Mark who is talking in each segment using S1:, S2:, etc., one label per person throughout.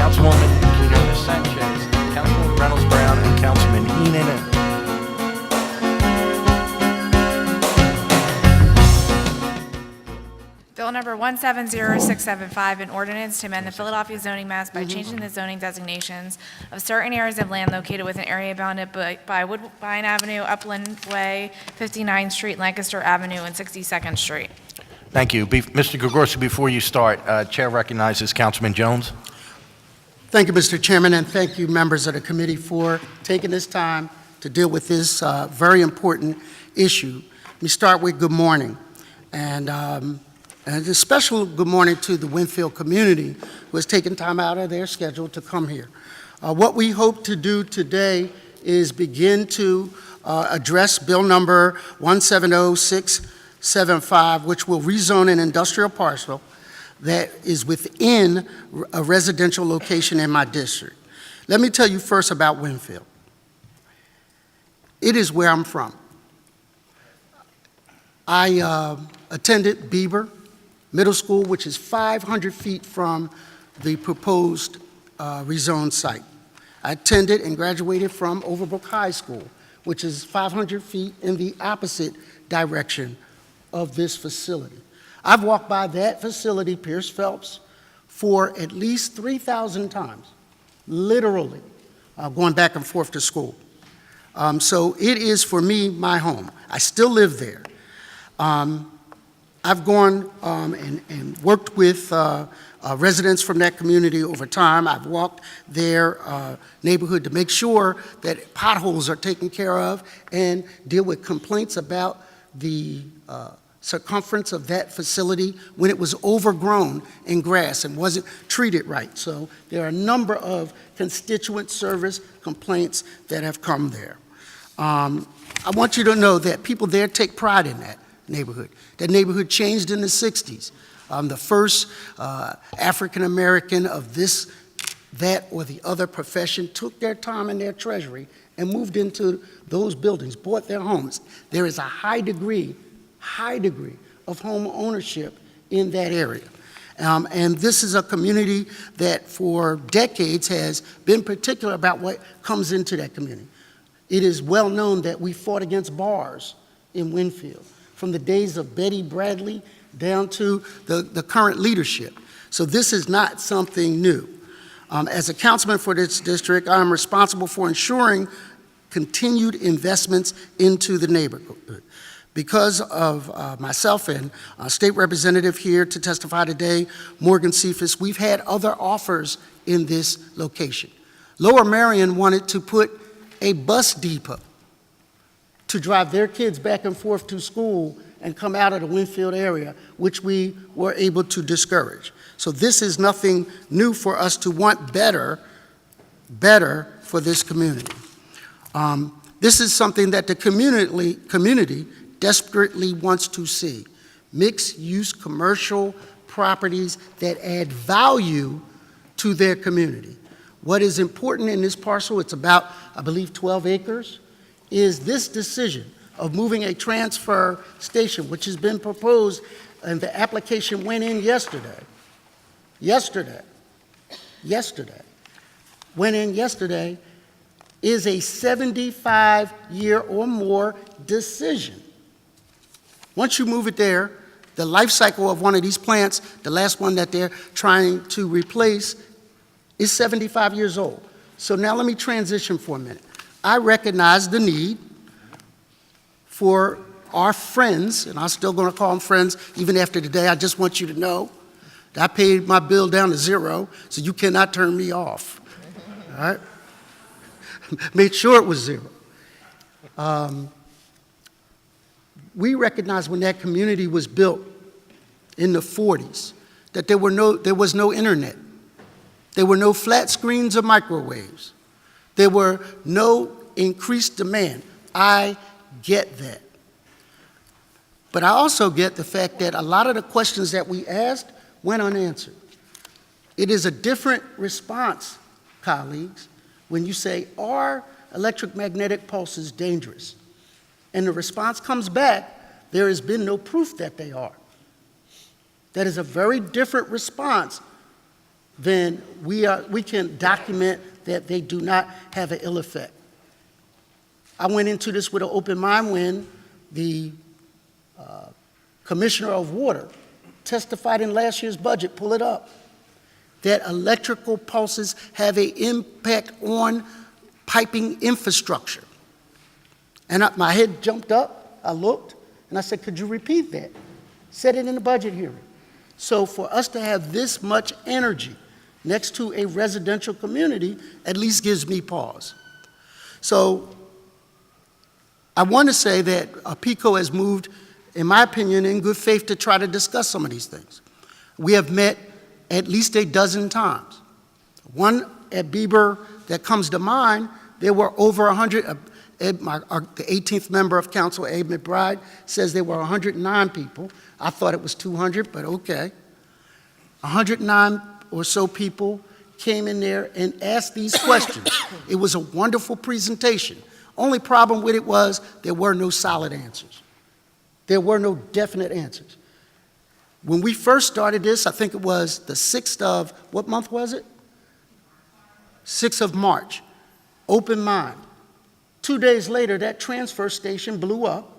S1: Councilwoman Quinones Sanchez, Councilman Reynolds Brown, and Councilman Heenan.
S2: Bill number 170675, an ordinance to amend the Philadelphia zoning maps by changing the zoning designations of certain areas of land located within an area bounded by Woodbine Avenue, Upland Way, 59th Street, Lancaster Avenue, and 62nd Street.
S1: Thank you. Mr. Gregorski, before you start, Chair recognizes Councilman Jones.
S3: Thank you, Mr. Chairman, and thank you, members of the committee, for taking this time to deal with this very important issue. Let me start with good morning. And a special good morning to the Winfield community who has taken time out of their schedule to come here. What we hope to do today is begin to address Bill number 170675, which will rezone an industrial parcel that is within a residential location in my district. Let me tell you first about Winfield. It is where I'm from. I attended Beaver Middle School, which is 500 feet from the proposed rezone site. I attended and graduated from Overbrook High School, which is 500 feet in the opposite direction of this facility. I've walked by that facility, Pierce Phelps, for at least 3,000 times, literally, going back and forth to school. So it is, for me, my home. I still live there. I've gone and worked with residents from that community over time. I've walked their neighborhood to make sure that potholes are taken care of and deal with complaints about the circumference of that facility when it was overgrown in grass and wasn't treated right. So there are a number of constituent service complaints that have come there. I want you to know that people there take pride in that neighborhood. That neighborhood changed in the 60s. The first African-American of this, that, or the other profession took their time in their treasury and moved into those buildings, bought their homes. There is a high degree of home ownership in that area. And this is a community that for decades has been particular about what comes into that community. It is well known that we fought against bars in Winfield, from the days of Betty Bradley down to the current leadership. So this is not something new. As a councilman for this district, I am responsible for ensuring continued investments into the neighborhood. Because of myself and a state representative here to testify today, Morgan Cephas, we've had other offers in this location. Lower Merion wanted to put a bus depot to drive their kids back and forth to school and come out of the Winfield area, which we were able to discourage. So this is nothing new for us to want better for this community. This is something that the community desperately wants to see. Mixed-use commercial properties that add value to their community. What is important in this parcel, it's about, I believe, 12 acres, is this decision of moving a transfer station, which has been proposed, and the application went in yesterday. Went in yesterday, is a 75-year or more decision. Once you move it there, the life cycle of one of these plants, the last one that they're trying to replace, is 75 years old. So now let me transition for a minute. I recognize the need for our friends, and I'm still going to call them friends even after today. I just want you to know that I paid my bill down to zero, so you cannot turn me off. All right? Made sure it was zero. We recognize when that community was built in the 40s that there was no internet. There were no flat screens or microwaves. There were no increased demand. I get that. But I also get the fact that a lot of the questions that we asked went unanswered. It is a different response, colleagues, when you say, are electromagnetic pulses dangerous? And the response comes back, there has been no proof that they are. That is a very different response then we can document that they do not have an ill effect. I went into this with an open mind when the Commissioner of Water testified in last year's budget, pull it up, that electrical pulses have an impact on piping infrastructure. And my head jumped up, I looked, and I said, could you repeat that? Said it in the budget hearing. So for us to have this much energy next to a residential community at least gives me pause. So I want to say that PICO has moved, in my opinion, in good faith to try to discuss some of these things. We have met at least a dozen times. One at Bieber that comes to mind, there were over 100, the 18th member of council, Abe McBride, says there were 109 people. I thought it was 200, but okay. 109 or so people came in there and asked these questions. It was a wonderful presentation. Only problem with it was there were no solid answers. There were no definite answers. When we first started this, I think it was the 6th of, what month was it? 6th of March, open mind. 2 days later, that transfer station blew up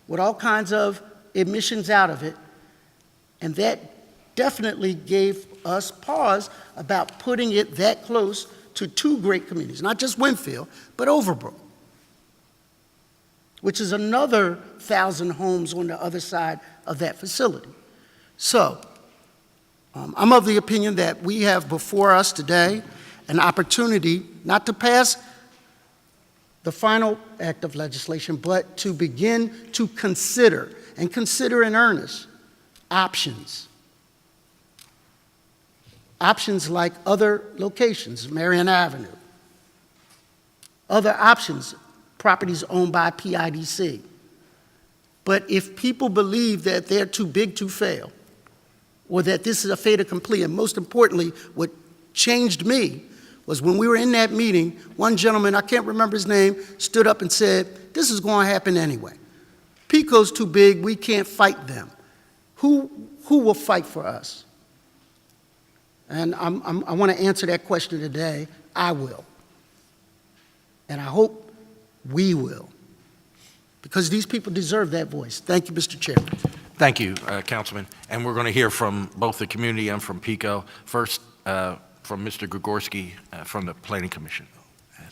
S3: with all kinds of emissions out of it, and that definitely gave us pause about putting it that close to two great communities, not just Winfield, but Overbrook, which is another 1,000 homes on the other side of that facility. So, I'm of the opinion that we have before us today an opportunity not to pass the final act of legislation, but to begin to consider, and consider in earnest, options. Options like other locations, Marion Avenue. Other options, properties owned by PIDC. But if people believe that they're too big to fail, or that this is a fait accompli, and most importantly, what changed me was when we were in that meeting, one gentleman, I can't remember his name, stood up and said, this is going to happen anyway. PICO's too big, we can't fight them. Who will fight for us? And I want to answer that question today. I will. And I hope we will. Because these people deserve that voice. Thank you, Mr. Chairman.
S1: Thank you, Councilman. And we're going to hear from both the community and from PICO. First, from Mr. Gregorski from the Planning Commission.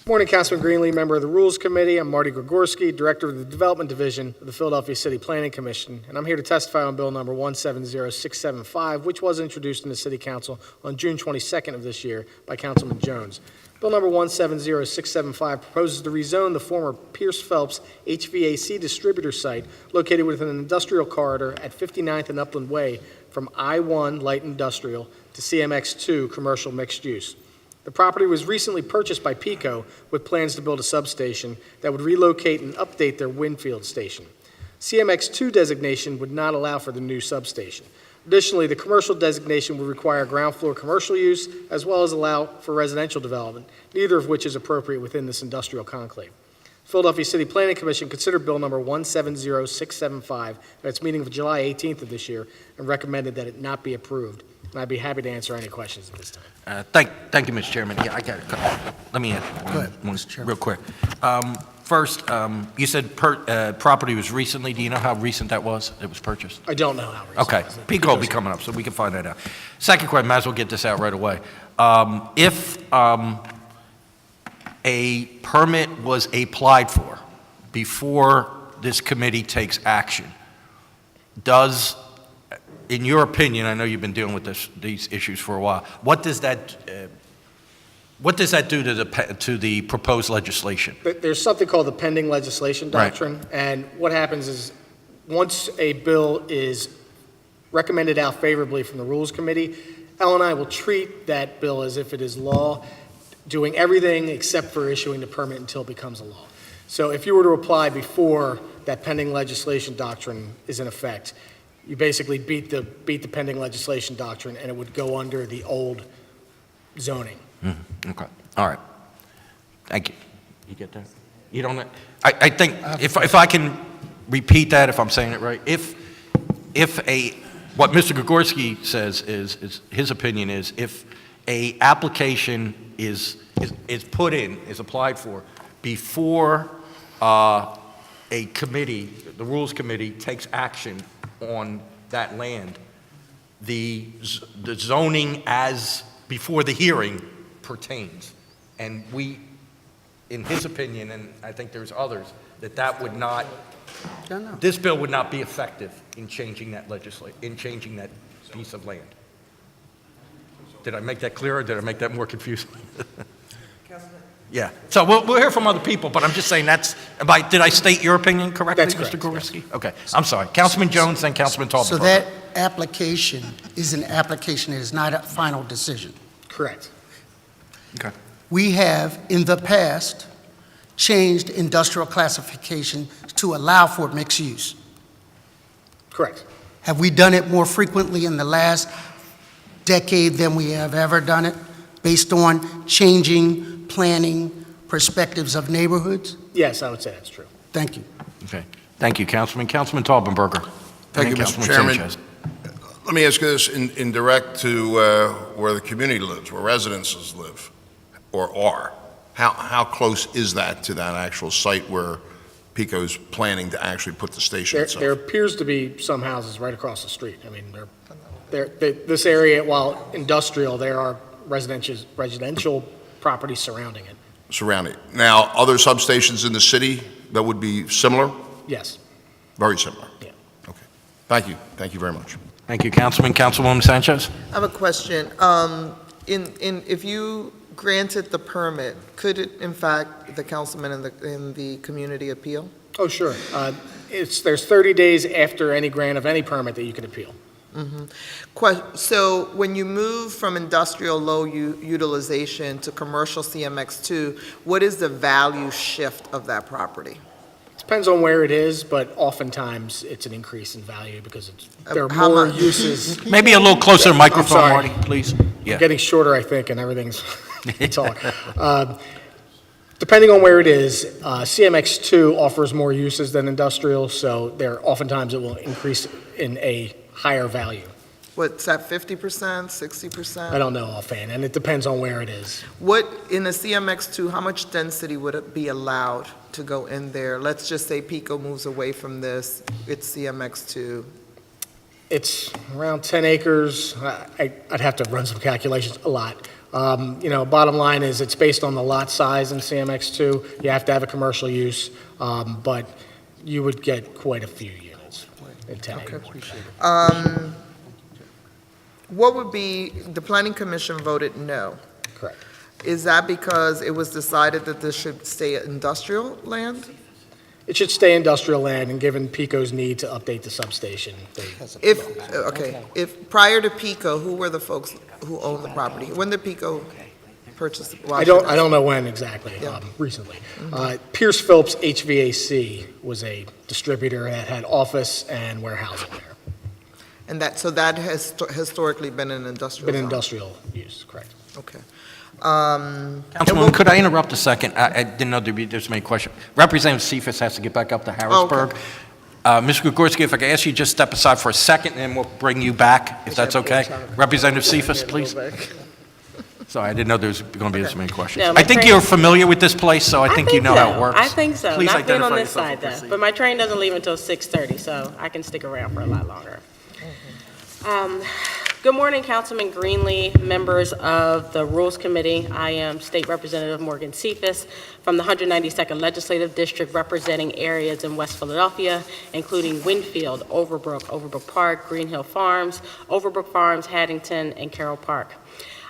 S4: Morning, Councilman Greenlee, member of the Rules Committee. I'm Marty Gregorski, Director of the Development Division of the Philadelphia City Planning Commission, and I'm here to testify on Bill number 170675, which was introduced in the City Council on June 22nd of this year by Councilman Jones. Bill number 170675 proposes to rezone the former Pierce Phelps HVAC distributor site located within an industrial corridor at 59th and Upland Way from I-1 light industrial to CMX2 commercial mixed use. The property was recently purchased by PICO with plans to build a substation that would relocate and update their Winfield station. CMX2 designation would not allow for the new substation. Additionally, the commercial designation would require ground floor commercial use as well as allow for residential development, neither of which is appropriate within this industrial conclave. Philadelphia City Planning Commission considered Bill number 170675 at its meeting of July 18th of this year and recommended that it not be approved. And I'd be happy to answer any questions at this time.
S1: Thank you, Mr. Chairman. Yeah, I got it. Let me add one real quick. First, you said property was recently. Do you know how recent that was? It was purchased?
S4: I don't know how recent.
S1: Okay. PICO will be coming up, so we can find that out. Second question, might as well get this out right away. If a permit was applied for before this committee takes action, does, in your opinion, I know you've been dealing with these issues for a while, what does that do to the proposed legislation?
S4: There's something called the pending legislation doctrine, right. And what happens is once a bill is recommended out favorably from the Rules Committee, Ellen and I will treat that bill as if it is law, doing everything except for issuing the permit until it becomes a law. So if you were to apply before that pending legislation doctrine is in effect, you basically beat the pending legislation doctrine, and it would go under the old zoning.
S1: Mm-hmm. Okay. All right. Thank you. You get that? You don't. I think if I can repeat that, if I'm saying it right, if a What Mr. Gregorski says is his opinion is if a application is put in, is applied for, before a committee, the Rules Committee, takes action on that land, the zoning as before the hearing pertains. And we, in his opinion, and I think there's others, that would not, this bill would not be effective in changing that in changing that piece of land. Did I make that clear, or did I make that more confusing? Yeah, so we'll hear from other people, but I'm just saying did I state your opinion correctly,
S4: That's correct,
S1: Mr. Goriski? Yes. Okay, I'm sorry. Councilman Jones, then Councilman Tallman.
S3: So that application is an application, it is not a final decision.
S4: Correct.
S1: Okay.
S3: We have, in the past, changed industrial classification to allow for mixed use.
S4: Correct.
S3: Have we done it more frequently in the last decade than we have ever done it, based on changing planning perspectives of neighborhoods?
S4: Yes, I would say that's true.
S3: Thank you.
S1: Okay, thank you, Councilman. Councilman Taubenberger.
S5: Thank
S1: And
S5: you,
S1: then
S5: Mr.
S1: Councilman
S5: Chairman.
S1: Sanchez.
S5: Let me ask you this, in direct to where the community lives, where residences live, or are, how close is that to that actual site where PECO's planning to actually put the station
S4: There
S5: itself?
S4: appears to be some houses right across the street. I mean, this area, while industrial, there are residential properties surrounding it.
S5: Surrounding. Now, other substations in the city that would be similar?
S4: Yes.
S5: Very similar?
S4: Yeah.
S5: Okay. Thank you. Thank you very much.
S1: Thank you, Councilman. Councilwoman Sanchez?
S6: I have a question. If you granted the permit, could it, in fact, the councilman in the community appeal?
S4: Oh, sure. There's 30 days after any grant of any permit that you can appeal.
S6: So when you move from industrial low utilization to commercial CMX2, what is the value shift of that property?
S4: Depends on where it is, but oftentimes it's an increase in value because there are
S6: How
S4: more
S6: much?
S4: uses.
S1: Maybe a little closer to the microphone,
S4: sorry.
S1: Marty, please. Yeah.
S4: Getting shorter, I think, and everything's talk. Depending on where it is, CMX2 offers more uses than industrial, so oftentimes it will increase in a higher value.
S6: What's that, 50%, 60%?
S4: I don't know offhand, and it depends on where it is.
S6: What, in a CMX2, how much density would it be allowed to go in there? Let's just say PECO moves away from this, it's CMX2.
S4: It's around 10 acres. I'd have to run some calculations, a lot. Bottom line is it's based on the lot size in CMX2. You have to have a commercial use, but you would get quite a few units in 10 acres.
S6: What would be, the planning commission voted no.
S4: Correct.
S6: Is that because it was decided that this should stay industrial land?
S4: It should stay industrial land, and given PECO's need to update the substation,
S6: If prior to PECO, who were the folks who owned the property? When did PECO purchase?
S4: I don't know when exactly,
S6: Yeah.
S4: recently. Pierce Phillips HVAC was a distributor that had office and warehousing there.
S6: And so that has historically been an industrial
S4: Been
S6: zone?
S4: industrial use, correct.
S6: Okay.
S1: Councilwoman, could I interrupt a second? I didn't know there'd be this many questions. Representative Cephas has to get back up to Harrisburg. Mr. Gregorski, if I could ask you to just step aside for a second, and then we'll bring you back, if that's okay. Representative Cephas, please. Sorry, I didn't know there was going to be this many questions.
S7: No,
S1: I think you're familiar with this place, so I think you know how it works.
S7: I think so.
S1: Please
S7: Not being on
S1: identify
S7: this
S1: yourself
S7: side,
S1: and
S7: though.
S1: proceed.
S7: But my train doesn't leave until 6:30, so I can stick around for a lot longer. Good morning, Councilman Greenlee, members of the Rules Committee. I am State Representative Morgan Cephas from the 192nd Legislative District, representing areas in West Philadelphia, including Winfield, Overbrook Park, Green Hill Farms, Overbrook Farms, Haddington, and Carroll Park.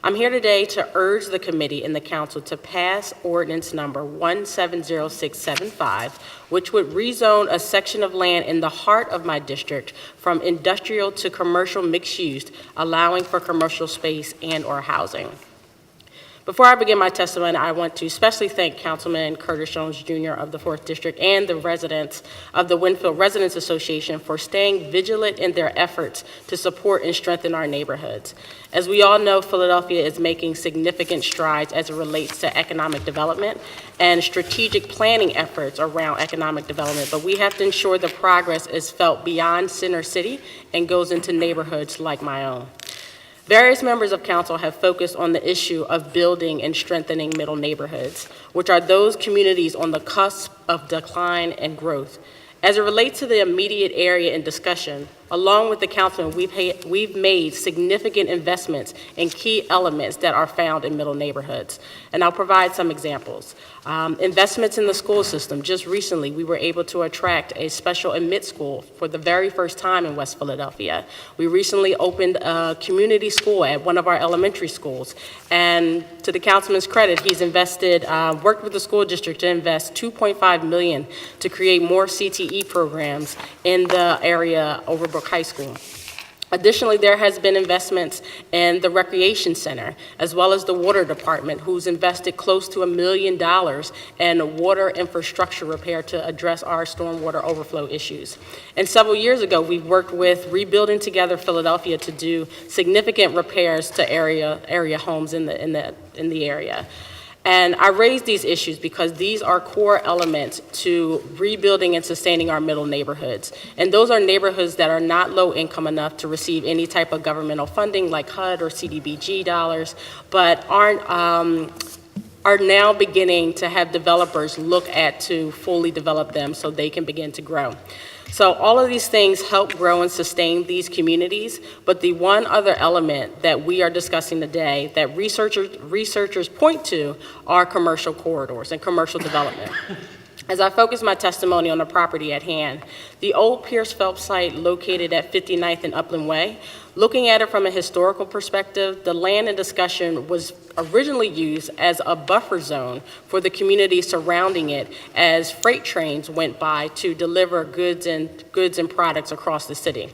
S7: I'm here today to urge the committee and the council to pass ordinance number 170675, which would rezone a section of land in the heart of my district from industrial to commercial mixed use, allowing for commercial space and/or housing. Before I begin my testimony, I want to especially thank Councilman Curtis Jones Jr. of the 4th District and the residents of the Winfield Residents Association for staying vigilant in their efforts to support and strengthen our neighborhoods. As we all know, Philadelphia is making significant strides as it relates to economic development and strategic planning efforts around economic development, but we have to ensure the progress is felt beyond Center City and goes into neighborhoods like my own. Various members of council have focused on the issue of building and strengthening middle neighborhoods, which are those communities on the cusp of decline and growth. As it relates to the immediate area in discussion, along with the councilman, we've made significant investments in key elements that are found in middle neighborhoods. And I'll provide some examples. Investments in the school system. Just recently, we were able to attract a special admit school for the very first time in West Philadelphia. We recently opened a community school at one of our elementary schools. And to the councilman's credit, he's worked with the school district to invest $2.5 million to create more CTE programs in the area over Brook High School. Additionally, there has been investments in the recreation center, as well as the water department, who's invested close to $1 million in water infrastructure repair to address our stormwater overflow issues. And several years ago, we worked with Rebuilding Together Philadelphia to do significant repairs to area homes in the area. And I raise these issues because these are core elements to rebuilding and sustaining our middle neighborhoods. And those are neighborhoods that are not low income enough to receive any type of governmental funding like HUD or CDBG dollars, but are now beginning to have developers look at to fully develop them so they can begin to grow. So all of these things help grow and sustain these communities, but the one other element that we are discussing today that researchers point to are commercial corridors and commercial development. As I focus my testimony on the property at hand, the old Pierce Phelps site located at 59th and Upland Way, looking at it from a historical perspective, the land in discussion was originally used as a buffer zone for the community surrounding it as freight trains went by to deliver goods and products across the city.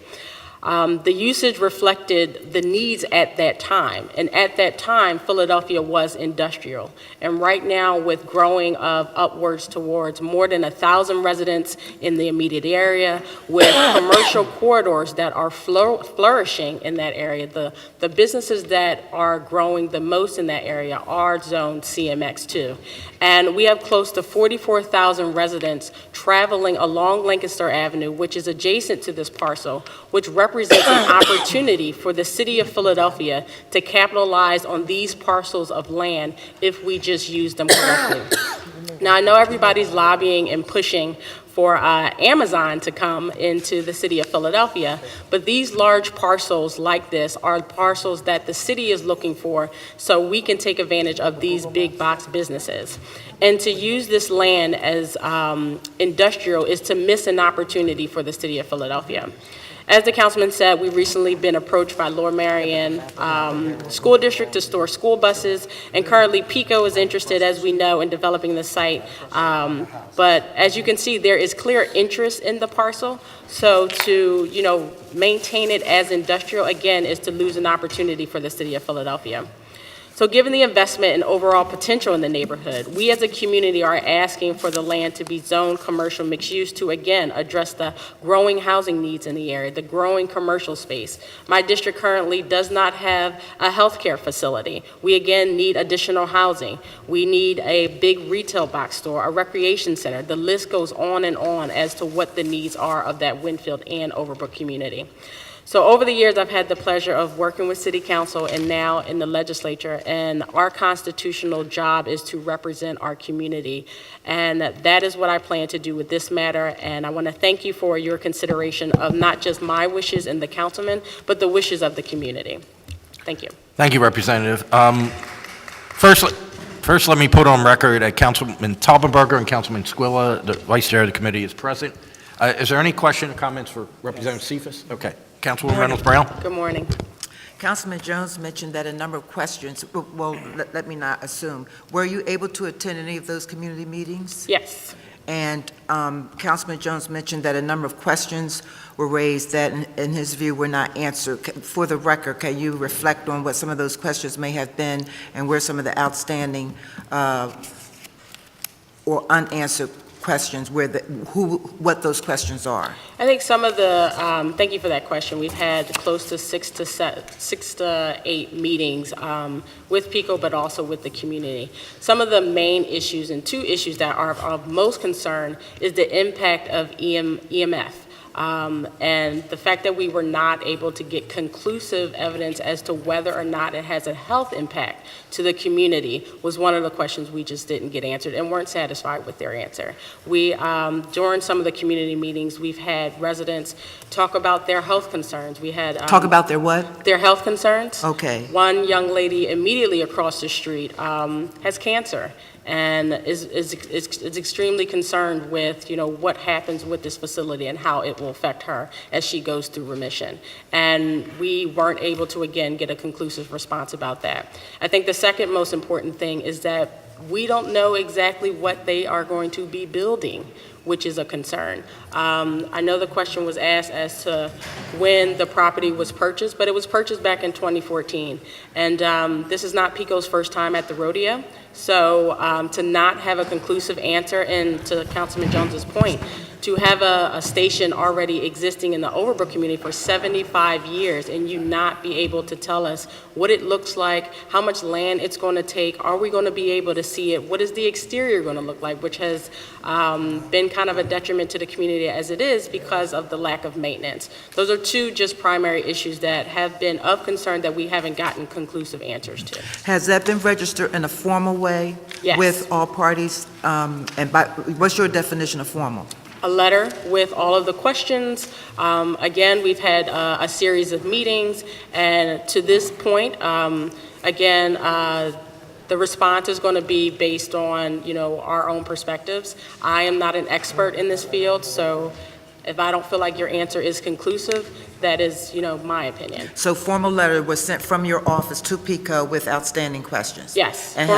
S7: The usage reflected the needs at that time. And at that time, Philadelphia was industrial. And right now, with growing of upwards towards more than 1,000 residents in the immediate area, with commercial corridors that are flourishing in that area, the businesses that are growing the most in that area are zoned CMX2. And we have close to 44,000 residents traveling along Lancaster Avenue, which is adjacent to this parcel, which represents an opportunity for the city of Philadelphia to capitalize on these parcels of land if we just use them correctly. Now, I know everybody's lobbying and pushing for Amazon to come into the city of Philadelphia, but these large parcels like this are parcels that the city is looking for so we can take advantage of these big box businesses. And to use this land as industrial is to miss an opportunity for the city of Philadelphia. As the councilman said, we've recently been approached by Lower Merion School District to store school buses, and currently PICO is interested, as we know, in developing the site. But as you can see, there is clear interest in the parcel. So to maintain it as industrial, again, is to lose an opportunity for the city of Philadelphia. So given the investment and overall potential in the neighborhood, we as a community are asking for the land to be zoned commercial mixed use to, again, address the growing housing needs in the area, the growing commercial space. My district currently does not have a healthcare facility. We, again, need additional housing. We need a big retail box store, a recreation center. The list goes on and on as to what the needs are of that Winfield and Overbrook community. So over the years, I've had the pleasure of working with City Council and now in the legislature, and our constitutional job is to represent our community. And that is what I plan to do with this matter, and I want to thank you for your consideration of not just my wishes and the councilman, but the wishes of the community. Thank you.
S1: Thank you, Representative. First, let me put on record that Councilman Taubenberger and Councilman Squilla, the Vice Chair of the committee, is present. Is there any question or comments for Representative Cephas? Okay. Councilwoman Reynolds Brown.
S7: Good morning.
S8: Councilman Jones mentioned that a number of questions, well, let me not assume. Were you able to attend any of those community meetings?
S7: Yes.
S8: And Councilman Jones mentioned that a number of questions were raised that, in his view, were not answered. For the record, can you reflect on what some of those questions may have been and where some of the outstanding or unanswered questions, what those questions are?
S7: I think some of the, thank you for that question. We've had close to 6 to 8 meetings with PICO, but also with the community. Some of the main issues, and 2 issues that are of most concern, is the impact of EMF. And the fact that we were not able to get conclusive evidence as to whether or not it has a health impact to the community was one of the questions we just didn't get answered and weren't satisfied with their answer. We, during some of the community meetings, we've had residents talk about their health concerns. We had
S8: Talk about their what?
S7: their health concerns.
S8: Okay.
S7: One young lady immediately across the street has cancer and is extremely concerned with, what happens with this facility and how it will affect her as she goes through remission. And we weren't able to, again, get a conclusive response about that. I think the second most important thing is that we don't know exactly what they are going to be building, which is a concern. I know the question was asked as to when the property was purchased, but it was purchased back in 2014. And this is not PICO's first time at the rodeo. So to not have a conclusive answer, and to Councilman Jones's point, to have a station already existing in the Overbrook community for 75 years and you not be able to tell us what it looks like, how much land it's going to take, are we going to be able to see it, what is the exterior going to look like, which has been kind of a detriment to the community as it is because of the lack of maintenance. Those are 2 just primary issues that have been of concern that we haven't gotten conclusive answers to.
S8: Has that been registered in a formal way?
S7: Yes.
S8: With all parties? And what's your definition of formal?
S7: A letter with all of the questions. Again, we've had a series of meetings, and to this point, again, the response is going to be based on, our own perspectives. I am not an expert in this field, so if I don't feel like your answer is conclusive, that is, my opinion.
S8: So formal letter was sent from your office to PICO with outstanding questions?
S7: Yes,
S8: And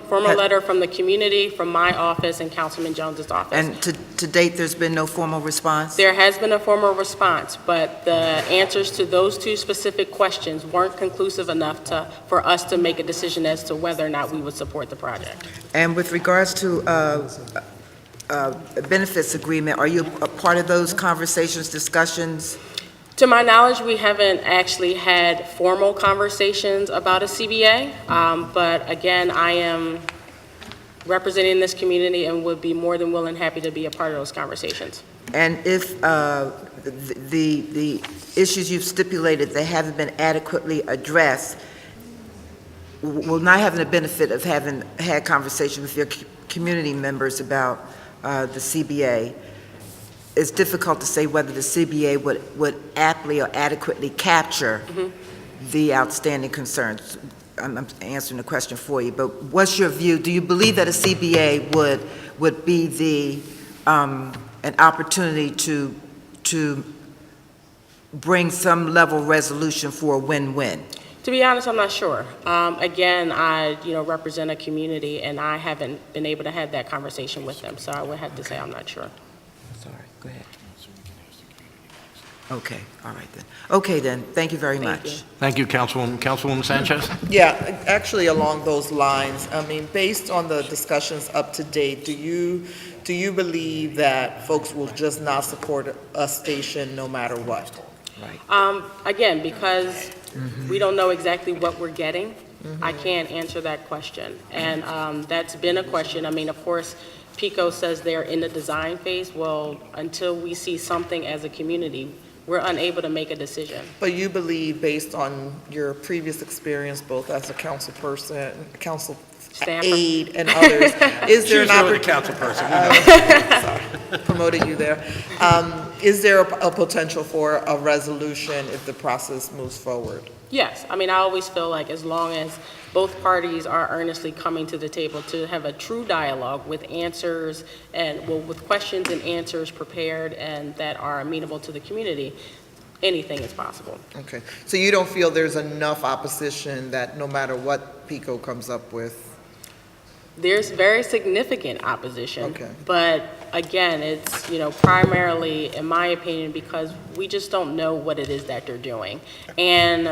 S7: formal letter from the community, from my office, and Councilman Jones's office.
S8: And to date, there's been no formal response?
S7: There has been a formal response, but the answers to those 2 specific questions weren't conclusive enough for us to make a decision as to whether or not we would support the project.
S8: And with regards to benefits agreement, are you a part of those conversations, discussions?
S7: To my knowledge, we haven't actually had formal conversations about a CBA, but again, I am representing this community and would be more than willing, happy to be a part of those conversations.
S8: And if the issues you've stipulated that haven't been adequately addressed, will not have the benefit of having had conversations with your community members about the CBA, it's difficult to say whether the CBA would aptly or adequately capture the outstanding concerns. I'm answering the question for you, but what's your view? Do you believe that a CBA would be an opportunity to bring some level of resolution for a win-win?
S7: To be honest, I'm not sure. Again, I represent a community, and I haven't been able to have that conversation with them, so I would have to say I'm not sure.
S8: Sorry, go ahead. Okay, all right then. Okay then, thank you very
S7: Thank
S8: much.
S7: you.
S1: Thank you, Councilwoman. Councilwoman Sanchez?
S6: Yeah, actually along those lines, based on the discussions up to date, do you believe that folks will just not support a station no matter what?
S7: Again, because we don't know exactly what we're getting, I can't answer that question. And that's been a question. Of course, PICO says they're in the design phase. Well, until we see something as a community, we're unable to make a decision.
S6: But you believe, based on your previous experience, both as a council person, council
S7: Staffer.
S6: aide, and others, is there an opportunity?
S1: council person.
S6: Promoted you there. Is there a potential for a resolution if the process moves forward?
S7: Yes, I always feel like as long as both parties are earnestly coming to the table to have a true dialogue with answers and, with questions and answers prepared and that are amenable to the community, anything is possible.
S6: Okay, so you don't feel there's enough opposition that no matter what PICO comes up with?
S7: There's very significant opposition.
S6: Okay.
S7: But again, it's, primarily, in my opinion, because we just don't know what it is that they're doing. And,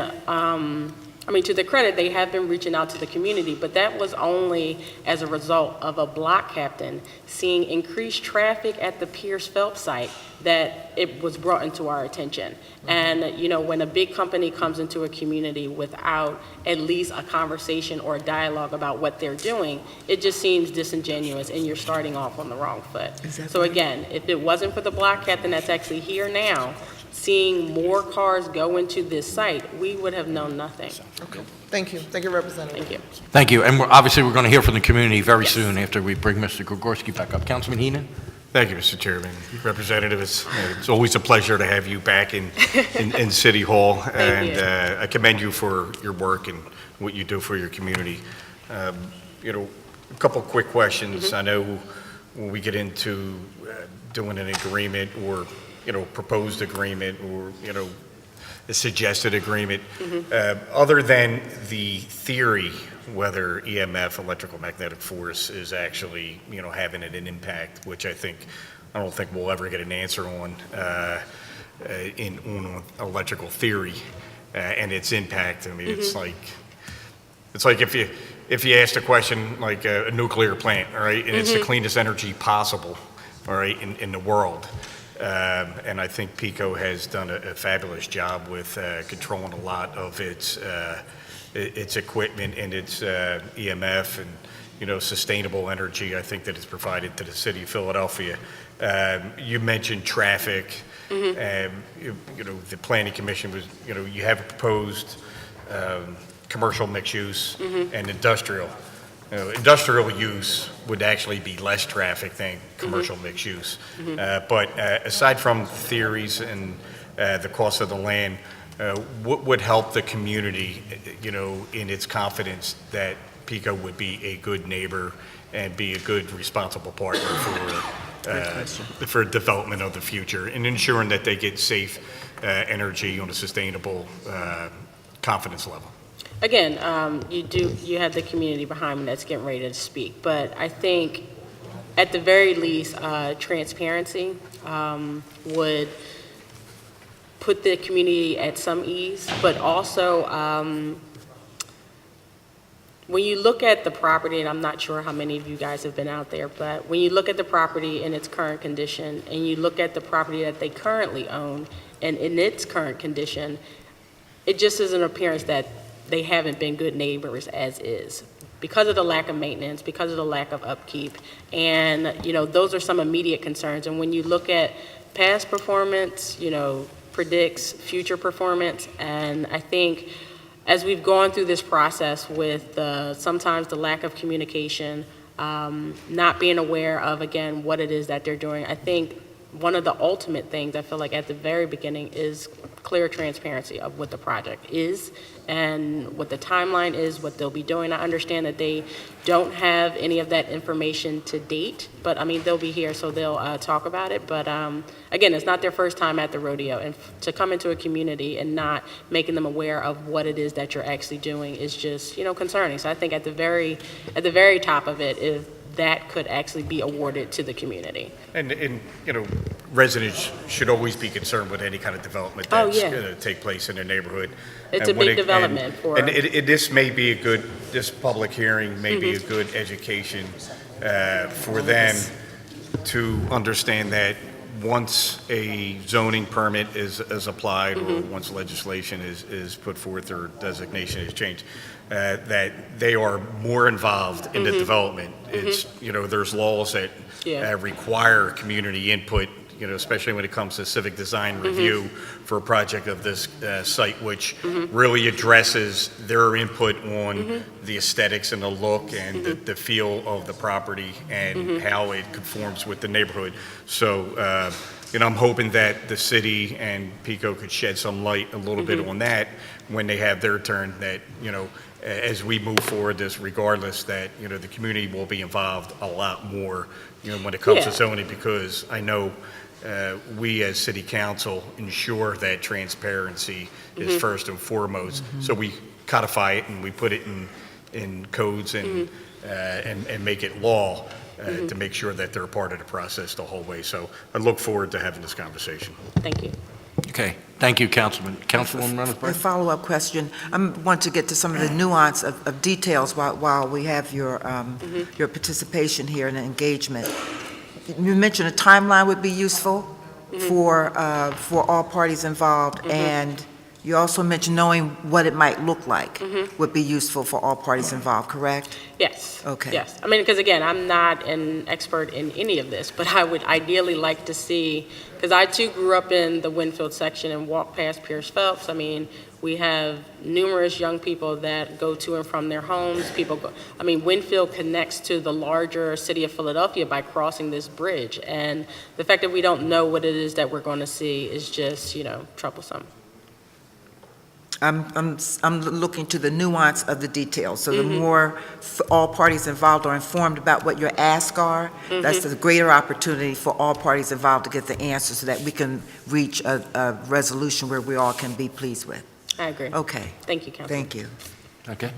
S7: to their credit, they have been reaching out to the community, but that was only as a result of a block captain seeing increased traffic at the Pierce Phelps site that it was brought into our attention. And, when a big company comes into a community without at least a conversation or a dialogue about what they're doing, it just seems disingenuous and you're starting off on the wrong foot. So again, if it wasn't for the block captain that's actually here now, seeing more cars go into this site, we would have known nothing.
S6: Thank you. Thank you, Representative.
S7: Thank you.
S1: Thank you, and obviously, we're going to hear from the community very soon after we bring Mr. Gregorski back up. Councilman Heenan?
S9: Thank you, Mr. Chairman. Representative, it's always a pleasure to have you back in City Hall.
S7: Thank you.
S9: I commend you for your work and what you do for your community. A couple quick questions. I know when we get into doing an agreement or, proposed agreement or, a suggested agreement, other than the theory whether EMF, electrical magnetic force, is actually, having an impact, which I don't think we'll ever get an answer on on electrical theory and its impact. It's like if you asked a question like a nuclear plant, all right, and it's the cleanest energy possible, all right, in the world. And I think PECO has done a fabulous job with controlling a lot of its equipment and its EMF and, sustainable energy, I think, that it's provided to the city of Philadelphia. You mentioned traffic. The Planning Commission was, you have a proposed commercial mixed use and industrial. Industrial use would actually be less traffic than commercial mixed use. But aside from theories and the cost of the land, what would help the community, in its confidence that PECO would be a good neighbor and be a good responsible partner for development of the future and ensuring that they get safe energy on a sustainable confidence level?
S7: Again, you have the community behind me that's getting ready to speak, but I think at the very least, transparency would put the community at some ease, but also when you look at the property, and I'm not sure how many of you guys have been out there, but when you look at the property in its current condition and you look at the property that they currently own and in its current condition, it just is an appearance that they haven't been good neighbors as is because of the lack of maintenance, because of the lack of upkeep. And, those are some immediate concerns. And when you look at past performance, predicts future performance. And I think as we've gone through this process with sometimes the lack of communication, not being aware of, again, what it is that they're doing, I think one of the ultimate things I feel like at the very beginning is clear transparency of what the project is and what the timeline is, what they'll be doing. I understand that they don't have any of that information to date, but they'll be here, so they'll talk about it. But again, it's not their first time at the rodeo, and to come into a community and not making them aware of what it is that you're actually doing is just, concerning. So I think at the very top of it is that could actually be awarded to the community.
S9: And residents should always be concerned with any kind of development that's going to take place in their neighborhood.
S7: It's a big development for...
S9: And this may be this public hearing may be a good education for them to understand that once a zoning permit is applied or once legislation is put forth or designation is changed, that they are more involved in the development. It's, there's laws that require community input, especially when it comes to civic design review for a project of this site, which really addresses their input on the aesthetics and the look and the feel of the property and how it conforms with the neighborhood. So, I'm hoping that the city and PECO could shed some light a little bit on that when they have their turn, that, as we move forward this, regardless, that, the community will be involved a lot more, when it comes to zoning, because I know we as city council ensure that transparency is first and foremost. So we codify it and we put it in codes and and make it law to make sure that they're a part of the process the whole way. So I look forward to having this conversation.
S7: Thank you.
S1: Okay, thank you, Councilman. Councilwoman
S8: A
S1: Reynolds-Brown?
S8: follow-up question. I want to get to some of the nuance of details while we have your participation here and engagement. You mentioned a timeline would be useful for all parties involved, and you also mentioned knowing what it might look like would be useful for all parties involved, correct?
S7: Yes.
S8: Okay.
S7: Yes. I mean, because again, I'm not an expert in any of this, but I would ideally like to see, because I too grew up in the Winfield section and walked past Pierce Phelps. I mean, we have numerous young people that go to and from their homes. Winfield connects to the larger city of Philadelphia by crossing this bridge. And the fact that we don't know what it is that we're going to see is just, troublesome.
S8: I'm looking to the nuance of the details. So the more all parties involved are informed about what your asks are, that's the greater opportunity for all parties involved to get the answer so that we can reach a resolution where we all can be pleased with.
S7: I agree.
S8: Okay.
S7: Thank you, Councilman.
S8: Thank you.
S1: Okay,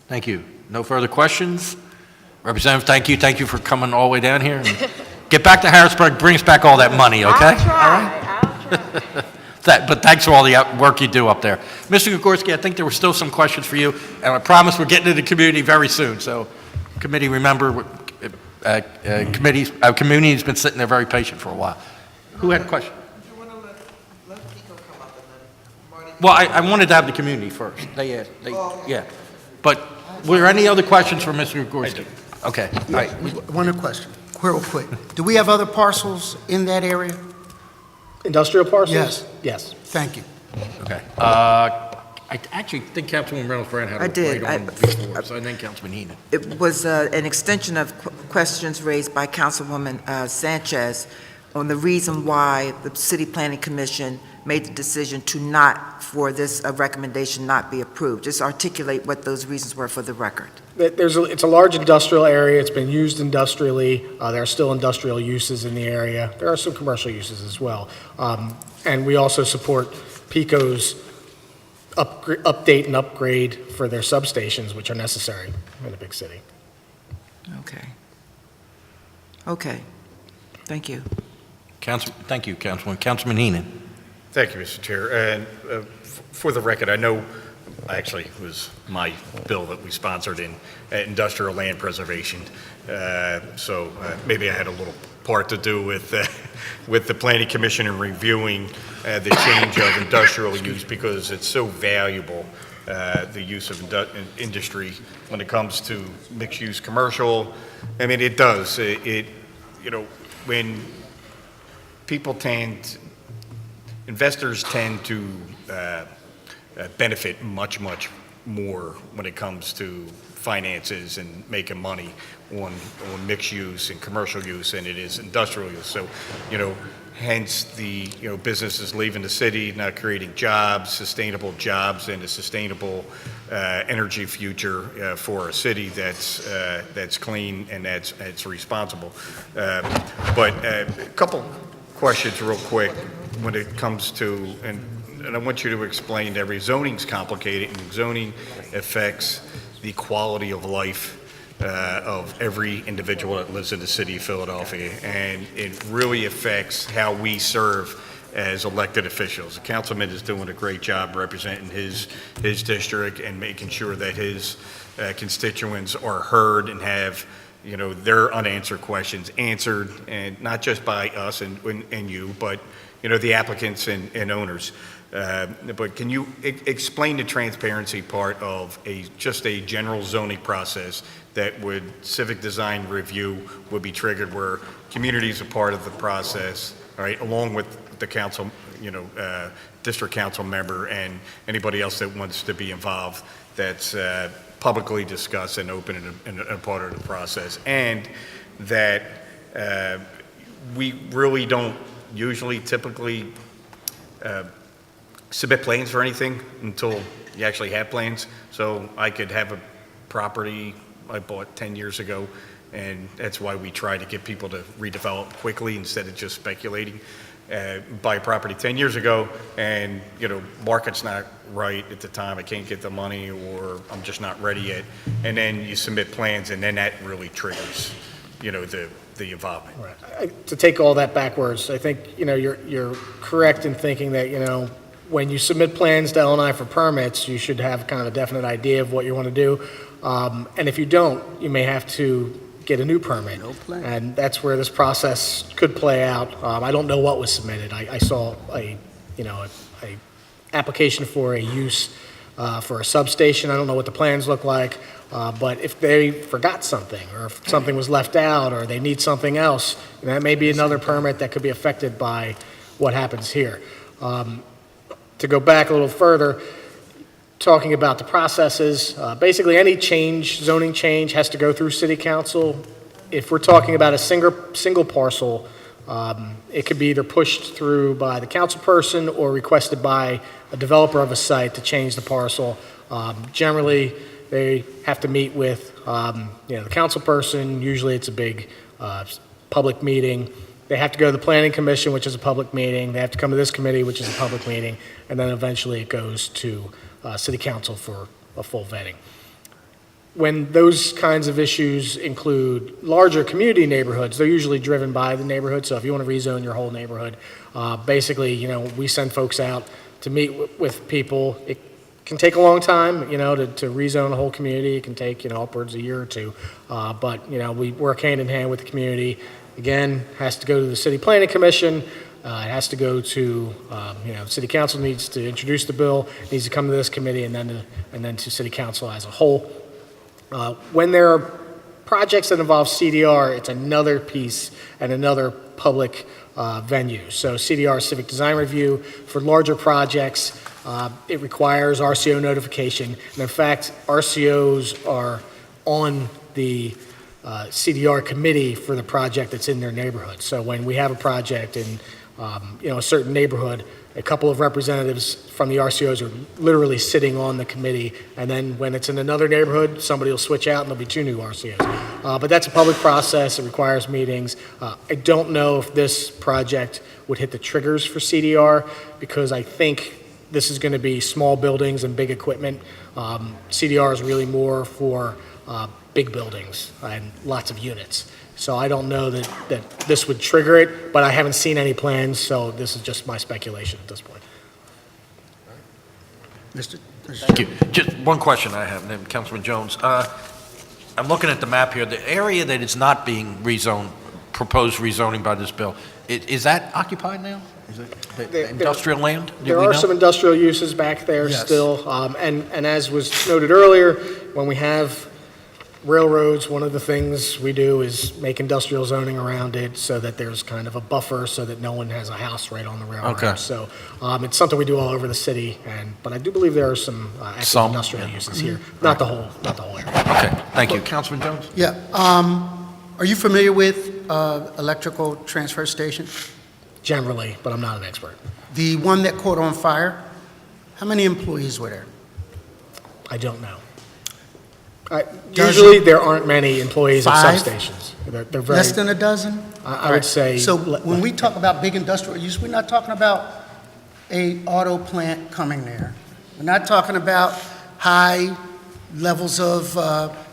S1: thank you. No further questions? Representative, thank you. Thank you for coming all the way down here. And get back to Harrisburg, bring us back all that money, okay?
S7: I'll try.
S1: But thanks for all the work you do up there. Mr. Gregorski, I think there were still some questions for you, and I promise we're getting to the community very soon. So, committee, remember, community's been sitting there very patient for a while. Who had a question? Well, I wanted to have the community first. Yeah. But were there any other questions for Mr. Gregorski? Okay, all right.
S3: One other question, real quick. Do we have other parcels in that area?
S4: Industrial parcels?
S3: Yes.
S4: Yes.
S3: Thank you.
S1: Okay. I actually think Councilwoman Reynolds-Brown had
S8: I
S1: a
S8: did.
S1: right on before, so I think Councilman Heenan.
S8: It was an extension of questions raised by Councilwoman Sanchez on the reason why the City Planning Commission made the decision for this recommendation not be approved. Just articulate what those reasons were for the record.
S4: It's a large industrial area. It's been used industrially. There are still industrial uses in the area. There are some commercial uses as well. And we also support PECO's update and upgrade for their substations, which are necessary in a big city.
S8: Okay. Okay. Thank you.
S1: Thank you, Councilman. Councilman Heenan.
S9: Thank you, Mr. Chair. And for the record, I know actually it was my bill that we sponsored in industrial land preservation. So maybe I had a little part to do with the Planning Commission in reviewing the change of industrial use because it's so valuable, the use of industry when it comes to mixed-use commercial. I mean, it does. When investors tend to benefit much, much more when it comes to finances and making money on mixed use and commercial use than it is industrial use. So, hence the, businesses leaving the city, not creating jobs, sustainable jobs, and a sustainable energy future for our city that's clean and that's responsible. But a couple questions real quick when it comes to, and I want you to explain that zoning's complicated and zoning affects the quality of life of every individual that lives in the city of Philadelphia, and it really affects how we serve as elected officials. The councilman is doing a great job representing his district and making sure that his constituents are heard and have their unanswered questions answered, and not just by us and you, but the applicants and owners. But can you explain the transparency part of just a general zoning process that civic design review would be triggered where communities are part of the process, all right, along with the council, district council member and anybody else that wants to be involved, that's publicly discussed and open and a part of the process, and that we really don't typically submit plans for anything until you actually have plans. So I could have a property I bought 10 years ago, and that's why we try to get people to redevelop quickly instead of just speculating. buy a property 10 years ago and, market's not right at the time, I can't get the money, or I'm just not ready yet. And then you submit plans, and then that really triggers, the involvement.
S4: To take all that backwards, I think, you're correct in thinking that, when you submit plans to L&I for permits, you should have kind of a definite idea of what you want to do. And if you don't, you may have to get a new permit.
S3: No plan.
S4: And that's where this process could play out. I don't know what was submitted. I saw a application for a use for a substation. I don't know what the plans look like. But if they forgot something, or if something was left out, or they need something else, that may be another permit that could be affected by what happens here. To go back a little further, talking about the processes, basically any zoning change has to go through city council. If we're talking about a single parcel, it could be either pushed through by the council person or requested by a developer of a site to change the parcel. Generally, they have to meet with the council person. Usually it's a big public meeting. They have to go to the planning commission, which is a public meeting. They have to come to this committee, which is a public meeting. And then eventually it goes to city council for a full vetting. When those kinds of issues include larger community neighborhoods, they're usually driven by the neighborhood. So if you want to rezone your whole neighborhood, basically, we send folks out to meet with people. It can take a long time, to rezone a whole community. It can take, upwards a year or two. But, we work hand in hand with the community. Again, has to go to the city planning commission. It has to go to, city council needs to introduce the bill, needs to come to this committee, and then to city council as a whole. When there are projects that involve CDR, it's another piece and another public venue. So CDR, Civic Design Review, for larger projects, it requires RCO notification. And in fact, RCOs are on the CDR committee for the project that's in their neighborhood. So when we have a project in a certain neighborhood, a couple of representatives from the RCOs are literally sitting on the committee, and then when it's in another neighborhood, somebody will switch out and there'll be two new RCOs. But that's a public process. It requires meetings. I don't know if this project would hit the triggers for CDR, because I think this is going to be small buildings and big equipment. CDR is really more for big buildings and lots of units. So I don't know that this would trigger it, but I haven't seen any plans, so this is just my speculation at this point.
S3: Mr.
S1: Thank you. Just one question I have, then, Councilman Jones. I'm looking at the map here. The area that is not being rezoned, proposed rezoning by this bill, is that occupied now? Is it the industrial land?
S4: There are some industrial uses back there still, and as was noted earlier, when we have railroads, one of the things we do is make industrial zoning around it so that there's kind of a buffer so that no one has a house right on the railroad.
S1: Okay.
S4: So it's something we do all over the city, but I do believe there are some active industrial uses here, not the whole area.
S1: Okay, thank you. Councilman Jones?
S3: Yeah, are you familiar with electrical transfer station?
S4: Generally, but I'm not an expert.
S3: The one that caught on fire? How many employees were there?
S4: I don't know. Usually, there aren't many employees at
S3: 5?
S4: substations. They're very,
S3: Less than a dozen?
S4: I would say.
S3: So when we talk about big industrial use, we're not talking about a auto plant coming there. We're not talking about high levels of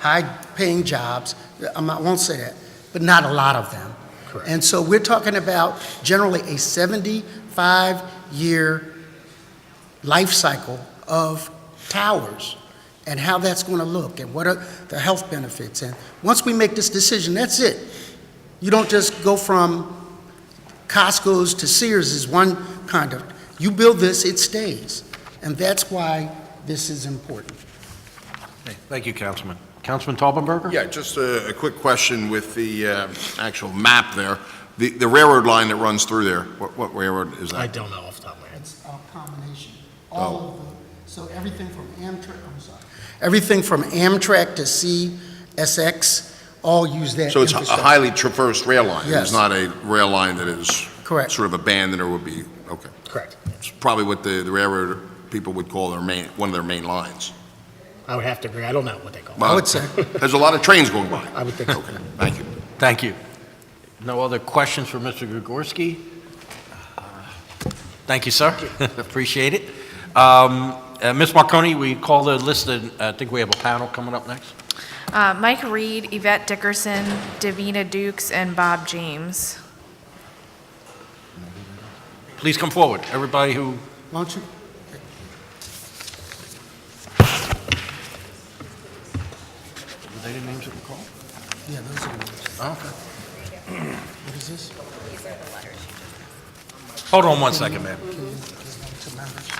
S3: high-paying jobs. I won't say that, but not a lot of them.
S4: Correct.
S3: And so we're talking about generally a 75-year life cycle of towers, and how that's going to look, and what are the health benefits. And once we make this decision, that's it. You don't just go from Costco's to Sears is one kind of, you build this, it stays. And that's why this is important.
S1: Okay, thank you, Councilman. Councilman Taubenberger?
S5: Yeah, just a quick question with the actual map there. The railroad line that runs through there, what railroad is that?
S4: I don't know off the top of my head.
S3: It's a combination. All of them. So everything from Amtrak, everything from Amtrak to CSX, all use that
S5: So it's a
S3: infrastructure.
S5: highly traversed rail line?
S3: Yes.
S5: It's not a rail line that is
S3: Correct.
S5: sort of abandoned or would be, okay.
S4: Correct.
S5: It's probably what the railroad people would call one of their main lines.
S4: I would have to agree. I don't know what they call it.
S5: Well,
S3: I would say.
S5: There's a lot of trains going by.
S4: I would think so.
S5: Okay, thank you.
S1: Thank you. No other questions for Mr. Gregorski? Thank you, sir. Appreciate it. Ms. Marconi, we call the list, and I think we have a panel coming up next.
S2: Mike Reed, Yvette Dickerson, Davina Dukes, and Bob James.
S1: Please come forward, everybody who,
S3: Why don't you?
S1: were they the names that were called?
S3: Yeah, those are the names.
S1: Oh, okay.
S3: What is this?
S1: Hold on one second, ma'am.
S3: To members.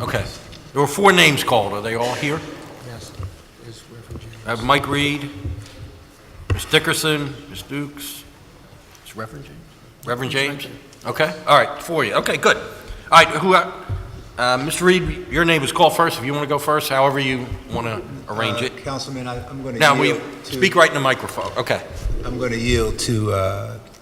S1: Okay. There were 4 names called. Are they all here?
S3: Yes, it's Reverend James.
S1: I have Mike Reed, Ms. Dickerson, Ms. Dukes. It's Reverend James? Reverend James? Okay, all right, 4 you. Okay, good. All right, Mr. Reed, your name is called first. If you want to go first, however you want to arrange it.
S10: Councilman, I'm going to
S1: Now, we
S10: yield to...
S1: speak right in the microphone. Okay.
S10: I'm going to yield to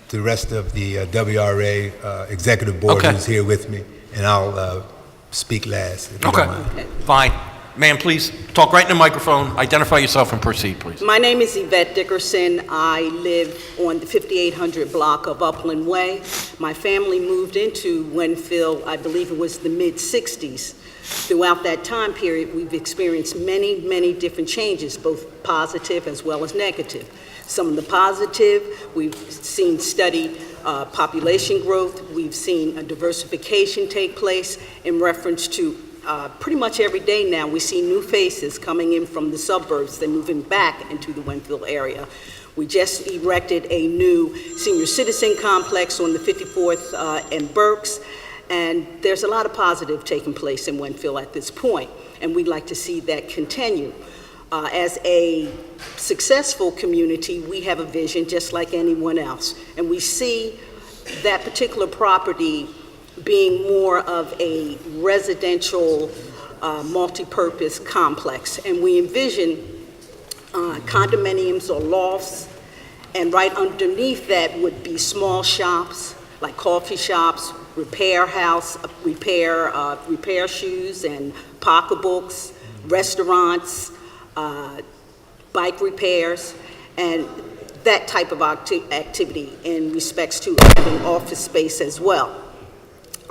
S10: the rest of the WRA Executive Board
S1: Okay.
S10: who's here with me, and I'll speak last, if you
S1: Okay,
S10: don't mind.
S1: fine. Ma'am, please talk right in the microphone, identify yourself and proceed, please.
S11: My name is Yvette Dickerson. I live on the 5800 block of Upland Way. My family moved into Winfield, I believe it was the mid-60s. Throughout that time period, we've experienced many, many different changes, both positive as well as negative. Some of the positive, we've seen steady population growth. We've seen a diversification take place in reference to pretty much every day now. We see new faces coming in from the suburbs. They're moving back into the Winfield area. We just erected a new senior citizen complex on the 54th and Berks, and there's a lot of positive taking place in Winfield at this point, and we'd like to see that continue. As a successful community, we have a vision just like anyone else, and we see that particular property being more of a residential multi-purpose complex, and we envision condominiums or lofts, and right underneath that would be small shops like coffee shops, repair house, repair shoes and pocketbooks, restaurants, bike repairs, and that type of activity in respects to having office space as well.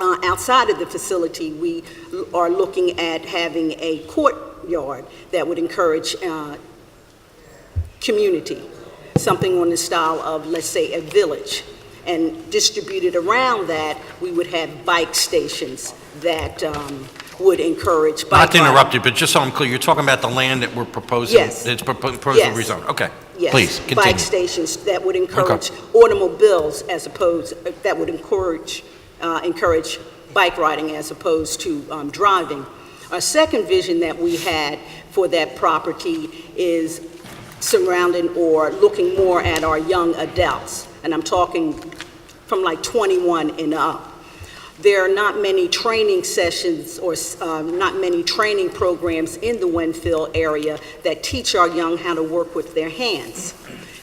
S11: Outside of the facility, we are looking at having a courtyard that would encourage community, something on the style of, let's say, a village. And distributed around that, we would have bike stations that would encourage bike
S1: Not to interrupt
S11: riding.
S1: you, but just so I'm clear, you're talking about the land that we're proposing?
S11: Yes.
S1: It's proposed to
S11: Yes.
S1: rezone? Okay,
S11: Yes,
S1: please, continue.
S11: bike stations that would encourage automobiles as opposed, that would encourage bike riding as opposed to driving. Our second vision that we had for that property is surrounding or looking more at our young adults, and I'm talking from like 21 and up. There are not many training sessions or not many training programs in the Winfield area that teach our young how to work with their hands.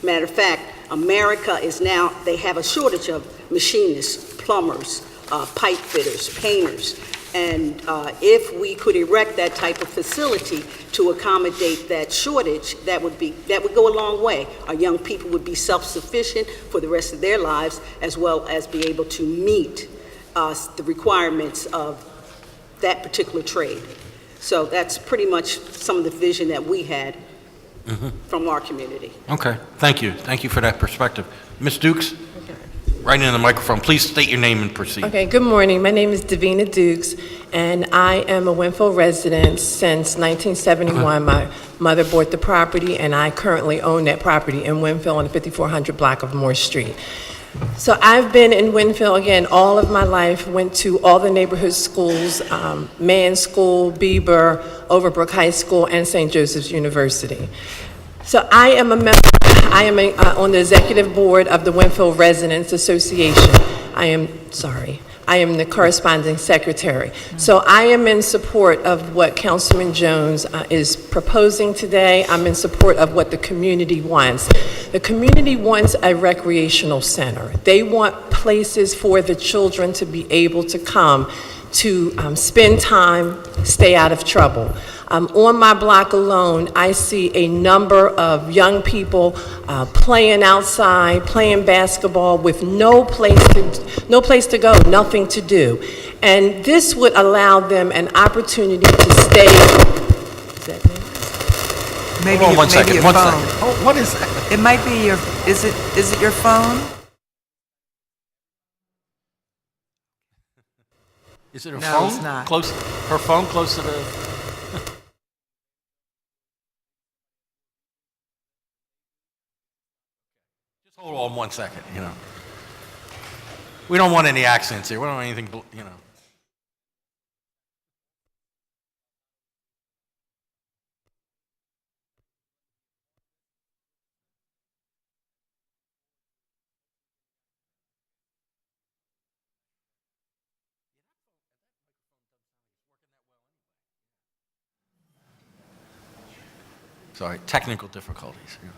S11: Matter of fact, America is now, they have a shortage of machinists, plumbers, pipe fitters, painters, and if we could erect that type of facility to accommodate that shortage, that would go a long way. Our young people would be self-sufficient for the rest of their lives, as well as be able to meet the requirements of that particular trade. So that's pretty much some of the vision that we had from our community.
S1: Okay, thank you. Thank you for that perspective. Ms. Dukes? Right into the microphone. Please state your name and proceed.
S12: Okay, good morning. My name is Davina Dukes, and I am a Winfield resident since 1971. My mother bought the property, and I currently own that property in Winfield on the 5400 block of Moore Street. So I've been in Winfield, again, all of my life, went to all the neighborhood schools, Mann School, Bieber, Overbrook High School, and St. Joseph's University. So I am a member, on the executive board of the Winfield Residents Association. I am the corresponding secretary. So I am in support of what Councilman Jones is proposing today. I'm in support of what the community wants. The community wants a recreational center. They want places for the children to be able to come to spend time, stay out of trouble. On my block alone, I see a number of young people playing outside, playing basketball with no place to go, nothing to do. And this would allow them an opportunity to stay. Is that me?
S8: Maybe
S1: Hold on one second,
S8: your
S1: one
S8: phone.
S1: second.
S3: Oh, what is that?
S8: It might be your, is it your phone?
S1: Is it her
S8: No,
S1: phone?
S8: it's not.
S1: Close, her phone close to the... Just hold on 1 second, you know. We don't want any accidents here. We don't want anything, you know. Sorry, technical difficulties. Yeah.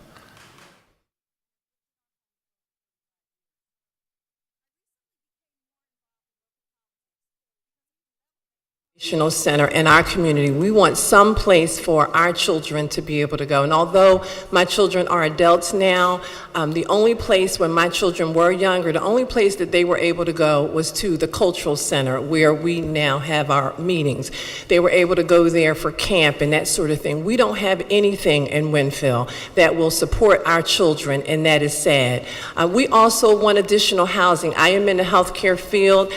S12: Center in our community. We want some place for our children to be able to go. And although my children are adults now, the only place when my children were younger, the only place that they were able to go was to the cultural center where we now have our meetings. They were able to go there for camp and that sort of thing. We don't have anything in Winfield that will support our children, and that is sad. We also want additional housing. I am in the healthcare field,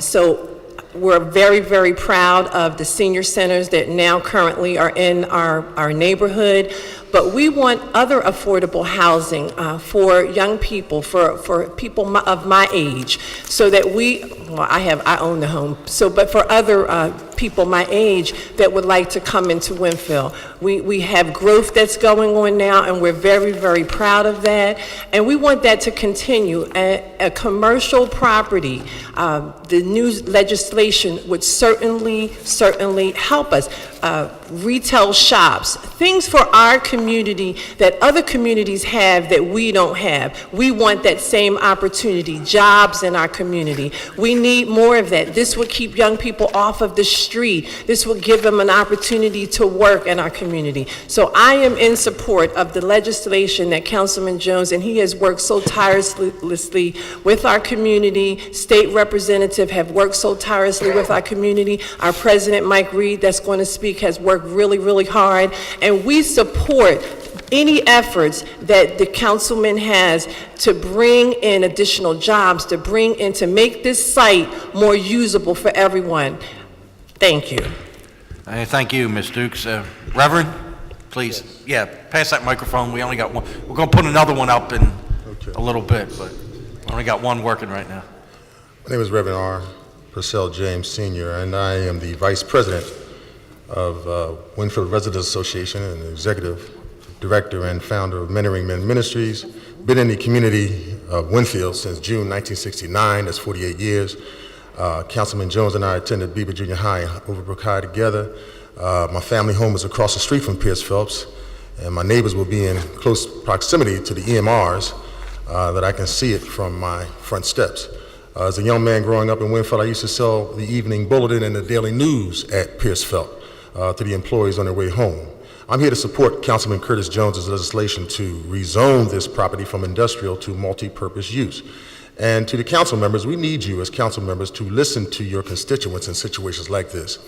S12: so we're very, very proud of the senior centers that now currently are in our neighborhood, but we want other affordable housing for young people, for people of my age, so that I own the home, but for other people my age that would like to come into Winfield. We have growth that's going on now, and we're very, very proud of that, and we want that to continue. A commercial property, the new legislation would certainly help us. Retail shops, things for our community that other communities have that we don't have. We want that same opportunity, jobs in our community. We need more of that. This would keep young people off of the street. This would give them an opportunity to work in our community. So I am in support of the legislation that Councilman Jones, and he has worked so tirelessly with our community. State representative have worked so tirelessly with our community. Our president, Mike Reed, that's going to speak, has worked really, really hard, and we support any efforts that the councilman has to bring in additional jobs, to make this site more usable for everyone. Thank you.
S1: Thank you, Ms. Dukes. Reverend, please. Yeah, pass that microphone. We only got one. We're going to put another one up in a little bit, but we only got one working right now.
S13: My name is Reverend R. Purcell James Sr., and I am the Vice President of Winfield Residents Association and the Executive Director and Founder of Mentoring Men Ministries. Been in the community of Winfield since June 1969, that's 48 years. Councilman Jones and I attended Beaver Junior High and Overbrook High together. My family home is across the street from Pierce Phelps, and my neighbors will be in close proximity to the EMRs that I can see it from my front steps. As a young man growing up in Winfield, I used to sell the Evening Bulletin and the Daily News at Pierce Phelps to the employees on their way home. I'm here to support Councilman Curtis Jones's legislation to rezone this property from industrial to multi-purpose use. And to the council members, we need you as council members to listen to your constituents in situations like this.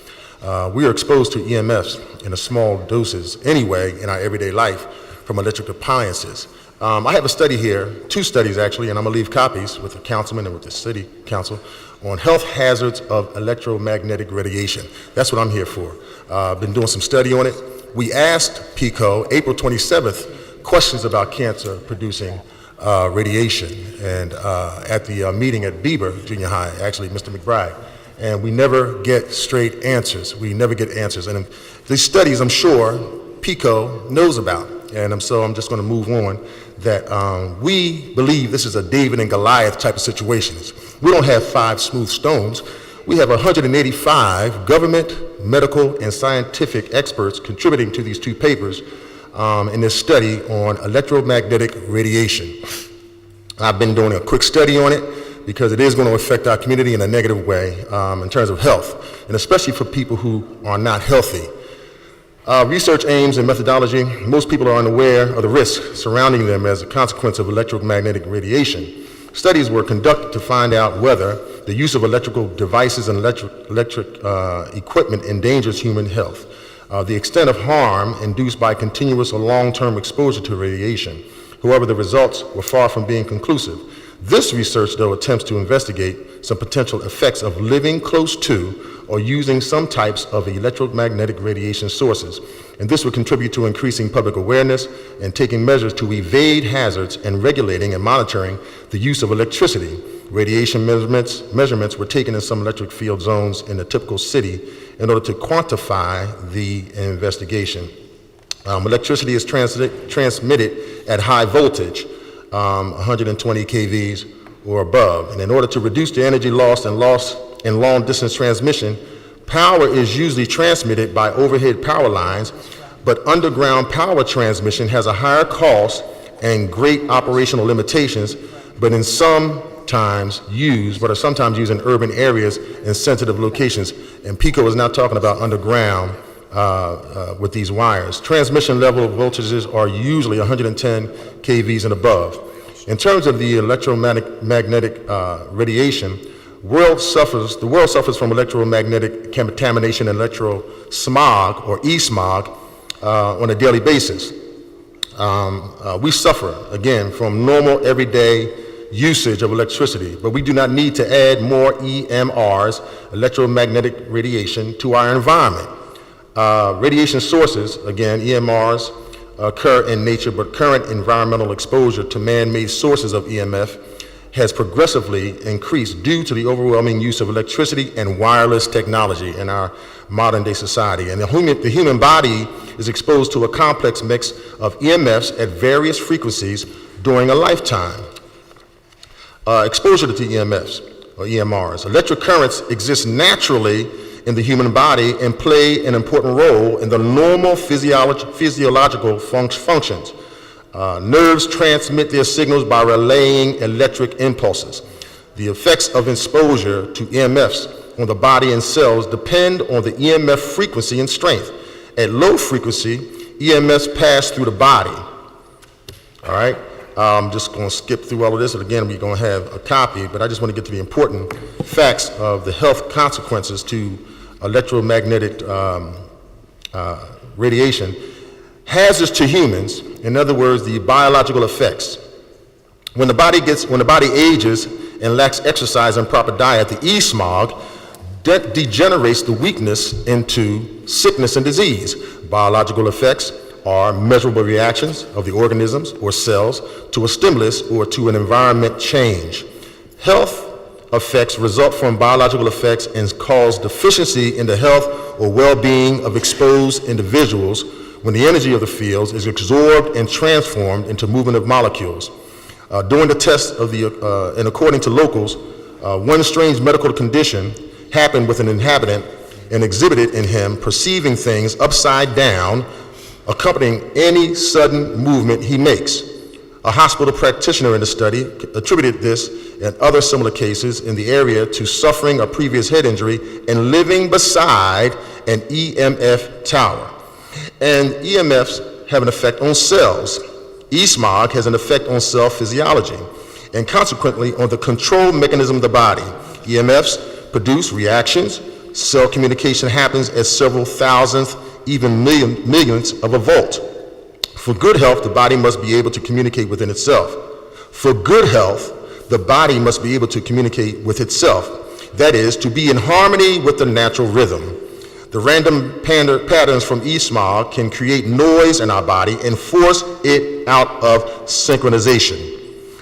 S13: We are exposed to EMFs in small doses anyway in our everyday life from electric appliances. I have a study here, 2 studies actually, and I'm gonna leave copies with the councilman and with the city council on health hazards of electromagnetic radiation. That's what I'm here for. Been doing some study on it. We asked PICO, April 27th, questions about cancer-producing radiation, and at the meeting at Beaver Junior High, actually, Mr. McBride, and we never get straight answers. We never get answers. And these studies, I'm sure, PICO knows about, and so I'm just going to move on, that we believe this is a David and Goliath type of situation. We don't have 5 smooth stones. We have 185 government, medical, and scientific experts contributing to these 2 papers in this study on electromagnetic radiation. I've been doing a quick study on it. because it is going to affect our community in a negative way in terms of health, and especially for people who are not healthy. Research aims and methodology, most people are unaware of the risks surrounding them as a consequence of electromagnetic radiation. Studies were conducted to find out whether the use of electrical devices and electric equipment endangers human health, the extent of harm induced by continuous or long-term exposure to radiation. However, the results were far from being conclusive. This research, though, attempts to investigate some potential effects of living close to or using some types of electromagnetic radiation sources, and this would contribute to increasing public awareness and taking measures to evade hazards and regulating and monitoring the use of electricity. Radiation measurements were taken in some electric field zones in a typical city in order to quantify the investigation. Electricity is transmitted at high voltage, 120 kVs or above, and in order to reduce the energy loss in long distance transmission, power is usually transmitted by overhead power lines, but underground power transmission has a higher cost and great operational limitations, but are sometimes used in urban areas and sensitive locations. And PICO is not talking about underground with these wires. Transmission level voltages are usually 110 kVs and above. In terms of the electromagnetic radiation, the world suffers from electromagnetic contamination and electro smog or e-smog on a daily basis. We suffer, again, from normal everyday usage of electricity, but we do not need to add more EMRs, electromagnetic radiation, to our environment. Radiation sources, again, EMRs, occur in nature, but current environmental exposure to man-made sources of EMF has progressively increased due to the overwhelming use of electricity and wireless technology in our modern-day society. And the human body is exposed to a complex mix of EMFs at various frequencies during a lifetime. Exposure to EMFs, or EMRs. Electric currents exist naturally in the human body and play an important role in the normal physiological functions. Nerves transmit their signals by relaying electric impulses. The effects of exposure to EMFs on the body and cells depend on the EMF frequency and strength. At low frequency, EMFs pass through the body. All right? I'm just going to skip through all of this, and again, we're going to have a copy, but I just want to get to the important facts of the health consequences to electromagnetic radiation. Hazards to humans, in other words, the biological effects. When the body ages and lacks exercise and proper diet, the e-smog degenerates the weakness into sickness and disease. Biological effects are measurable reactions of the organisms or cells to a stimulus or to an environment change. Health effects result from biological effects and cause deficiency in the health or well-being of exposed individuals when the energy of the fields is absorbed and transformed into movement of molecules. During the test of and according to locals, one strange medical condition happened with an inhabitant and exhibited in him perceiving things upside down, accompanying any sudden movement he makes. A hospital practitioner in the study attributed this and other similar cases in the area to suffering a previous head injury and living beside an EMF tower. And EMFs have an effect on cells. E-smog has an effect on cell physiology and consequently on the control mechanism of the body. EMFs produce reactions. Cell communication happens at several thousandths, even millionths of a volt. For good health, the body must be able to communicate within itself. For good health, the body must be able to communicate with itself. That is, to be in harmony with the natural rhythm. The random patterns from e-smog can create noise in our body and force it out of synchronization.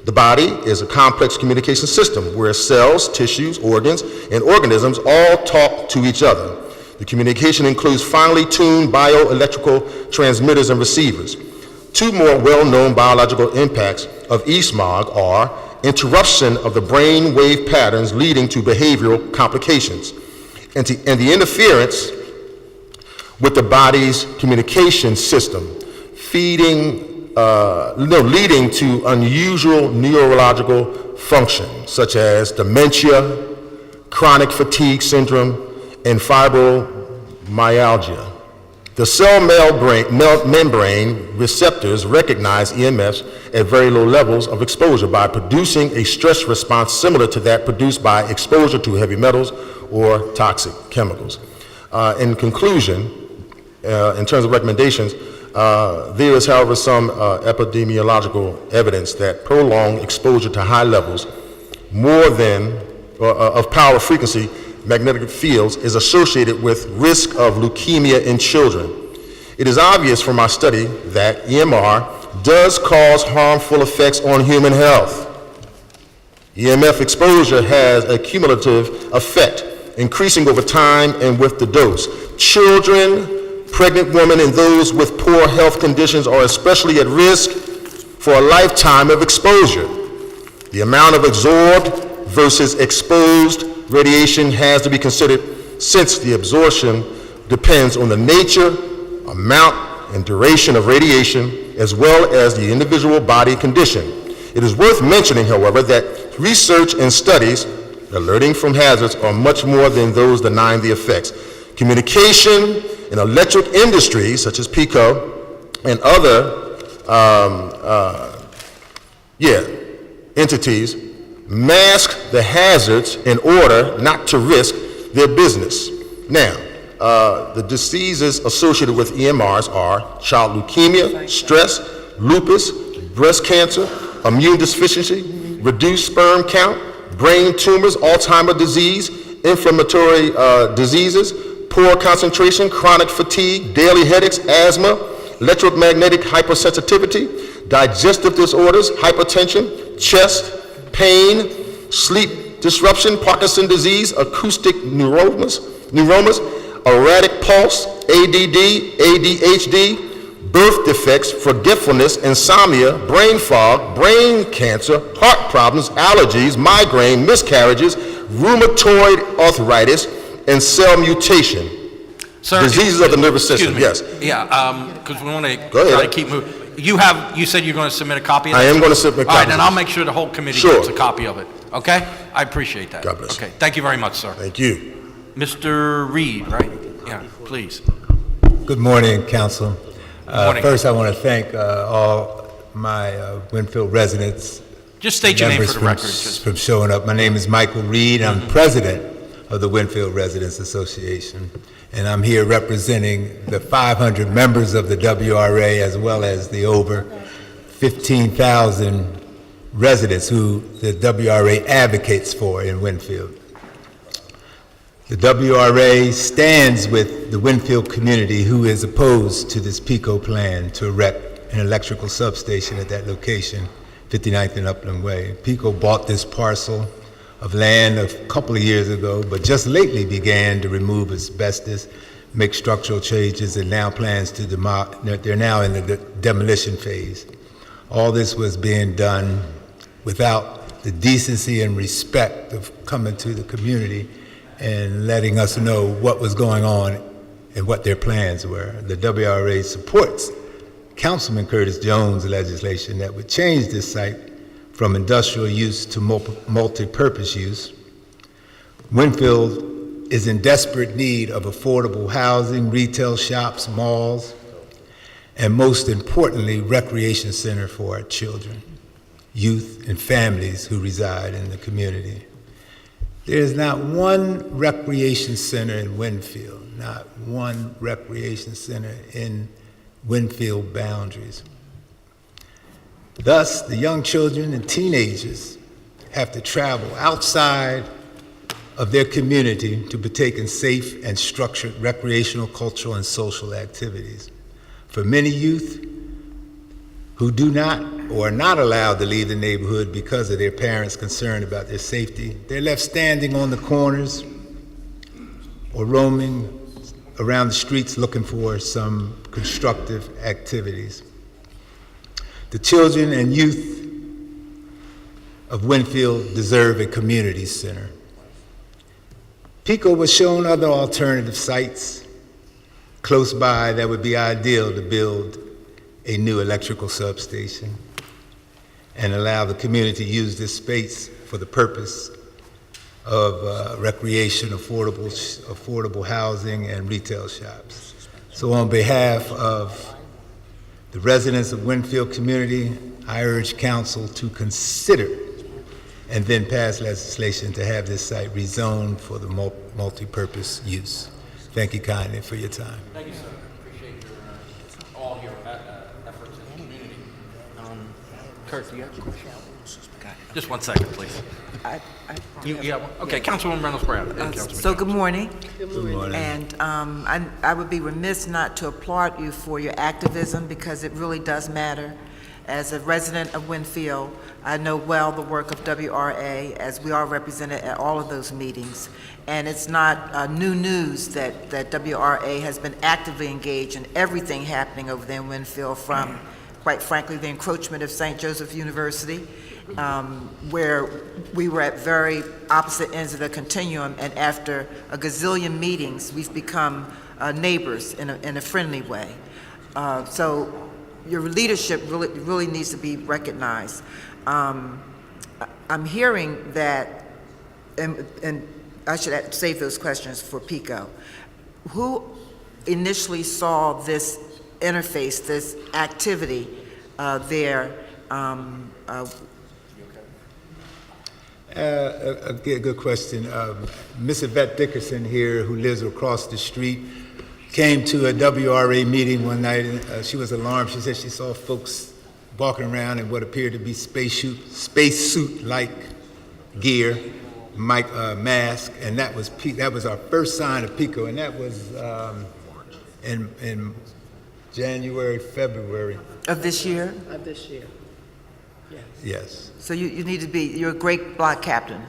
S13: The body is a complex communication system where cells, tissues, organs, and organisms all talk to each other. The communication includes finely tuned bioelectrical transmitters and receivers. Two more well-known biological impacts of e-smog are interruption of the brain wave patterns leading to behavioral complications, and the interference with the body's communication system, leading to unusual neurological function, such as dementia, chronic fatigue syndrome, and fibromyalgia. The cell membrane receptors recognize EMFs at very low levels of exposure by producing a stress response similar to that produced by exposure to heavy metals or toxic chemicals. In conclusion, in terms of recommendations, there is, however, some epidemiological evidence that prolonged exposure to high levels of power frequency magnetic fields is associated with risk of leukemia in children. It is obvious from our study that EMR does cause harmful effects on human health. EMF exposure has a cumulative effect, increasing over time and with the dose. Children, pregnant women, and those with poor health conditions are especially at risk for a lifetime of exposure. The amount of absorbed versus exposed radiation has to be considered, since the absorption depends on the nature, amount, and duration of radiation, as well as the individual body condition. It is worth mentioning, however, that research and studies alerting from hazards are much more than those denying the effects. Communication and electric industries, such as PICO and other entities, mask the hazards in order not to risk their business. Now, the diseases associated with EMRs are child leukemia, stress, lupus, breast cancer, immune deficiency, reduced sperm count, brain tumors, Alzheimer's disease, inflammatory diseases, poor concentration, chronic fatigue, daily headaches, asthma, electromagnetic hypersensitivity, digestive disorders, hypertension, chest pain, sleep disruption, Parkinson's disease, acoustic neuromas, erratic pulse, ADD, ADHD, birth defects, forgetfulness, insomnia, brain fog, brain cancer, heart problems, allergies, migraine, miscarriages, rheumatoid arthritis, and cell mutation.
S1: Sir,
S13: diseases of the nervous system, yes.
S1: Yeah, because we want to try to keep moving. You said you're going to submit a copy of that?
S13: I am going to submit a copy.
S1: All right, then I'll make sure the whole committee gets a copy of it, okay? I appreciate that.
S13: God bless.
S1: Okay, thank you very much, sir.
S13: Thank you.
S1: Mr. Reed, right? Yeah, please.
S10: Good morning, Council.
S1: morning.
S10: First, I want to thank all my Winfield residents.
S1: Just state your name for the record.
S10: From showing up. My name is Michael Reed. I'm president of the Winfield Residents Association, and I'm here representing the 500 members of the WRA, as well as the over 15,000 residents who the WRA advocates for in Winfield. The WRA stands with the Winfield community, who is opposed to this PICO plan to erect an electrical substation at that location, 59th and Upland Way. PICO bought this parcel of land a couple of years ago, but just lately began to remove asbestos, make structural changes, and now plans to they're now in the demolition phase. All this was being done without the decency and respect of coming to the community and letting us know what was going on and what their plans were. The WRA supports Councilman Curtis Jones' legislation that would change this site from industrial use to multi-purpose use. Winfield is in desperate need of affordable housing, retail shops, malls, and most importantly, recreation center for our children, youth, and families who reside in the community. There is not one recreation center in Winfield, not one recreation center in Winfield boundaries. Thus, the young children and teenagers have to travel outside of their community to partake in safe and structured recreational, cultural, and social activities. For many youth who do not or are not allowed to leave the neighborhood because of their parents' concern about their safety, they're left standing on the corners or roaming around the streets looking for some constructive activities. The children and youth of Winfield deserve a community center. PICO was shown other alternative sites close by that would be ideal to build a new electrical substation. and allow the community to use this space for the purpose of recreation, affordable housing, and retail shops. So on behalf of the residents of Winfield community, I urge council to consider and then pass legislation to have this site rezoned for the multi-purpose use. Thank you kindly for your time.
S1: Thank you, sir. Appreciate all your efforts in the community. Kurt, do you have a question? Just 1 second, please. You have one? Okay, Councilwoman Reynolds Brown. and Councilman
S8: So good
S1: Jones.
S8: morning.
S10: Good morning.
S8: And I would be remiss not to applaud you for your activism because it really does matter. As a resident of Winfield, I know well the work of WRA as we are represented at all of those meetings. And it's not new news that WRA has been actively engaged in everything happening over there in Winfield, from, quite frankly, the encroachment of St. Joseph University, where we were at very opposite ends of the continuum, and after a gazillion meetings, we've become neighbors in a friendly way. So your leadership really needs to be recognized. I'm hearing that, and I should save those questions for Pico. Who initially saw this interface, this activity there?
S10: A good question. Miss Yvette Dickerson here, who lives across the street, came to a WRA meeting one night, and she was alarmed. She said she saw folks walking around in what appeared to be spacesuit-like gear, mask, and that was our first sign of Pico, and that was in January, February.
S8: Of this year?
S11: Of this year.
S10: Yes.
S8: So you need to be, you're a great block captain.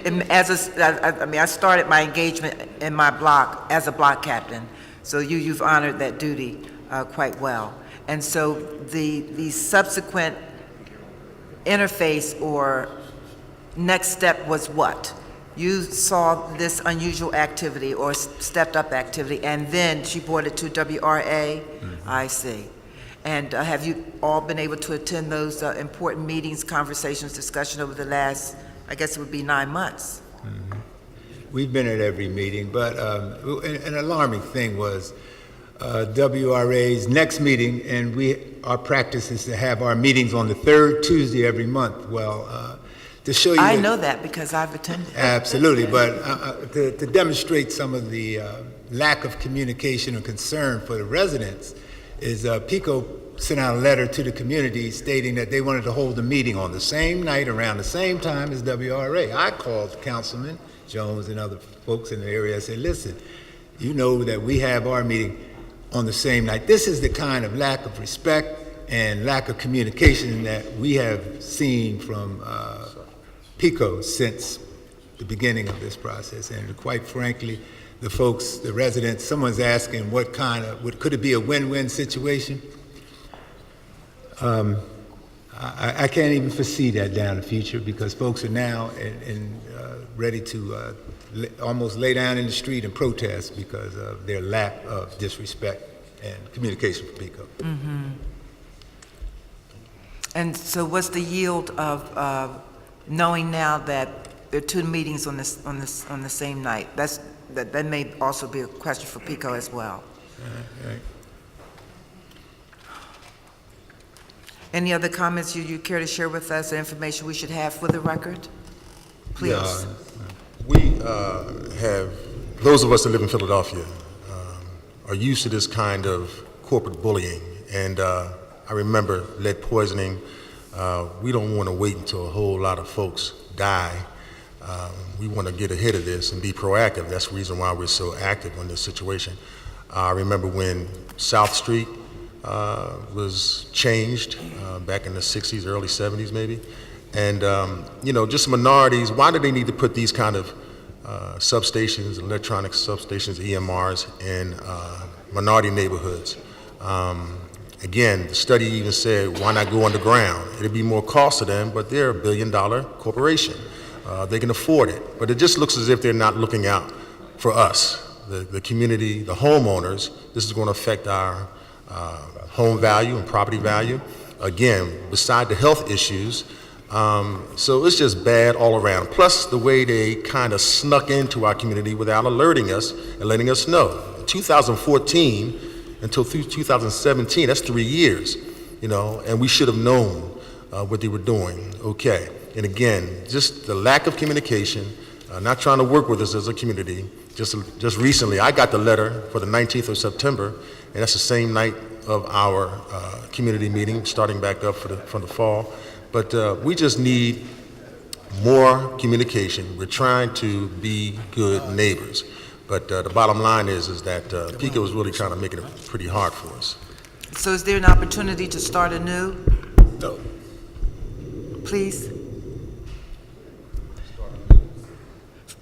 S8: And I started my engagement in my block as a block captain, so you've honored that duty quite well. And so the subsequent interface or next step was what? You saw this unusual activity or stepped up activity, and then she brought it to WRA? Mm-hmm. I see. And have you all been able to attend those important meetings, conversations, discussion over the last, I guess it would be 9 months?
S10: Mm-hmm. We've been at every meeting, but an alarming thing was WRA's next meeting, and our practice is to have our meetings on the third Tuesday every month. Well, to show you...
S8: I know that because I've attended.
S10: Absolutely, but to demonstrate some of the lack of communication or concern for the residents, is PICO sent out a letter to the community stating that they wanted to hold a meeting on the same night around the same time as WRA. I called Councilman Jones and other folks in the area and said, listen, you know that we have our meeting on the same night. This is the kind of lack of respect and lack of communication that we have seen from PICO since the beginning of this process. And quite frankly, the folks, the residents, someone's asking could it be a win-win situation? I can't even foresee that down the future because folks are now ready to almost lay down in the street and protest because of their lack of disrespect and communication from PICO.
S8: Mm-hmm. And so what's the yield of knowing now that there are two meetings on the same night? That may also be a question for PICO as well.
S10: Right.
S8: Any other comments you care to share with us, or information we should have for the record? Please.
S13: Yeah, we have, those of us that live in Philadelphia are used to this kind of corporate bullying. And I remember lead poisoning. We don't want to wait until a whole lot of folks die. We want to get ahead of this and be proactive. That's the reason why we're so active on this situation. I remember when South Street was changed back in the 60s, early 70s maybe. And, just minorities, why do they need to put these kind of substations, electronic substations, EMRs in minority neighborhoods? Again, the study even said, why not go underground? It'd be more cost to them, but they're $1 billion corporation. They can afford it. But it just looks as if they're not looking out for us, the community, the homeowners. This is going to affect our home value and property value. again, beside the health issues. So it's just bad all around. Plus the way they kind of snuck into our community without alerting us and letting us know. 2014 until 2017, that's 3 years, and we should have known what they were doing. Okay, and again, just the lack of communication, not trying to work with us as a community. Just recently, I got the letter for the 19th of September, and that's the same night of our community meeting, starting back up from the fall. But we just need more communication. We're trying to be good neighbors. But the bottom line is that PICO is really trying to make it pretty hard for us.
S8: So is there an opportunity to start anew?
S13: No.
S8: Please?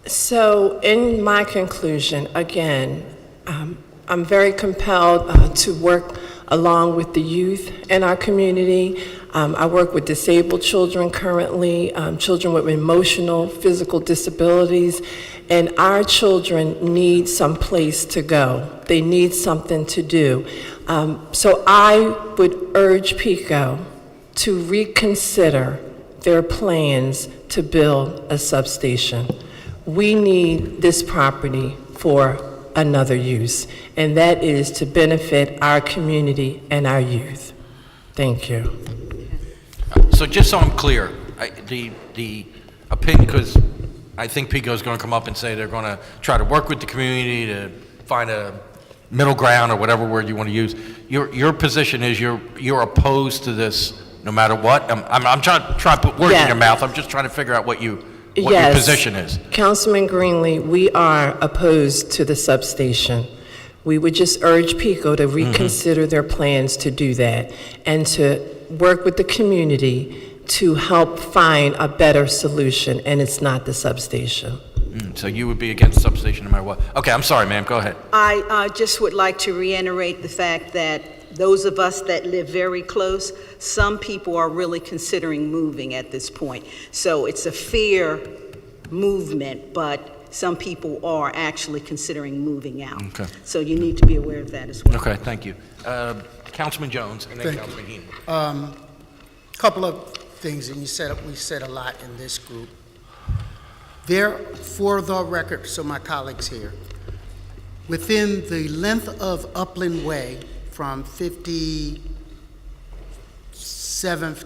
S12: So in my conclusion, again, I'm very compelled to work along with the youth in our community. I work with disabled children currently, children with emotional, physical disabilities, and our children need some place to go. They need something to do. So I would urge PICO to reconsider their plans to build a substation. We need this property for another use, and that is to benefit our community and our youth. Thank you.
S1: So just so I'm clear, the opinion, because I think PICO is going to come up and say they're going to try to work with the community to find a middle ground or whatever word you want to use. Your position is you're opposed to this no matter what? I'm trying to put words in your mouth. I'm just trying to figure out what your position is.
S12: Councilman Greenlee, we are opposed to the substation. We would just urge PICO to reconsider their plans to do that and to work with the community to help find a better solution, and it's not the substation.
S1: So you would be against substation no matter what? Okay, I'm sorry, ma'am, go ahead.
S11: I just would like to reiterate the fact that those of us that live very close, some people are really considering moving at this point. So it's a fair movement, but some people are actually considering moving out.
S1: Okay.
S11: So you need to be aware of that as well.
S1: Okay, thank you. Councilman Jones and then
S3: Thank
S1: Councilman
S3: you.
S1: Heenan.
S3: Couple of things, and we said a lot in this group. There, for the record, so my colleagues here, within the length of Upland Way from 57th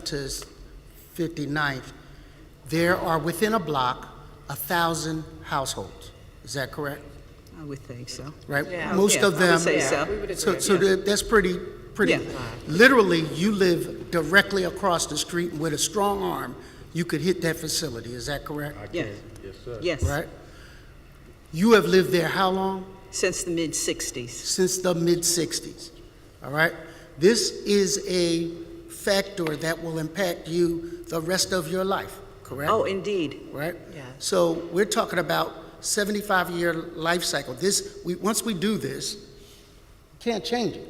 S3: to 59th, there are within a block 1,000 households. Is that correct?
S11: I would think so.
S3: Right?
S12: Yeah.
S3: Most
S11: Yeah,
S3: of
S11: I
S3: them.
S11: would say so.
S12: We would
S3: So,
S12: agree.
S3: so that's pretty.
S11: Yeah.
S3: Literally, you live directly across the street, and with a strong arm, you could hit that facility. Is that correct?
S11: Yes. Yes.
S3: Right? You have lived there how long?
S11: Since the mid-'60s.
S3: Since the mid-'60s. All right? This is a factor that will impact you the rest of your life, correct?
S11: Oh, indeed.
S3: Right?
S12: Yeah.
S3: So we're talking about 75-year life cycle. Once we do this, can't change it.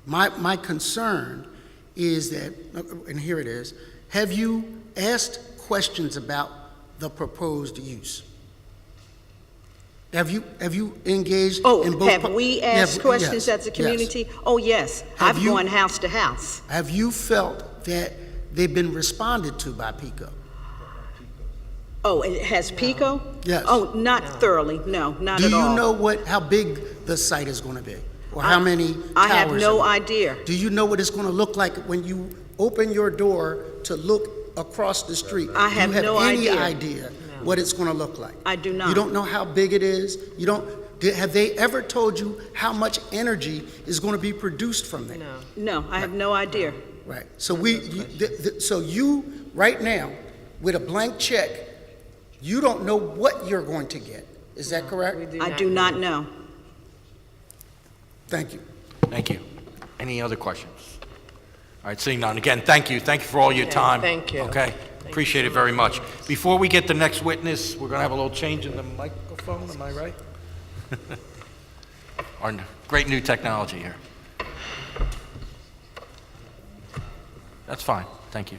S3: My concern is that, and here it is, have you asked questions about the proposed use? Have you engaged in both?
S11: Have we asked questions
S3: yes,
S11: as a community? Oh, yes.
S3: Have
S11: I've
S3: you-
S11: gone house to house.
S3: Have you felt that they've been responded to by PICO?
S11: Oh, and has PICO?
S3: Yes.
S11: Oh, not thoroughly, no, not at
S3: Do
S11: all.
S3: you know how big the site is going to be? Or how many towers?
S11: I have no
S3: are-
S11: idea.
S3: Do you know what it's going to look like when you open your door to look across the street?
S11: I have no
S3: Do you have any
S11: idea.
S3: idea what it's going to look like?
S11: I do not.
S3: You don't know how big it is? Have they ever told you how much energy is going to be produced from there?
S12: No.
S11: No, I have no idea.
S3: Right. So so you, right now, with a blank check, you don't know what you're going to get. Is that correct?
S11: I do not know.
S3: Thank you.
S1: Thank you. Any other questions? All right, seeing none. Again, thank you. Thank you for all your time.
S12: thank you.
S1: Okay? Appreciate it very much. Before we get the next witness, we're going to have a little change in the microphone, am I right? Our great new technology here. That's fine. Thank you.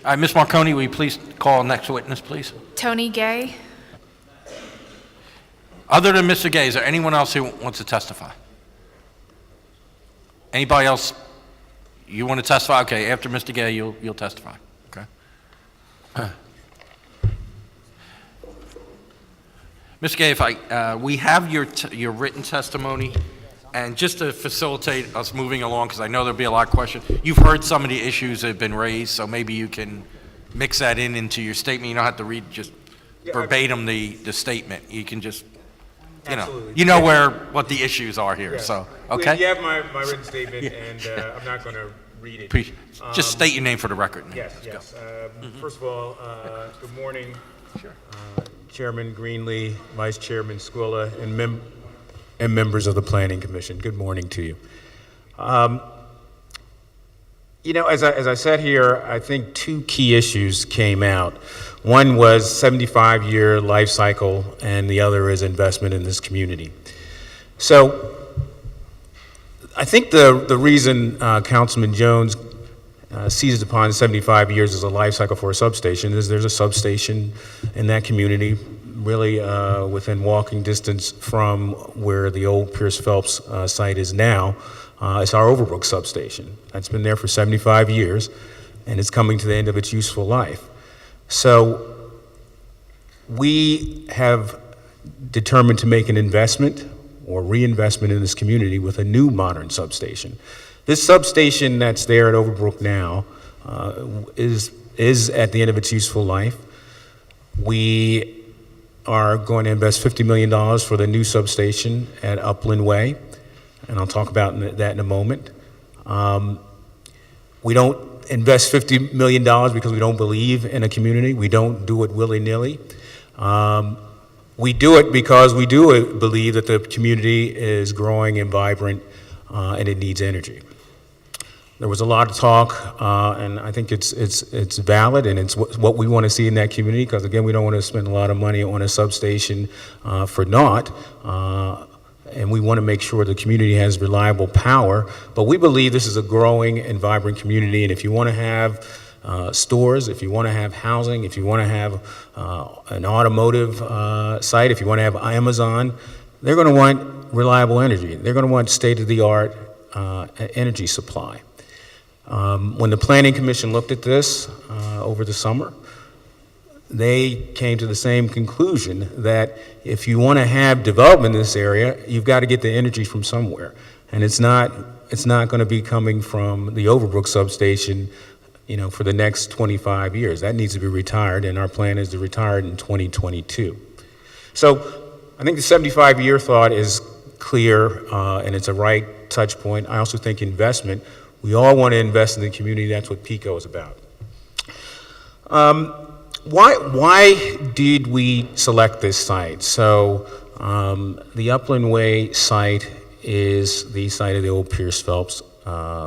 S1: All right, Ms. Marconi, will you please call next witness, please?
S2: Tony Gay.
S1: Other than Mr. Gay, is there anyone else who wants to testify? Anybody else? You want to testify? Okay, after Mr. Gay, you'll testify. Okay. Mr. Gay, if we have your written testimony, and just to facilitate us moving along, because I know there'll be a lot of questions, you've heard some of the issues that have been raised, so maybe you can mix that into your statement. You don't have to read just verbatim the statement. You can just,
S14: Absolutely.
S1: What the issues are here, so, okay?
S14: You have my written statement, and I'm not going to read it.
S1: Just state your name for the record.
S14: Yes. First of all, good morning, Chairman Greenlee, Vice Chairman Squilla, and members of the Planning Commission. Good morning to you. As I sat here, I think two key issues came out. One was 75-year life cycle, and the other is investment in this community. So I think the reason Councilman Jones seized upon 75 years as a life cycle for a substation is there's a substation in that community, really within walking distance from where the old Pierce Phelps site is now. It's our Overbrook substation. That's been there for 75 years, and it's coming to the end of its useful life. So we have determined to make an investment or reinvestment in this community with a new modern substation. This substation that's there at Overbrook now is at the end of its useful life. We are going to invest $50 million for the new substation at Upland Way, and I'll talk about that in a moment. We don't invest $50 million because we don't believe in a community. We don't do it willy-nilly. We do it because we do believe that the community is growing and vibrant, and it needs energy. There was a lot of talk, and I think it's valid, and it's what we want to see in that community, because again, we don't want to spend a lot of money on a substation for naught, and we want to make sure the community has reliable power. But we believe this is a growing and vibrant community, and if you want to have stores, if you want to have housing, if you want to have an automotive site, if you want to have Amazon, they're going to want reliable energy. They're going to want state-of-the-art energy supply. When the Planning Commission looked at this over the summer, they came to the same conclusion that if you want to have development in this area, you've got to get the energy from somewhere. And it's not going to be coming from the Overbrook substation, for the next 25 years. That needs to be retired, and our plan is to retire it in 2022. So I think the 75-year thought is clear, and it's a right touch point. I also think investment. We all want to invest in the community. That's what PICO is about. Why did we select this site? So the Upland Way site is the site of the old Pierce Phelps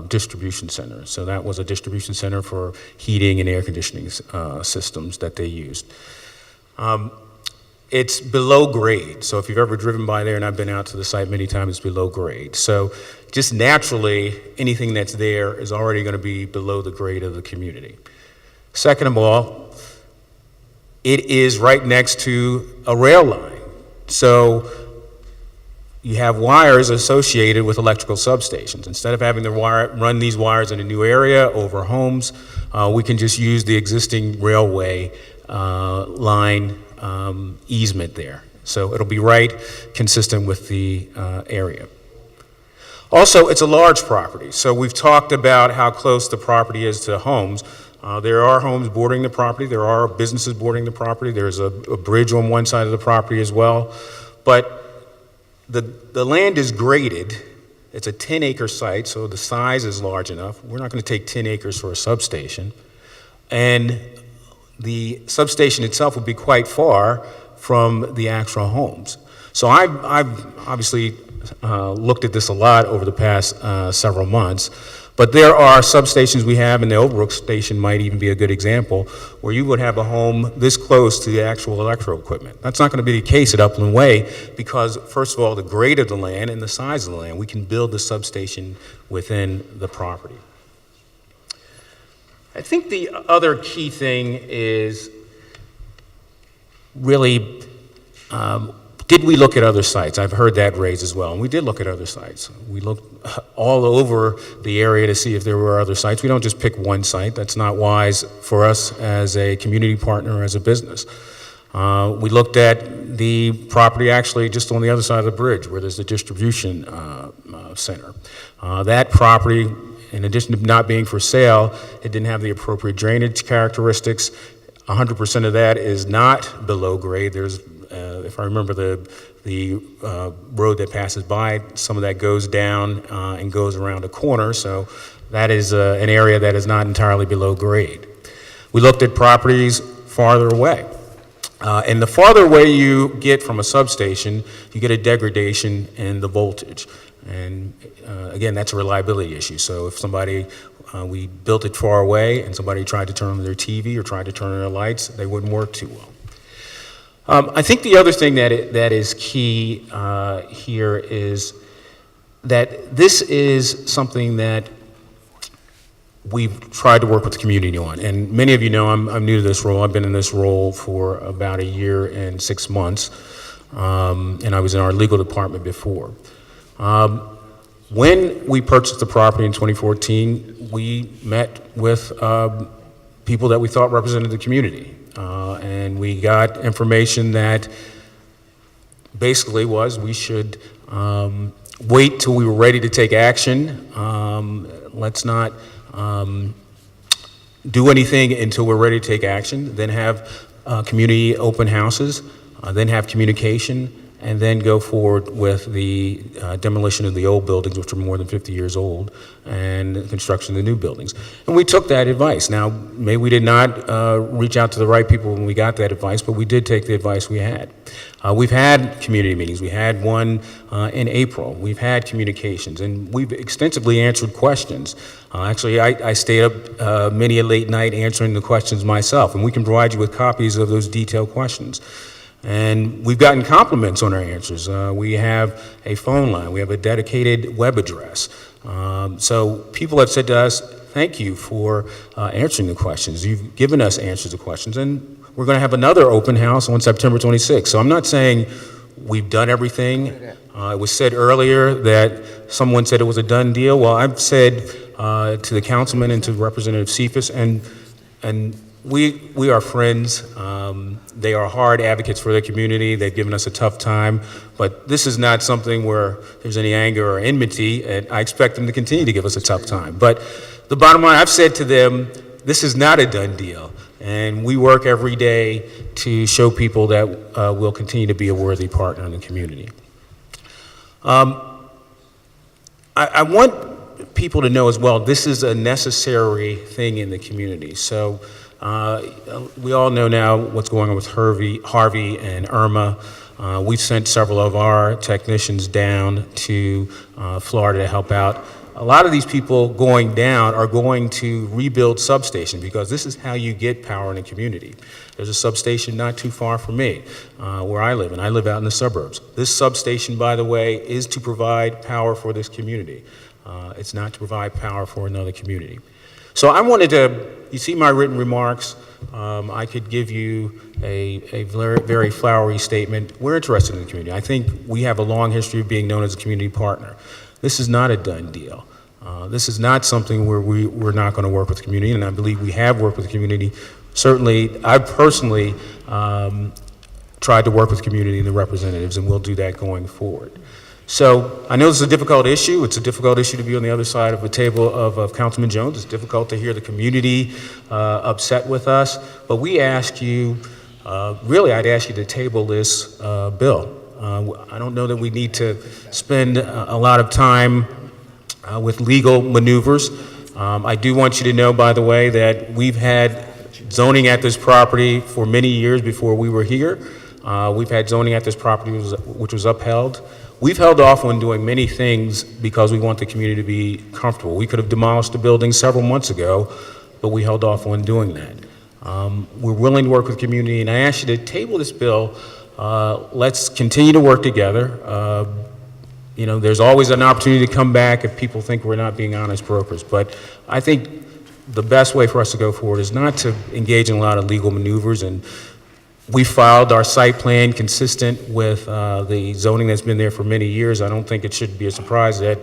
S14: distribution center. So that was a distribution center for heating and air conditioning systems that they used. It's below grade. So if you've ever driven by there, and I've been out to the site many times, it's below grade. So just naturally, anything that's there is already going to be below the grade of the community. Second of all, it is right next to a rail line. So you have wires associated with electrical substations. Instead of having to run these wires in a new area over homes, we can just use the existing railway line easement there. So it'll be right consistent with the area. Also, it's a large property. So we've talked about how close the property is to homes. There are homes bordering the property. There are businesses bordering the property. There's a bridge on one side of the property as well. But the land is graded. It's a 10-acre site, so the size is large enough. We're not going to take 10 acres for a substation. And the substation itself would be quite far from the actual homes. So I've obviously looked at this a lot over the past several months, but there are substations we have, and the Overbrook station might even be a good example, where you would have a home this close to the actual electrical equipment. That's not going to be the case at Upland Way because, first of all, the grade of the land and the size of the land, we can build the substation within the property. I think the other key thing is really, did we look at other sites? I've heard that raised as well, and we did look at other sites. We looked all over the area to see if there were other sites. We don't just pick one site. That's not wise for us as a community partner, as a business. We looked at the property actually just on the other side of the bridge where there's a distribution center. That property, in addition to not being for sale, it didn't have the appropriate drainage characteristics. 100% of that is not below grade. There's, if I remember the road that passes by, some of that goes down and goes around a corner, so that is an area that is not entirely below grade. We looked at properties farther away. And the farther away you get from a substation, you get a degradation in the voltage. And again, that's a reliability issue. So if somebody, we built it far away and somebody tried to turn on their TV or tried to turn on their lights, they wouldn't work too well. I think the other thing that is key here is that this is something that we've tried to work with the community on. And many of you know I'm new to this role. I've been in this role for about 1 year and 6 months, and I was in our legal department before. When we purchased the property in 2014, we met with people that we thought represented the community. And we got information that basically was we should wait till we were ready to take action. Let's not do anything until we're ready to take action, then have community open houses, then have communication, and then go forward with the demolition of the old buildings, which are more than 50 years old, and the construction of the new buildings. And we took that advice. Now, maybe we did not reach out to the right people when we got that advice, but we did take the advice we had. We've had community meetings. We had one in April. We've had communications, and we've extensively answered questions. Actually, I stayed up many a late night answering the questions myself, and we can provide you with copies of those detailed questions. And we've gotten compliments on our answers. We have a phone line. We have a dedicated web address. So people have said to us, thank you for answering the questions. You've given us answers to questions. And we're going to have another open house on September 26th. So I'm not saying we've done everything. It was said earlier that someone said it was a done deal. Well, I've said to the councilman and to Representative Cephas, and we are friends. They are hard advocates for their community. They've given us a tough time, but this is not something where there's any anger or enmity, and I expect them to continue to give us a tough time. But the bottom line, I've said to them, this is not a done deal, and we work every day to show people that we'll continue to be a worthy partner in the community. I want people to know as well, this is a necessary thing in the community. So we all know now what's going on with Harvey and Irma. We've sent several of our technicians down to Florida to help out. A lot of these people going down are going to rebuild substations because this is how you get power in a community. There's a substation not too far from me, where I live, and I live out in the suburbs. This substation, by the way, is to provide power for this community. It's not to provide power for another community. So I wanted to, you see my written remarks, I could give you a very, very flowery statement. We're interested in the community. I think we have a long history of being known as a community partner. This is not a done deal. This is not something where we're not going to work with the community, and I believe we have worked with the community. Certainly, I personally tried to work with the community and the representatives, and we'll do that going forward. So I know this is a difficult issue. It's a difficult issue to be on the other side of the table of Councilman Jones. It's difficult to hear the community upset with us. But we ask you, really, I'd ask you to table this bill. I don't know that we need to spend a lot of time with legal maneuvers. I do want you to know, by the way, that we've had zoning at this property for many years before we were here. We've had zoning at this property which was upheld. We've held off on doing many things because we want the community to be comfortable. We could have demolished the building several months ago, but we held off on doing that. We're willing to work with the community, and I ask you to table this bill. Let's continue to work together. You know, there's always an opportunity to come back if people think we're not being honest brokers, but I think the best way for us to go forward is not to engage in a lot of legal maneuvers, and we filed our site plan consistent with the zoning that's been there for many years. I don't think it should be a surprise that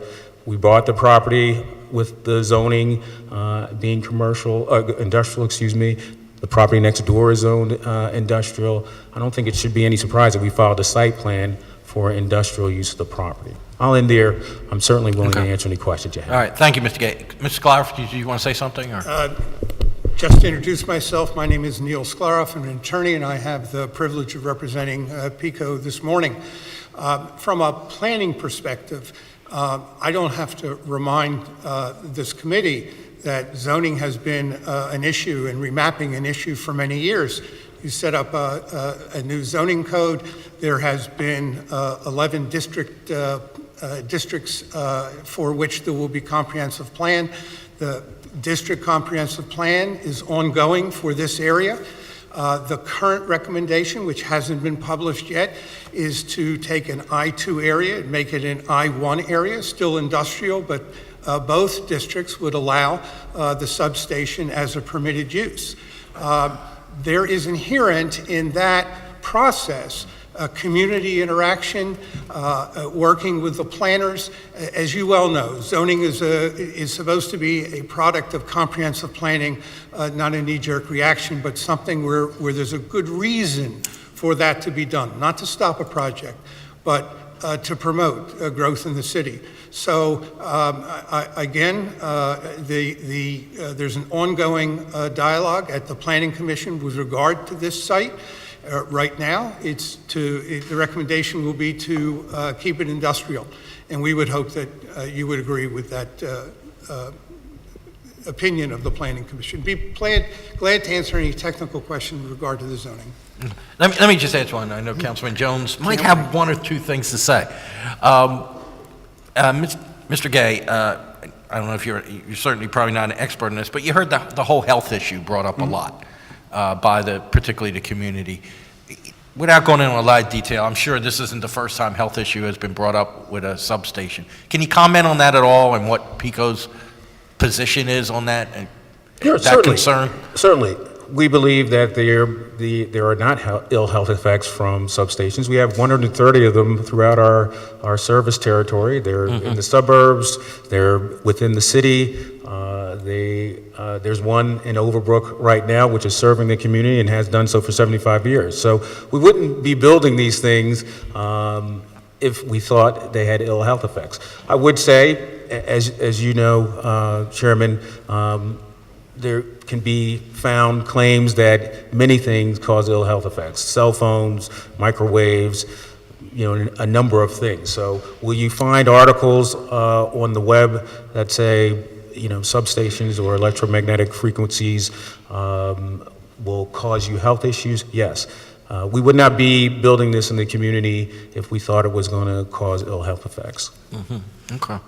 S14: we bought the property with the zoning being industrial, excuse me. The property next door is zoned industrial. I don't think it should be any surprise that we filed a site plan for industrial use of the property. I'll end there. I'm certainly willing to answer any questions you have.
S1: All right, thank you, Mr. Gay. Mr. Sklar, do you want to say something? Or?
S15: Just to introduce myself, my name is Neil Sklaroff. I'm an attorney, and I have the privilege of representing PICO this morning. From a planning perspective, I don't have to remind this committee that zoning has been an issue and remapping an issue for many years. You set up a new zoning code. There has been 11 districts for which there will be comprehensive plan. The district comprehensive plan is ongoing for this area. The current recommendation, which hasn't been published yet, is to take an I2 area and make it an I1 area, still industrial, but both districts would allow the substation as a permitted use. There is inherent in that process community interaction, working with the planners. As you well know, zoning is supposed to be a product of comprehensive planning, not a knee-jerk reaction, but something where there's a good reason for that to be done, not to stop a project, but to promote growth in the city. So there's an ongoing dialogue at the Planning Commission with regard to this site. Right now, the recommendation will be to keep it industrial, and we would hope that you would agree with that opinion of the Planning Commission. Be glad to answer any technical questions with regard to the zoning.
S1: Let me just answer one. I know Councilman Jones might have one or two things to say. Mr. Gay, I don't know if you're certainly probably not an expert in this, but you heard the whole health issue brought up a lot by particularly the community. Without going into a lot of detail, I'm sure this isn't the first time health issue has been brought up with a substation. Can you comment on that at all and what PICO's position is on that?
S14: Yeah,
S1: that concern?
S14: Certainly. We believe that there are not ill health effects from substations. We have 130 of them throughout our service territory. They're in the suburbs, they're within the city. There's one in Overbrook right now, which is serving the community and has done so for 75 years. So we wouldn't be building these things if we thought they had ill health effects. I would say, as you know, Chairman, there can be found claims that many things cause ill health effects. Cell phones, microwaves, a number of things. So will you find articles on the web that say, substations or electromagnetic frequencies will cause you health issues? Yes. We would not be building this in the community if we thought it was going to cause ill health effects.
S1: Okay. All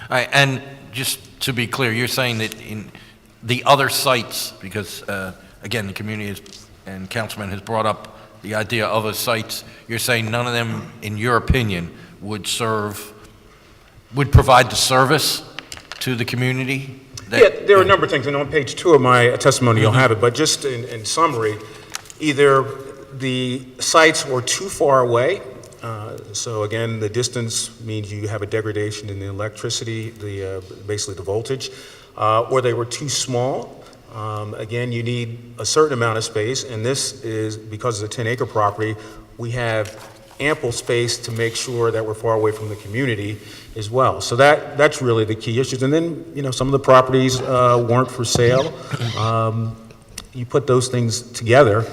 S1: right, and just to be clear, you're saying that in the other sites, because again, the community and Councilman has brought up the idea of other sites, you're saying none of them, in your opinion, would provide the service to the community?
S14: Yeah, there are a number of things, and on page 2 of my testimony you'll have it, but just in summary, either the sites were too far away, so again, the distance means you have a degradation in the electricity, basically the voltage, or they were too small. Again, you need a certain amount of space, and this is, because it's a 10-acre property, we have ample space to make sure that we're far away from the community as well. So that's really the key issues. And then, some of the properties weren't for sale. You put those things together,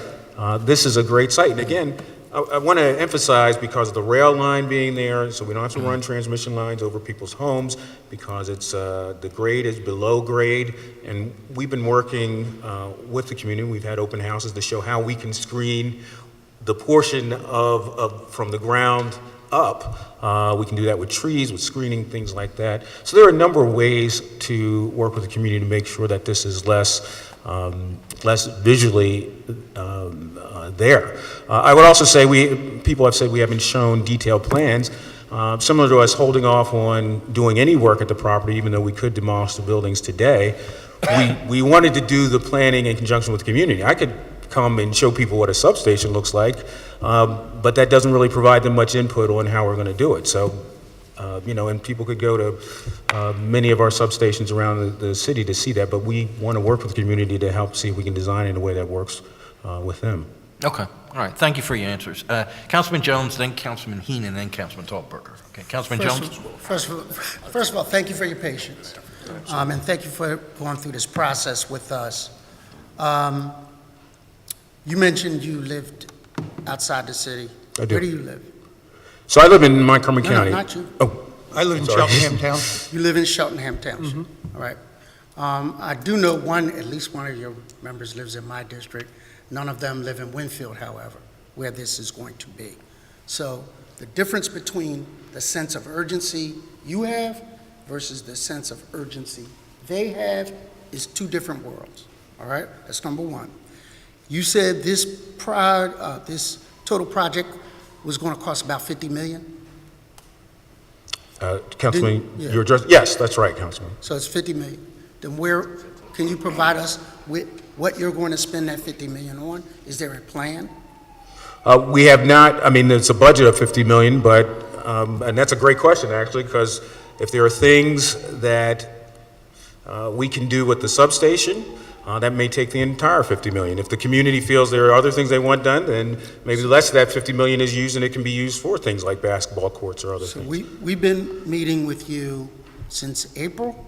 S14: this is a great site. And again, I want to emphasize, because of the rail line being there, so we don't have to run transmission lines over people's homes, because it's the grade is below grade, and we've been working with the community. We've had open houses to show how we can screen the portion from the ground up. We can do that with trees, with screening, things like that. So there are a number of ways to work with the community to make sure that this is less visually there. I would also say people have said we haven't shown detailed plans, similar to us holding off on doing any work at the property, even though we could demolish the buildings today. we wanted to do the planning in conjunction with the community. I could come and show people what a substation looks like, but that doesn't really provide them much input on how we're going to do it. So, and people could go to many of our substations around the city to see that, but we want to work with the community to help see if we can design it in a way that works with them.
S1: Okay, all right, thank you for your answers. Councilman Jones, then Councilman Heenan, then Councilman Talberger. Okay, Councilman Jones?
S3: First of all, thank you for your patience, and thank you for going through this process with us. You mentioned you lived outside the city.
S14: I do.
S3: Where do you live?
S14: So I live in Montgomery
S3: No,
S14: County.
S3: not you.
S14: Oh,
S15: I live in
S14: sorry.
S15: Cheltenham Township.
S3: You live in Cheltenham Township. All right. I do know at least one of your members lives in my district. None of them live in Winfield, however, where this is going to be. So the difference between the sense of urgency you have versus the sense of urgency they have is two different worlds. All right? That's number one. You said this total project was going to cost about $50 million?
S14: Councilman,
S3: Yeah.
S14: you're just, yes, that's right, Councilman.
S3: So it's $50 million. Then can you provide us with what you're going to spend that $50 million on? Is there a plan?
S14: We have not, I mean, it's a budget of 50 million, but, and that's a great question, actually, because if there are things that we can do with the substation, that may take the entire 50 million. If the community feels there are other things they want done, then maybe less of that 50 million is used and it can be used for things like basketball courts or other
S3: So
S14: things.
S3: we've been meeting with you since April?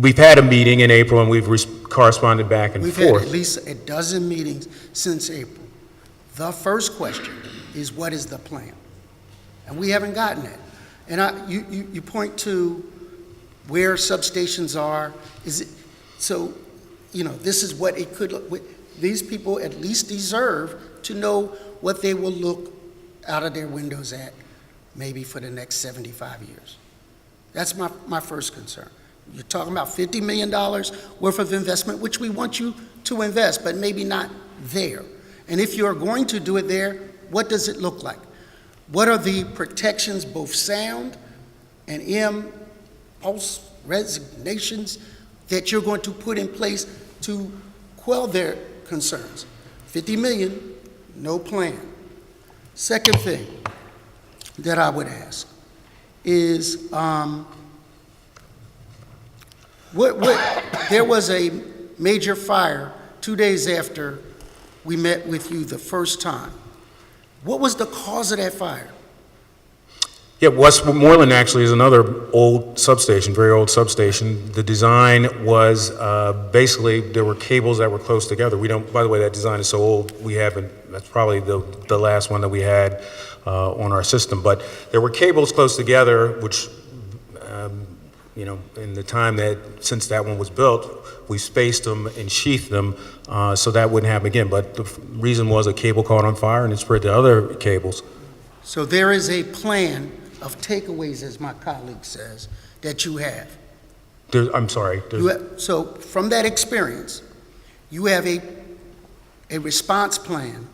S14: We've had a meeting in April and we've corresponded back and
S3: We've had
S14: forth.
S3: at least a dozen meetings since April. The first question is, what is the plan? And we haven't gotten it. And you point to where substations are. So, this is what it could look. These people at least deserve to know what they will look out of their windows at maybe for the next 75 years. That's my first concern. You're talking about $50 million worth of investment, which we want you to invest, but maybe not there. And if you're going to do it there, what does it look like? What are the protections, both sound and impulse resignations, that you're going to put in place to quell their concerns? 50 million, no plan. Second thing that I would ask is, there was a major fire 2 days after we met with you the first time. What was the cause of that fire?
S14: Yeah, Westmoreland actually is another old substation, very old substation. The design was basically, there were cables that were close together. By the way, that design is so old, that's probably the last one that we had on our system. But there were cables close together, which, in the time since that one was built, we spaced them and sheathed them so that wouldn't happen again. But the reason was a cable caught on fire and it spread to other cables.
S3: So there is a plan of takeaways, as my colleague says, that you have.
S14: I'm sorry.
S3: So from that experience, you have a response plan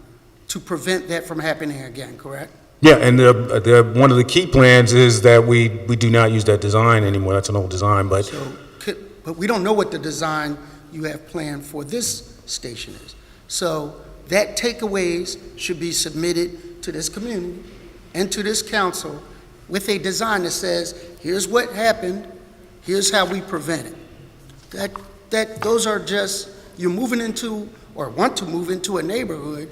S3: to prevent that from happening again, correct?
S14: Yeah, and one of the key plans is that we do not use that design anymore. That's an old design, but
S3: But we don't know what the design you have planned for this station is. So that takeaways should be submitted to this community and to this council with a design that says, here's what happened, here's how we prevent it. Those are just, you're moving into, or want to move into a neighborhood,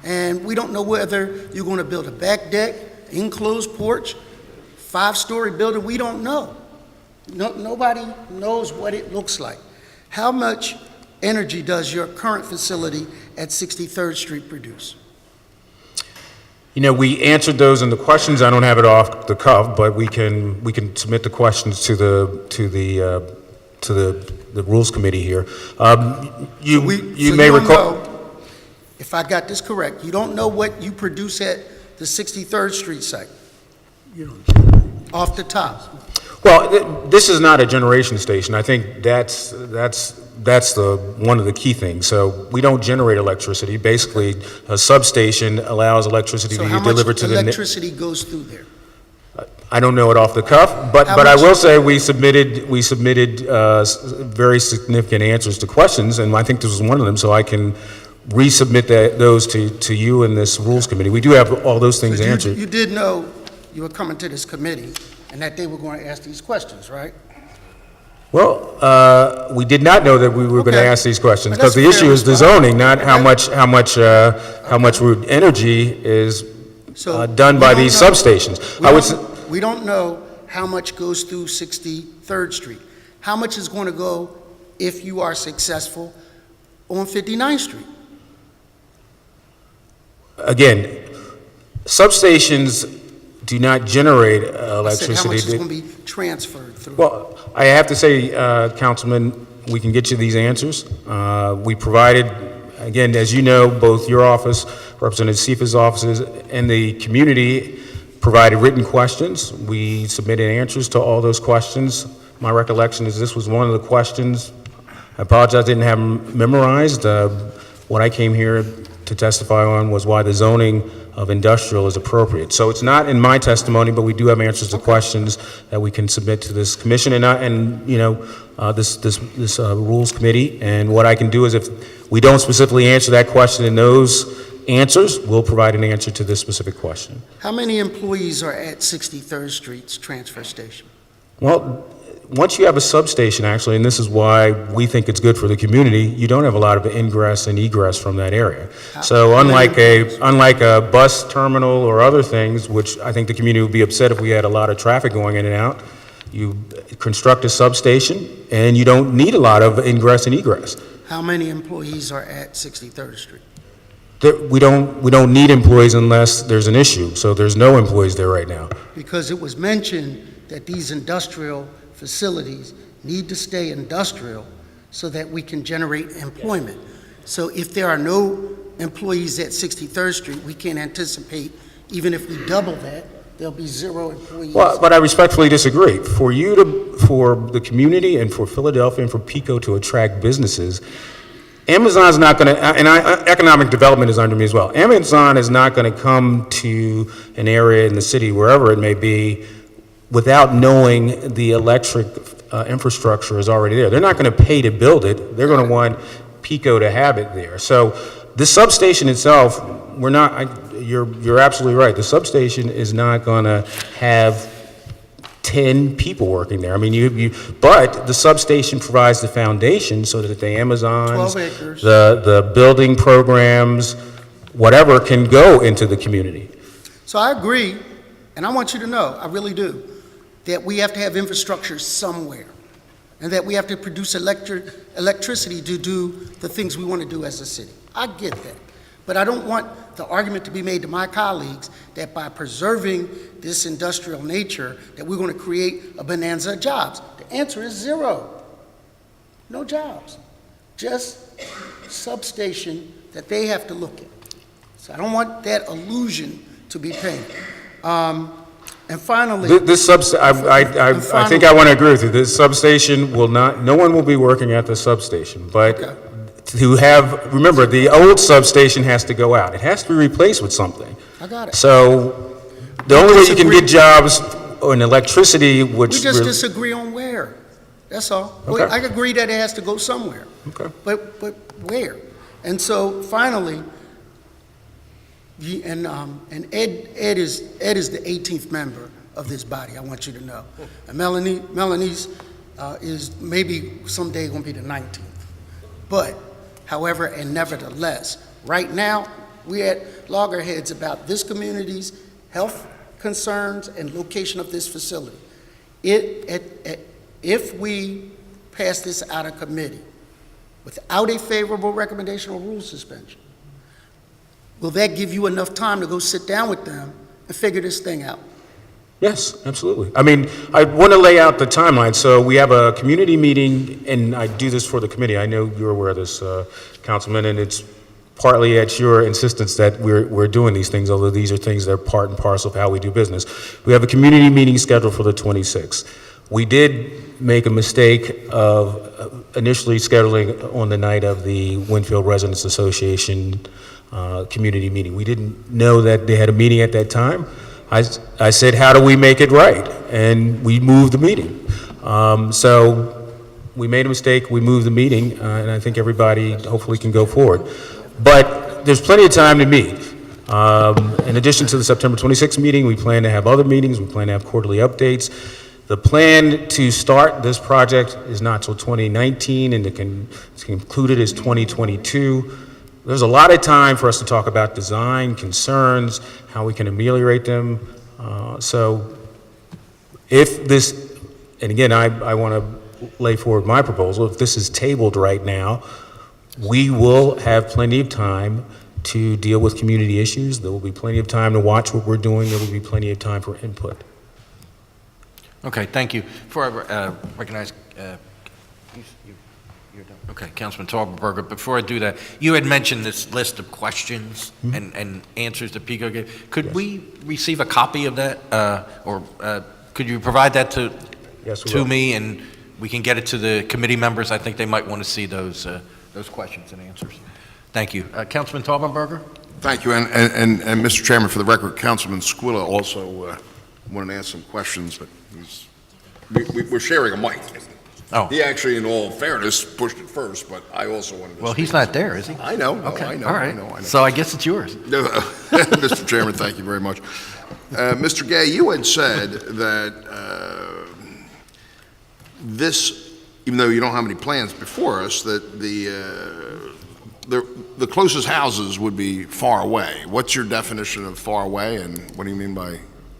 S3: and we don't know whether you're going to build a back deck, enclosed porch, 5-story building. We don't know. Nobody knows what it looks like. How much energy does your current facility at 63rd Street produce?
S14: we answered those in the questions. I don't have it off the cuff, but we can submit the questions to the Rules Committee here. You may recall.
S3: If I got this correct, you don't know what you produce at the 63rd Street site? You don't, off the top?
S14: Well, this is not a generation station. I think that's one of the key things. So we don't generate electricity. Basically, a substation allows electricity to be delivered to the.
S3: So how much electricity goes through there?
S14: I don't know it off the cuff, but I will say we submitted very significant answers to questions, and I think this was one of them, so I can resubmit those to you and this Rules Committee. We do have all those things answered.
S3: You did know you were coming to this committee and that they were going to ask these questions, right?
S14: Well, we did not know that we were going to
S3: Okay.
S14: ask these questions,
S3: But that's
S14: because the
S3: a fair
S14: issue is the
S3: response.
S14: zoning, not how
S3: Okay.
S14: much energy is
S3: So
S14: done
S3: we
S14: by
S3: don't
S14: these
S3: know-
S14: substations.
S3: We don't know how much goes through 63rd Street. How much is going to go, if you are successful, on 59th Street?
S14: Again, substations do not generate
S3: I said,
S14: electricity.
S3: how much is going to be transferred through?
S14: Well, I have to say, Councilman, we can get you these answers. We provided, again, as you know, both your office, Representative Sifa's offices, and the community provided written questions. We submitted answers to all those questions. My recollection is this was one of the questions. I apologize, I didn't have them memorized. What I came here to testify on was why the zoning of industrial is appropriate. So it's not in my testimony, but we do have answers to questions that we can submit to this commission this Rules Committee. And what I can do is, if we don't specifically answer that question in those answers, we'll provide an answer to this specific question.
S3: How many employees are at 63rd Street's transfer station?
S14: Well, once you have a substation, actually, and this is why we think it's good for the community, you don't have a lot of ingress and egress from that area. So unlike a bus terminal or other things, which I think the community would be upset if we had a lot of traffic going in and out, you construct a substation and you don't need a lot of ingress and egress.
S3: How many employees are at 63rd Street?
S14: We don't need employees unless there's an issue, so there's no employees there right now.
S3: Because it was mentioned that these industrial facilities need to stay industrial so that we can generate employment. So if there are no employees at 63rd Street, we can't anticipate, even if we double that, there'll be 0 employees.
S14: Well, but I respectfully disagree. For the community and for Philadelphia and for PICO to attract businesses, Amazon's not going to, and economic development is under me as well. Amazon is not going to come to an area in the city, wherever it may be, without knowing the electric infrastructure is already there. They're not going to pay to build it. They're going to want PICO to have it there. So the substation itself, you're absolutely right. The substation is not going to have 10 people working there. I mean, but the substation provides the foundation so that the Amazons,
S3: 12 acres.
S14: the building programs, whatever can go into the community.
S3: So I agree, and I want you to know, I really do, that we have to have infrastructure somewhere, and that we have to produce electricity to do the things we want to do as a city. I get that. But I don't want the argument to be made to my colleagues that by preserving this industrial nature, that we're going to create a bonanza of jobs. The answer is 0. No jobs. Just substation that they have to look at. So I don't want that illusion to be painted. And finally,
S14: I think I want to agree with you. This substation will not, no one will be working at the substation, but remember, the old substation has to go out. It has to be replaced with something.
S3: I got it.
S14: So the only way you can get jobs in electricity, which...
S3: We just disagree on where. That's all.
S14: Okay.
S3: I agree that it has to go somewhere.
S14: Okay.
S3: But where? And so finally, and Ed is the 18th member of this body, I want you to know. And Melanie's is maybe someday going to be the 19th. But, however, and nevertheless, right now, we're at loggerheads about this community's health concerns and location of this facility. If we pass this out of committee without a favorable recommendation or rule suspension, will that give you enough time to go sit down with them and figure this thing out?
S14: Yes, absolutely. I mean, I want to lay out the timeline. So we have a community meeting, and I do this for the committee. I know you're aware of this, Councilman, and it's partly at your insistence that we're doing these things, although these are things that are part and parcel of how we do business. We have a community meeting scheduled for the 26th. We did make a mistake of initially scheduling on the night of the Winfield Residents Association community meeting. We didn't know that they had a meeting at that time. I said, how do we make it right? And we moved the meeting. So we made a mistake, we moved the meeting, and I think everybody hopefully can go forward. But there's plenty of time to meet. In addition to the September 26th meeting, we plan to have other meetings, we plan to have quarterly updates. The plan to start this project is not till 2019, and it's concluded as 2022. There's a lot of time for us to talk about design, concerns, how we can ameliorate them. So if this, and again, I want to lay forward my proposal, if this is tabled right now, we will have plenty of time to deal with community issues. There will be plenty of time to watch what we're doing. There will be plenty of time for input.
S1: Okay, thank you. Before I recognize, you're done. Okay, Councilman Tauberberger, before I do that, you had mentioned this list of questions and answers that Pico gave. Could we receive a copy of that, or could you provide that to me, and we can get it to the committee members? I think they might want to see those questions and answers. Thank you. Councilman Tauberberger?
S5: Thank you, and Mr. Chairman, for the record, Councilman Squilla also wanted to ask some questions, but we're sharing a mic.
S1: Oh.
S5: He actually, in all fairness, pushed it first, but I also wanted to.
S1: Well, he's not there, is he?
S5: I know.
S1: Okay,
S5: I know.
S1: all right.
S5: I know.
S1: So I guess it's yours.
S5: Mr. Chairman, thank you very much. Mr. Gay, you had said that this, even though you don't have any plans before us, that the closest houses would be far away. What's your definition of far away, and what do you mean by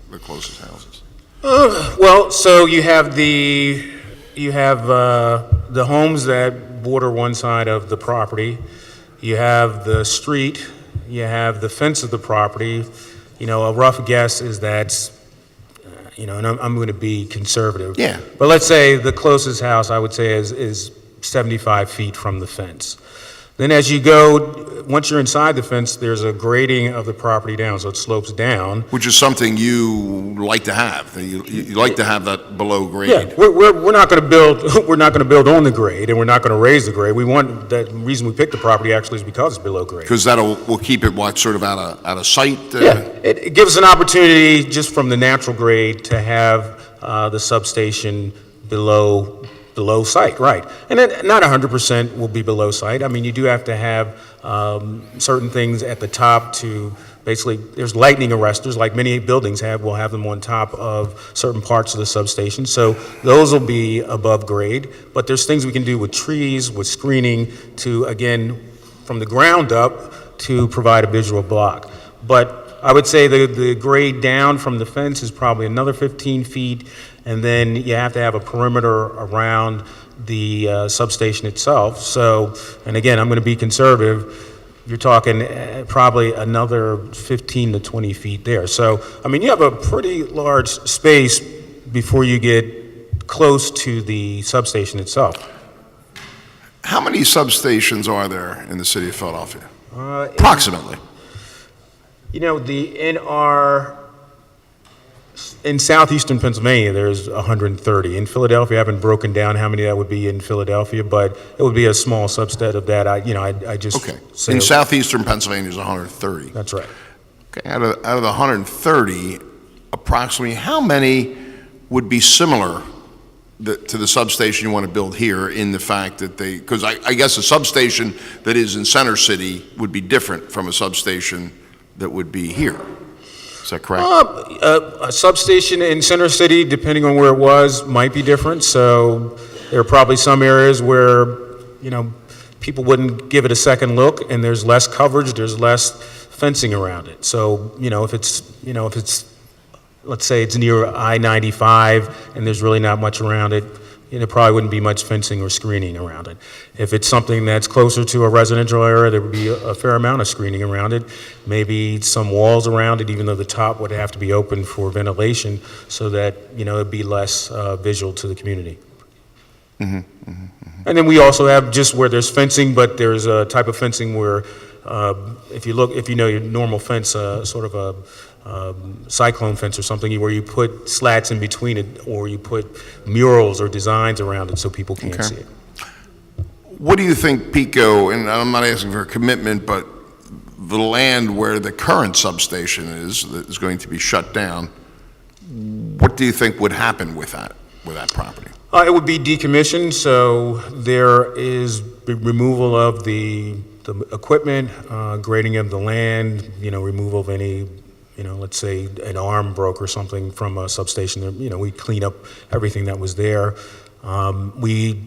S5: the closest houses?
S14: Well, so you have the homes that border one side of the property. You have the street. You have the fence of the property. You know, a rough guess is that's, and I'm going to be conservative.
S5: Yeah.
S14: But let's say the closest house I would say is 75 feet from the fence. Then as you go, once you're inside the fence, there's a grading of the property down, so it slopes down.
S5: Which is something you like to have. You like to have that below grade.
S14: Yeah, we're not going to build. We're not going to build on the grade, and we're not going to raise the grade. We want that reason we picked the property actually is because it's below grade.
S5: Because will keep it sort of out of sight.
S14: Yeah, it gives us an opportunity just from the natural grade to have the substation below site, right? And then not 100% will be below site. I mean, you do have to have certain things at the top to basically, there's lightning arresters, like many buildings have. We'll have them on top of certain parts of the substation. So those will be above grade. But there's things we can do with trees, with screening to, again, from the ground up to provide a visual block. But I would say the grade down from the fence is probably another 15 feet. And then you have to have a perimeter around the substation itself. So, and again, I'm going to be conservative. You're talking probably another 15 to 20 feet there. So, I mean, you have a pretty large space before you get close to the substation itself.
S5: How many substations are there in the city of Philadelphia? Approximately.
S14: In southeastern Pennsylvania, there's 130. In Philadelphia, I haven't broken down how many that would be in Philadelphia, but it would be a small subset of that. I just
S5: Okay.
S14: say
S5: In southeastern Pennsylvania, there's 130.
S14: That's right.
S5: Okay. Out of the 130, approximately how many would be similar to the substation you want to build here in the fact that because I guess a substation that is in Center City would be different from a substation that would be here. Is that correct?
S14: A substation in Center City, depending on where it was, might be different. So there are probably some areas where, people wouldn't give it a second look, and there's less coverage, there's less fencing around it. So, if it's, let's say it's near I-95 and there's really not much around it, there probably wouldn't be much fencing or screening around it. If it's something that's closer to a residential area, there would be a fair amount of screening around it, maybe some walls around it, even though the top would have to be open for ventilation so that, it'd be less visual to the community.
S5: Mm-hmm, mm-hmm, mm-hmm.
S14: And then we also have just where there's fencing, but there's a type of fencing where if you know your normal fence, sort of a cyclone fence or something, where you put slats in between it, or you put murals or designs around it so people can't see it.
S5: What do you think PICO, and I'm not asking for a commitment, but the land where the current substation is, that is going to be shut down, what do you think would happen with that property?
S14: It would be decommissioned, so there is removal of the equipment, grading of the land, removal of any, let's say an arm broke or something from a substation. We clean up everything that was there. We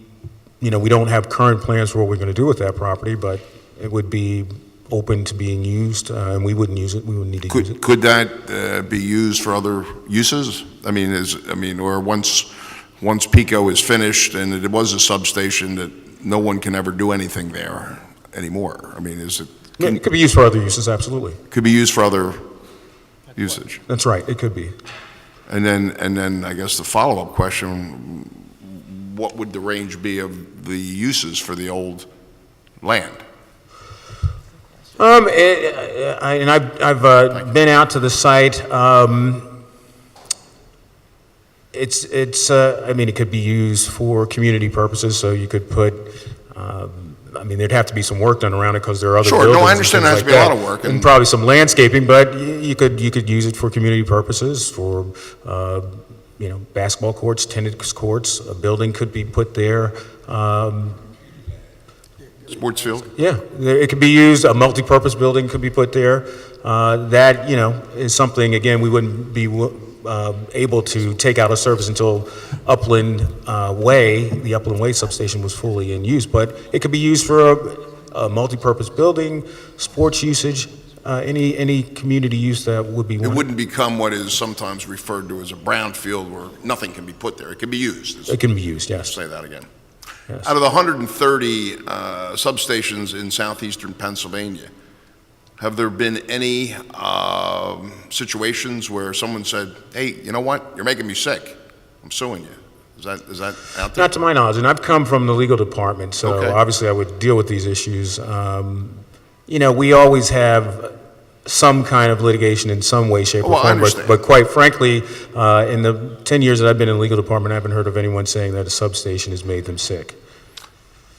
S14: don't have current plans for what we're going to do with that property, but it would be open to being used, and we wouldn't use it. We wouldn't need to use it.
S5: Could that be used for other uses? Or once Pico is finished and it was a substation, that no one can ever do anything there anymore?
S14: It could be used for other uses, absolutely.
S5: Could be used for other usage.
S14: That's right, it could be.
S5: And then I guess the follow-up question, what would the range be of the uses for the old land?
S14: I've been out to the site. It could be used for community purposes, so you could put, there'd have to be some work done around it because there are other buildings.
S5: Sure, no, I understand there has to be a lot of work.
S14: And probably some landscaping, but you could use it for community purposes, for, basketball courts, tennis courts, a building could be put there.
S5: Sports field?
S14: Yeah, it could be used, a multi-purpose building could be put there. That, is something, again, we wouldn't be able to take out of service until Upland Way, the Upland Way substation was fully in use, but it could be used for a multi-purpose building, sports usage, any community use that would be
S5: It
S14: wanted.
S5: wouldn't become what is sometimes referred to as a brownfield where nothing can be put there. It can be used.
S14: It can be used, yes.
S5: Say that again.
S14: Yes.
S5: Out of the 130 substations in southeastern Pennsylvania, have there been any situations where someone said, hey, you know what, you're making me sick, I'm suing you? Is that out there?
S14: Not to my knowledge, and I've come from the legal department, so
S5: Okay.
S14: obviously I would deal with these issues. We always have some kind of litigation in some way, shape,
S5: Oh,
S14: or
S5: I
S14: form,
S5: understand.
S14: but quite frankly, in the 10 years that I've been in the legal department, I haven't heard of anyone saying that a substation has made them sick.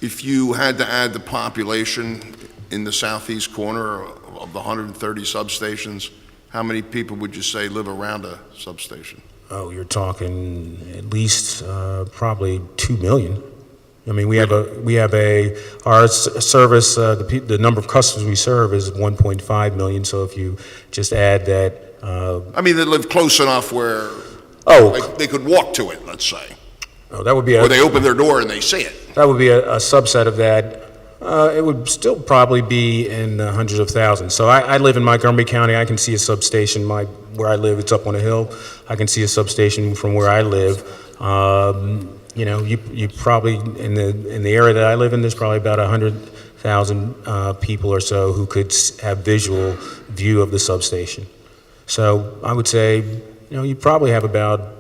S5: If you had to add the population in the southeast corner of the 130 substations, how many people would you say live around a substation?
S14: Oh, you're talking at least probably 2 million. We have our service, the number of customers we serve is 1.5 million, so if you just add that.
S5: They live close enough where they could walk to it, let's say.
S14: Oh, that would be
S5: Or they open their door and they see it.
S14: That would be a subset of that. It would still probably be in the hundreds of thousands. So I live in Montgomery County. I can see a substation. Where I live, it's up on a hill. I can see a substation from where I live. You probably in the area that I live in, there's probably about 100,000 people or so who could have visual view of the substation. So I would say, you probably have about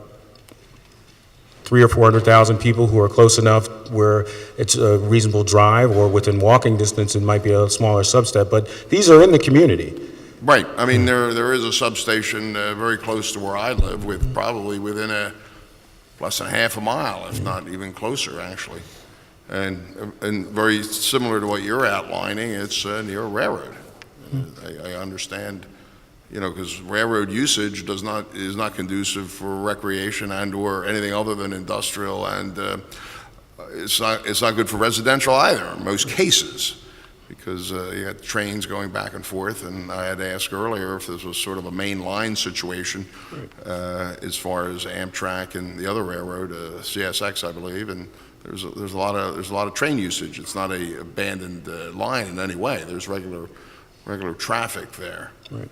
S14: 300,000 or 400,000 people who are close enough where it's a reasonable drive, or within walking distance, it might be a smaller subset, but these are in the community.
S5: Right. There is a substation very close to where I live, probably within less than half a mile, if not even closer, actually. And very similar to what you're outlining, it's near a railroad. I understand, because railroad usage is not conducive for recreation and/or anything other than industrial, and it's not good for residential either in most cases, because you got trains going back and forth. And I had asked earlier if this was sort of a main line situation, as far as Amtrak and the other railroad, CSX, I believe, and there's a lot of train usage. It's not a abandoned line in any way. There's regular traffic there.
S14: Right.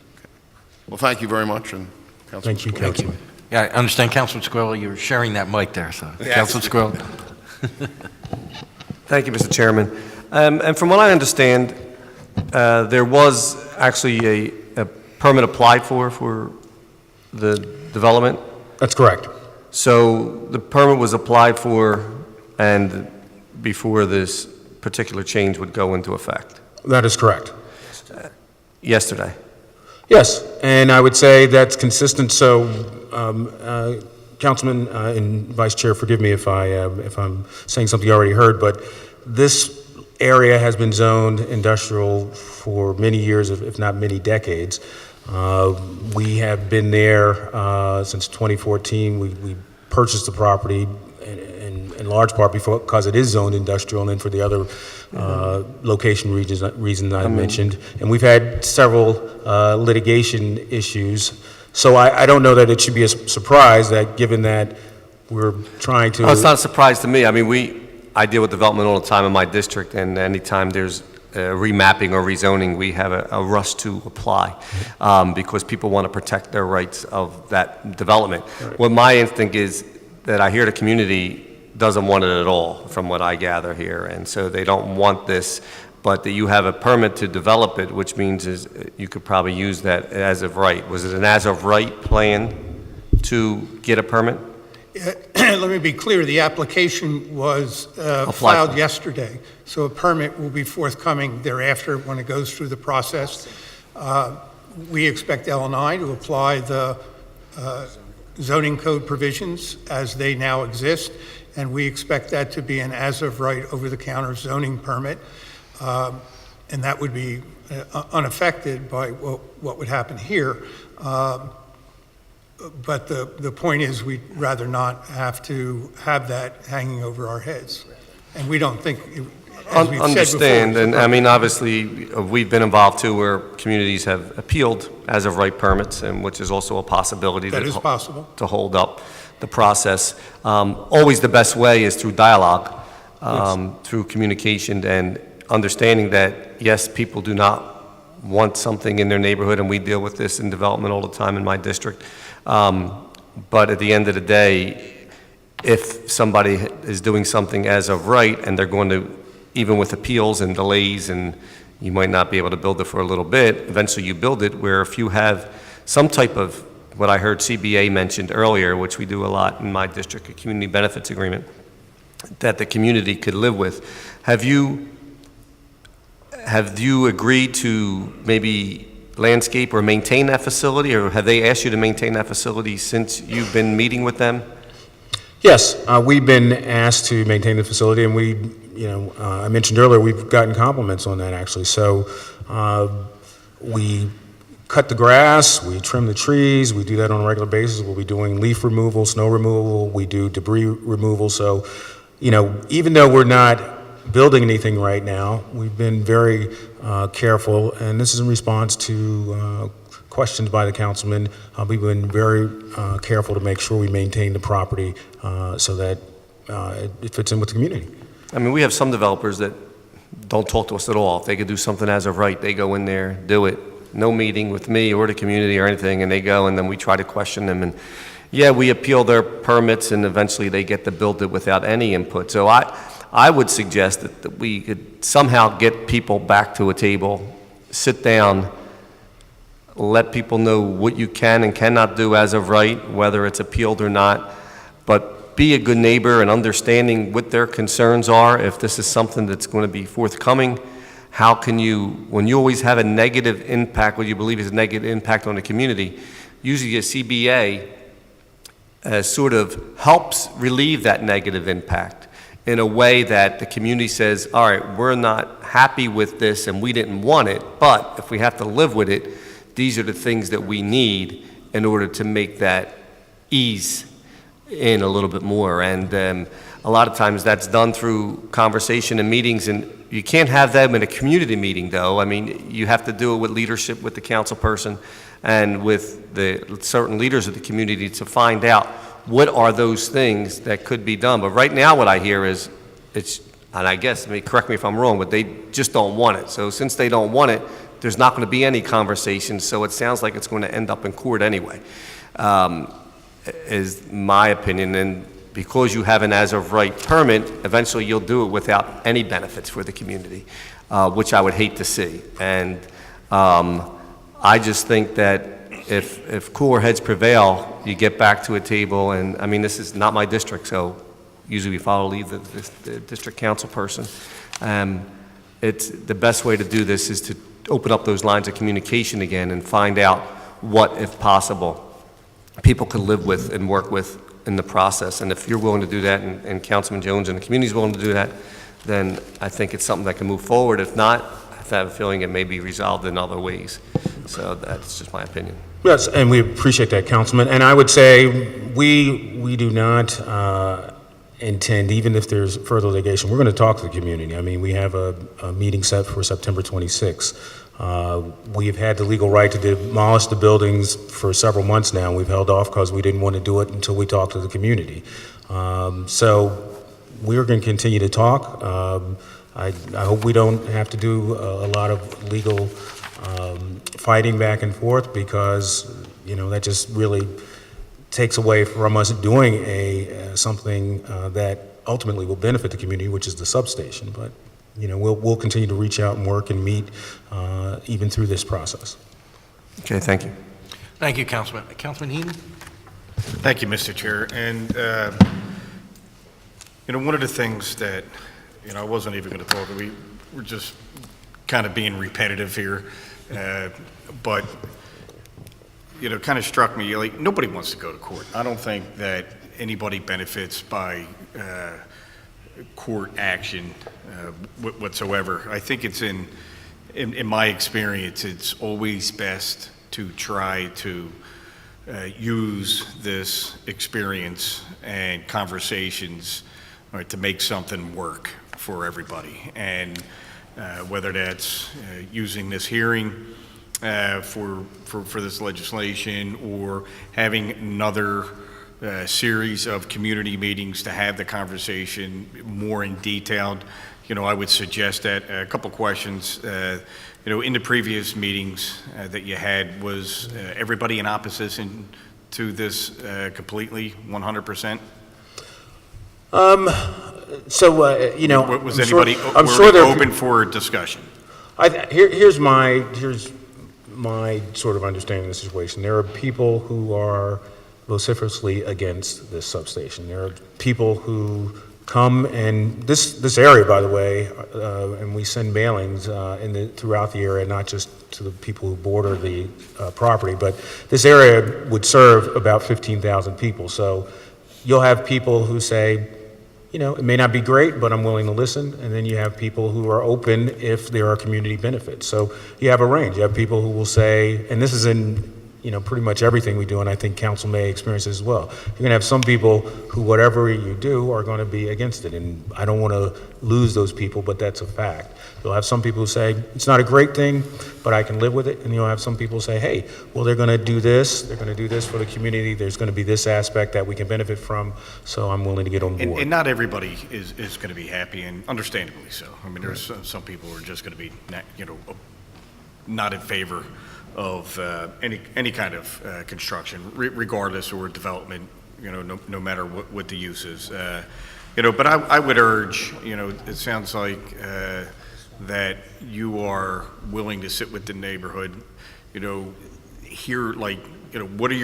S5: Well, thank you very much, and Councilman
S14: Thank you,
S5: Squilla.
S14: Councilman.
S1: Yeah, I understand, Councilman Squilla, you're sharing that mic there, so.
S5: Yes.
S1: Councilman Squilla.
S16: Thank you, Mr. Chairman. And from what I understand, there was actually a permit applied for the development?
S14: That's correct.
S16: So the permit was applied for and before this particular change would go into effect?
S14: That is correct.
S16: Yesterday?
S14: Yes, and I would say that's consistent, so, Councilman and Vice Chair, forgive me if I'm saying something you already heard, but this area has been zoned industrial for many years, if not many decades. We have been there since 2014. We purchased the property in large part because it is zoned industrial, and then for the other location reasons I mentioned. And we've had several litigation issues. So I don't know that it should be a surprise that, given that we're trying to...
S16: Oh, it's not a surprise to me. I mean, I deal with development all the time in my district, and anytime there's remapping or rezoning, we have a rush to apply because people want to protect their rights of that development.
S14: Right.
S16: What my instinct is that I hear the community doesn't want it at all, from what I gather here, and so they don't want this, but that you have a permit to develop it, which means is you could probably use that as of right. Was it an as of right plan to get a permit?
S15: Let me be clear, the application was filed yesterday, so a permit will be forthcoming thereafter when it goes through the process. We expect L&I to apply the zoning code provisions as they now exist, and we expect that to be an as-of-right over-the-counter zoning permit, and that would be unaffected by what would happen here. But the point is, we'd rather not have to have that hanging over our heads. And we don't think, as we've
S16: Understand,
S15: said before...
S16: and I mean, obviously, we've been involved too, where communities have appealed as of right permits, and which is also a possibility.
S15: That is possible.
S16: To hold up the process. Always the best way is through dialogue, through communication, and understanding that, yes, people do not want something in their neighborhood, and we deal with this in development all the time in my district. But at the end of the day, if somebody is doing something as of right, and they're going to, even with appeals and delays, and you might not be able to build it for a little bit, eventually you build it, where if you have some type of, what I heard CBA mentioned earlier, which we do a lot in my district, a community benefits agreement, that the community could live with. Have you agreed to maybe landscape or maintain that facility, or have they asked you to maintain that facility since you've been meeting with them?
S14: Yes, we've been asked to maintain the facility, and I mentioned earlier, we've gotten compliments on that, actually. So we cut the grass, we trim the trees, we do that on a regular basis. We'll be doing leaf removal, snow removal, we do debris removal. So, even though we're not building anything right now, we've been very careful, and this is in response to questions by the councilman. We've been very careful to make sure we maintain the property so that it fits in with the community.
S16: I mean, we have some developers that don't talk to us at all. If they could do something as of right, they go in there, do it. No meeting with me or the community or anything, and they go, and then we try to question them. And yeah, we appeal their permits, and eventually they get to build it without any input. So I would suggest that we could somehow get people back to a table, sit down, let people know what you can and cannot do as of right, whether it's appealed or not, but be a good neighbor and understanding what their concerns are. If this is something that's going to be forthcoming, how can you, when you always have a negative impact, what you believe is a negative impact on the community, usually a CBA sort of helps relieve that negative impact in a way that the community says, all right, we're not happy with this and we didn't want it, but if we have to live with it, these are the things that we need in order to make that ease in a little bit more. And a lot of times that's done through conversation and meetings, and you can't have them in a community meeting, though. I mean, you have to do it with leadership, with the council person, and with the certain leaders of the community to find out what are those things that could be done. But right now what I hear is, and I guess, correct me if I'm wrong, but they just don't want it. So since they don't want it, there's not going to be any conversation, so it sounds like it's going to end up in court anyway, is my opinion. And because you have an as-of-right permit, eventually you'll do it without any benefits for the community, which I would hate to see. And I just think that if cooler heads prevail, you get back to a table, and I mean, this is not my district, so usually we follow the district council person. It's the best way to do this is to open up those lines of communication again and find out what, if possible, people can live with and work with in the process. And if you're willing to do that, and Councilman Jones and the community is willing to do that, then I think it's something that can move forward. If not, I have a feeling it may be resolved in other ways. So that's just my opinion.
S14: Yes, and we appreciate that, Councilman. And I would say we do not intend, even if there's further litigation, we're going to talk to the community. I mean, we have a meeting set for September 26th. We've had the legal right to demolish the buildings for several months now. We've held off because we didn't want to do it until we talked to the community. So we're going to continue to talk. I hope we don't have to do a lot of legal fighting back and forth, because, you know, that just really takes away from us doing something that ultimately will benefit the community, which is the substation. But, you know, we'll continue to reach out and work and meet even through this process.
S16: Okay, thank you.
S1: Thank you, Councilman. Councilman Heaton?
S9: Thank you, Mr. Chair. And, you know, one of the things that, you know, I wasn't even going to talk, we're just kind of being repetitive here, but, you know, kind of struck me, like, nobody wants to go to court. I don't think that anybody benefits by court action whatsoever. I think it's in my experience, it's always best to try to use this experience and conversations, right, to make something work for everybody. And whether that's using this hearing for this legislation, or having another series of community meetings to have the conversation more in detail. You know, I would suggest that a couple questions. You know, in the previous meetings that you had, was everybody in opposition to this completely, 100%?
S14: So, you know,
S9: was anybody
S14: I'm sure they're
S9: open for discussion?
S14: Here's my sort of understanding of the situation. There are people who are vociferously against this substation. There are people who come, and this area, by the way, and we send mailings throughout the area, not just to the people who border the property, but this area would serve about 15,000 people. So you'll have people who say, you know, it may not be great, but I'm willing to listen. And then you have people who are open if there are community benefits. So you have a range. You have people who will say, and this is in, you know, pretty much everything we do, and I think council may experience this as well. You're going to have some people who, whatever you do, are going to be against it. And I don't want to lose those people, but that's a fact. You'll have some people who say, it's not a great thing, but I can live with it. And you'll have some people who say, hey, well, they're going to do this. They're going to do this for the community. There's going to be this aspect that we can benefit from. So I'm willing to get on board.
S9: And not everybody is going to be happy, and understandably so. I mean, there's some people who are just going to be, you know, not in favor of any kind of construction, regardless, or development, you know, no matter what the use is. You know, but I would urge, you know, it sounds like that you are willing to sit with the neighborhood, you know, hear, like, you know, what are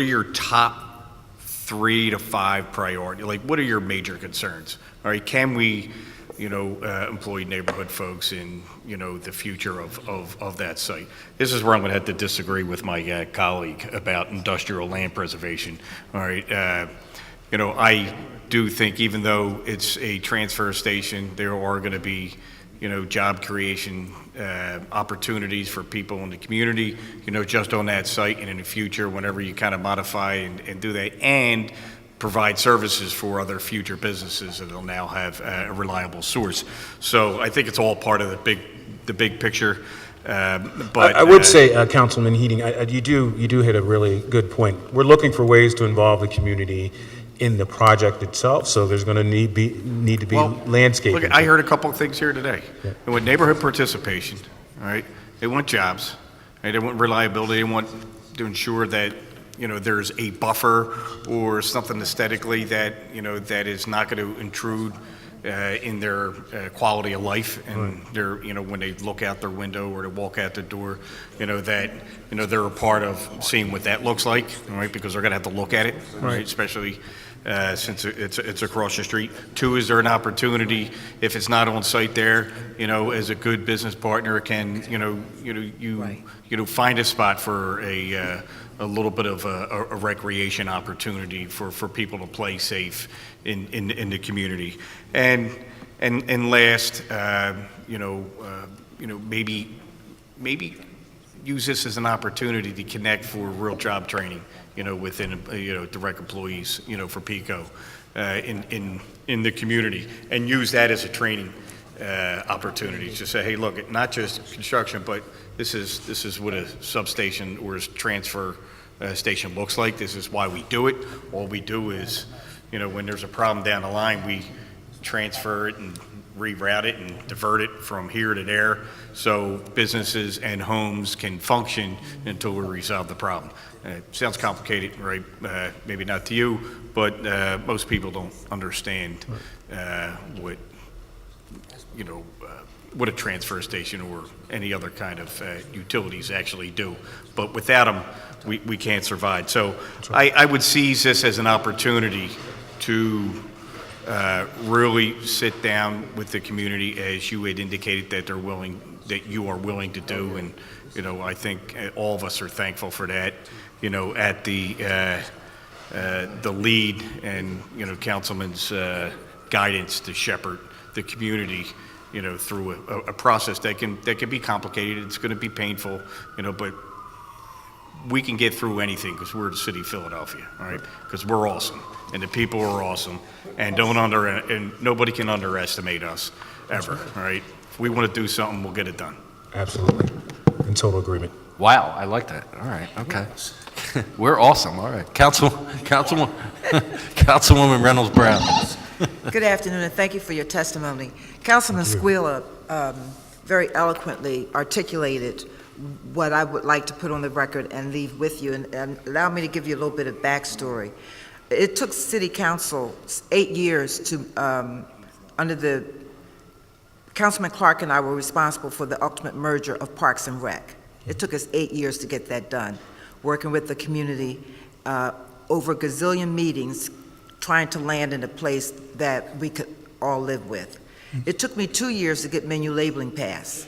S9: your top 3 to 5 priority? Like, what are your major concerns? All right, can we, you know, employ neighborhood folks in, you know, the future of that site? This is where I'm going to have to disagree with my colleague about industrial land preservation. All right, you know, I do think, even though it's a transfer station, there are going to be, you know, job creation opportunities for people in the community, you know, just on that site, and in the future, whenever you kind of modify and do that, and provide services for other future businesses that will now have a reliable source. So I think it's all part of the big picture. But
S14: I would say, Councilman Heating, you do hit a really good point. We're looking for ways to involve the community in the project itself, so there's going to need to be landscaping.
S9: Look, I heard a couple of things here today. Yeah. They want neighborhood participation, all right? They want jobs, right? They want reliability. They want to ensure that, you know, there's a buffer or something aesthetically that, you know, that is not going to intrude in their quality of life, and their, you know, when they look out their window or to walk out the door, you know, that, you know, they're a part of seeing what that looks like, right? Because they're going to have to look at it, right? Especially since it's across the street. 2, is there an opportunity, if it's not on site there, you know, as a good business partner, can, you know, find a spot for a little bit of a recreation opportunity for people to play safe in the community. And, And last, maybe use this as an opportunity to connect for real job training, within, direct employees, for PICO, in the community, and use that as a training opportunity to say, hey, look, not just construction, but this is what a substation or a transfer station looks like. This is why we do it. All we do is, when there's a problem down the line, we transfer it and reroute it and divert it from here to there, so businesses and homes can function until we resolve the problem. It sounds complicated, right? Maybe not to you, but most people don't understand what a transfer station or any other kind of utilities actually do. But without them, we can't survive. So I would seize this as an opportunity to really sit down with the community, as you had indicated that you are willing to do, and I think all of us are thankful for that. At the lead and Councilman's guidance to shepherd the community, through a process that can be complicated. It's going to be painful, but we can get through anything because we're the city of Philadelphia, all right? Because we're awesome, and the people are awesome, and nobody can underestimate us ever, all right? If we want to do something, we'll get it done.
S14: Absolutely. In total agreement.
S1: Wow, I like that. All right, okay. We're awesome, all right. Councilwoman Reynolds Brown.
S8: Good afternoon, and thank you for your testimony. Councilman Squilla very eloquently articulated what I would like to put on the record and leave with you, and allow me to give you a little bit of backstory. It took City Council 8 years to, under the, Councilman Clark and I were responsible for the ultimate merger of Parks and Rec. It took us 8 years to get that done, working with the community over a gazillion meetings, trying to land in a place that we could all live with. It took me 2 years to get menu labeling passed.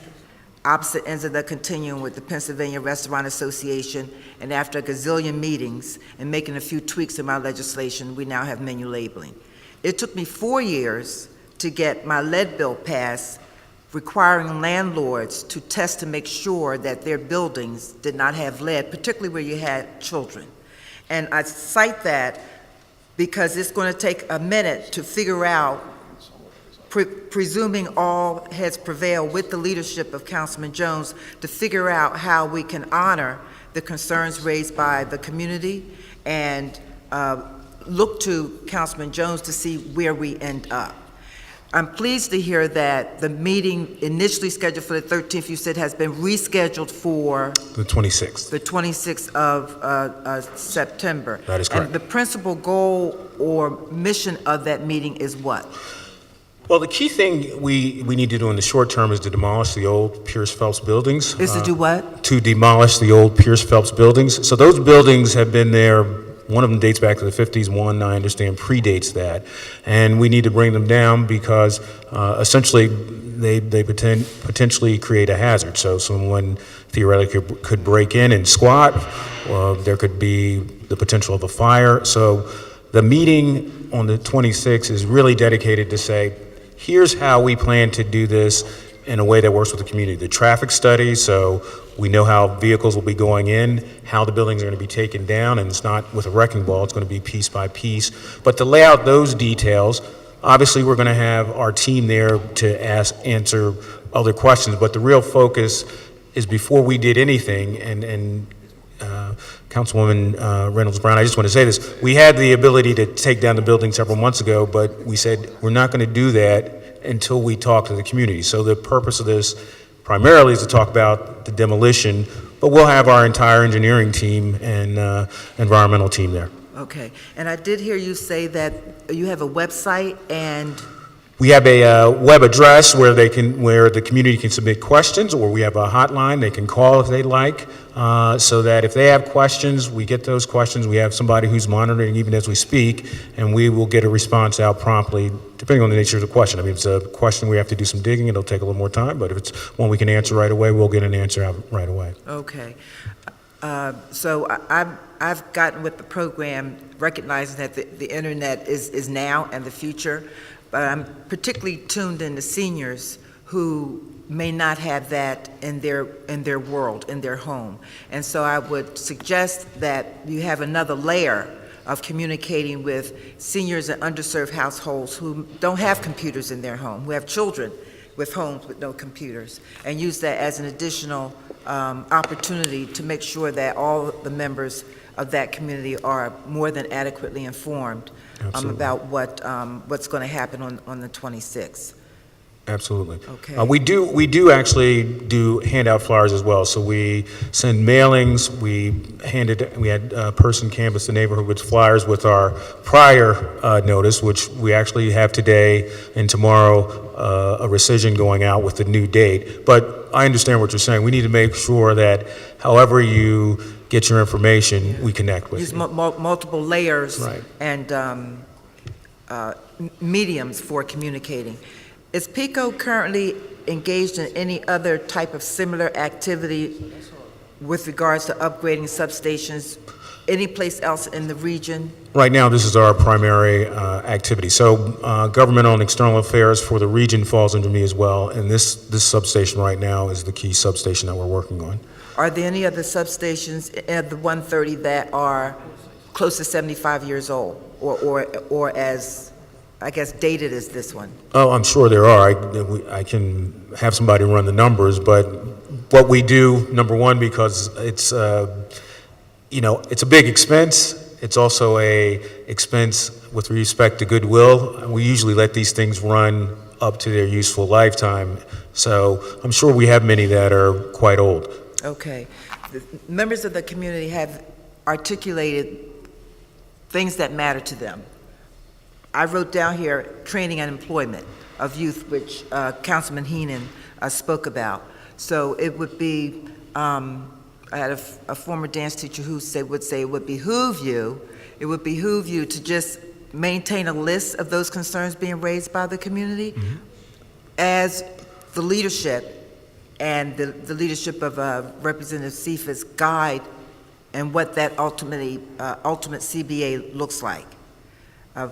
S8: Opposite ends of the continuum with the Pennsylvania Restaurant Association, and after a gazillion meetings and making a few tweaks in my legislation, we now have menu labeling. It took me 4 years to get my lead bill passed, requiring landlords to test to make sure that their buildings did not have lead, particularly where you had children. And I cite that because it's going to take a minute to figure out, presuming all heads prevail with the leadership of Councilman Jones, to figure out how we can honor the concerns raised by the community and look to Councilman Jones to see where we end up. I'm pleased to hear that the meeting initially scheduled for the 13th, you said, has been rescheduled for
S14: The 26th.
S8: the 26th of September.
S14: That is correct.
S8: And the principal goal or mission of that meeting is what?
S14: Well, the key thing we need to do in the short term is to demolish the old Pierce Phelps buildings.
S8: Is to do what?
S14: To demolish the old Pierce Phelps buildings. So those buildings have been there. One of them dates back to the 50s, one, I understand, predates that. And we need to bring them down because essentially they potentially create a hazard. So someone theoretically could break in and squat, there could be the potential of a fire. So the meeting on the 26th is really dedicated to say, here's how we plan to do this in a way that works with the community. The traffic study, so we know how vehicles will be going in, how the buildings are going to be taken down, and it's not with a wrecking ball, it's going to be piece by piece. But to lay out those details, obviously we're going to have our team there to answer other questions, but the real focus is before we did anything, and Councilwoman Reynolds Brown, I just want to say this, we had the ability to take down the building several months ago, but we said we're not going to do that until we talk to the community. So the purpose of this primarily is to talk about the demolition, but we'll have our entire engineering team and environmental team there.
S8: Okay, and I did hear you say that you have a website and...
S14: We have a web address where the community can submit questions, or we have a hotline they can call if they'd like, so that if they have questions, we get those questions. We have somebody who's monitoring even as we speak, and we will get a response out promptly, depending on the nature of the question. I mean, if it's a question we have to do some digging, it'll take a little more time, but if it's one we can answer right away, we'll get an answer out right away.
S8: Okay. So I've gotten with the program, recognizing that the internet is now and the future. but I'm particularly tuned in to seniors who may not have that in their world, in their home. And so I would suggest that you have another layer of communicating with seniors and underserved households who don't have computers in their home, who have children with homes with no computers, and use that as an additional opportunity to make sure that all the members of that community are more than adequately informed about what's going to happen on the 26th.
S14: Absolutely.
S8: Okay.
S14: We do actually do handout flyers as well. So we send mailings. We had a person canvass the neighborhood with flyers with our prior notice, which we actually have today and tomorrow a rescission going out with the new date. But I understand what you're saying. We need to make sure that however you get your information, we connect with
S8: Use
S14: you.
S8: multiple layers
S14: Right.
S8: and mediums for communicating. Is PICO currently engaged in any other type of similar activity with regards to upgrading substations any place else in the region?
S14: Right now, this is our primary activity. So governmental and external affairs for the region falls under me as well, and this substation right now is the key substation that we're working on.
S8: Are there any other substations at the 130 that are close to 75 years old or as, I guess, dated as this one?
S14: Oh, I'm sure there are. I can have somebody run the numbers, but what we do, number one, because it's, it's a big expense. It's also a expense with respect to goodwill. We usually let these things run up to their useful lifetime. So I'm sure we have many that are quite old.
S8: Okay. The members of the community have articulated things that matter to them. I wrote down here training and employment of youth, which Councilman Heenan spoke about. So it would be, I had a former dance teacher who would say it would behoove you to just maintain a list of those concerns being raised by the community as the leadership and the leadership of Representative Cephas guide and what that ultimate CBA looks like.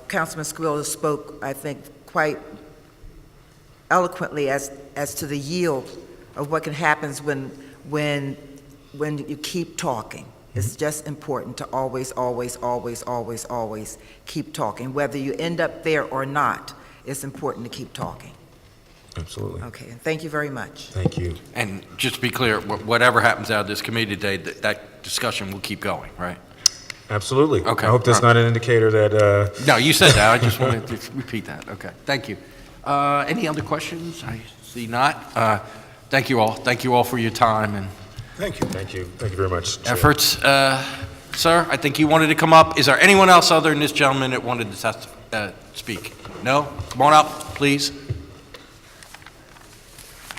S8: Councilman Squilla spoke, I think, quite eloquently as to the yield of what can happen when you keep talking. It's just important to always keep talking. Whether you end up there or not, it's important to keep talking.
S14: Absolutely.
S8: Okay, thank you very much.
S14: Thank you.
S1: And just to be clear, whatever happens out of this committee today, that discussion will keep going, right?
S14: Absolutely.
S1: Okay.
S14: I hope that's not an indicator that...
S1: No, you said that. I just wanted to repeat that. Okay, thank you. Any other questions? I see not. Thank you all. Thank you all for your time and
S15: Thank you.
S14: Thank you. Thank you very much, Chair.
S1: efforts. Sir, I think you wanted to come up. Is there anyone else other than this gentleman that wanted to speak? No? Come on up, please.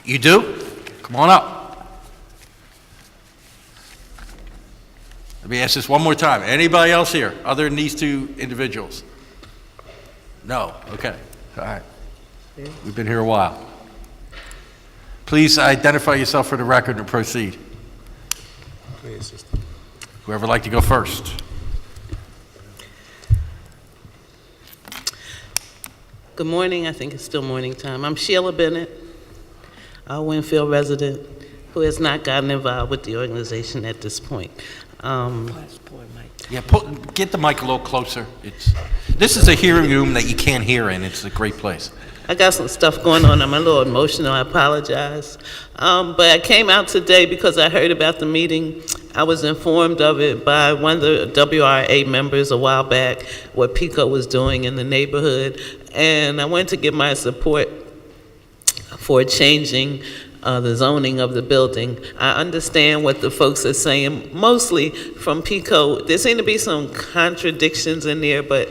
S1: You do? Come on up. Let me ask this one more time. Anybody else here other than these two individuals? No? Okay. All right. We've been here a while. Please identify yourself for the record and proceed.
S14: Please.
S1: Whoever would like to go first.
S17: Good morning. I think it's still morning time. I'm Sheila Bennett, a Winfield resident who has not gotten involved with the organization at this point.
S1: Yeah, get the mic a little closer. This is a hearing room that you can't hear in. It's a great place.
S17: I got some stuff going on. I'm a little emotional. I apologize. But I came out today because I heard about the meeting. I was informed of it by one of the WRA members a while back, what PICO was doing in the neighborhood. And I wanted to give my support for changing the zoning of the building. I understand what the folks are saying, mostly from PICO. There seem to be some contradictions in there, but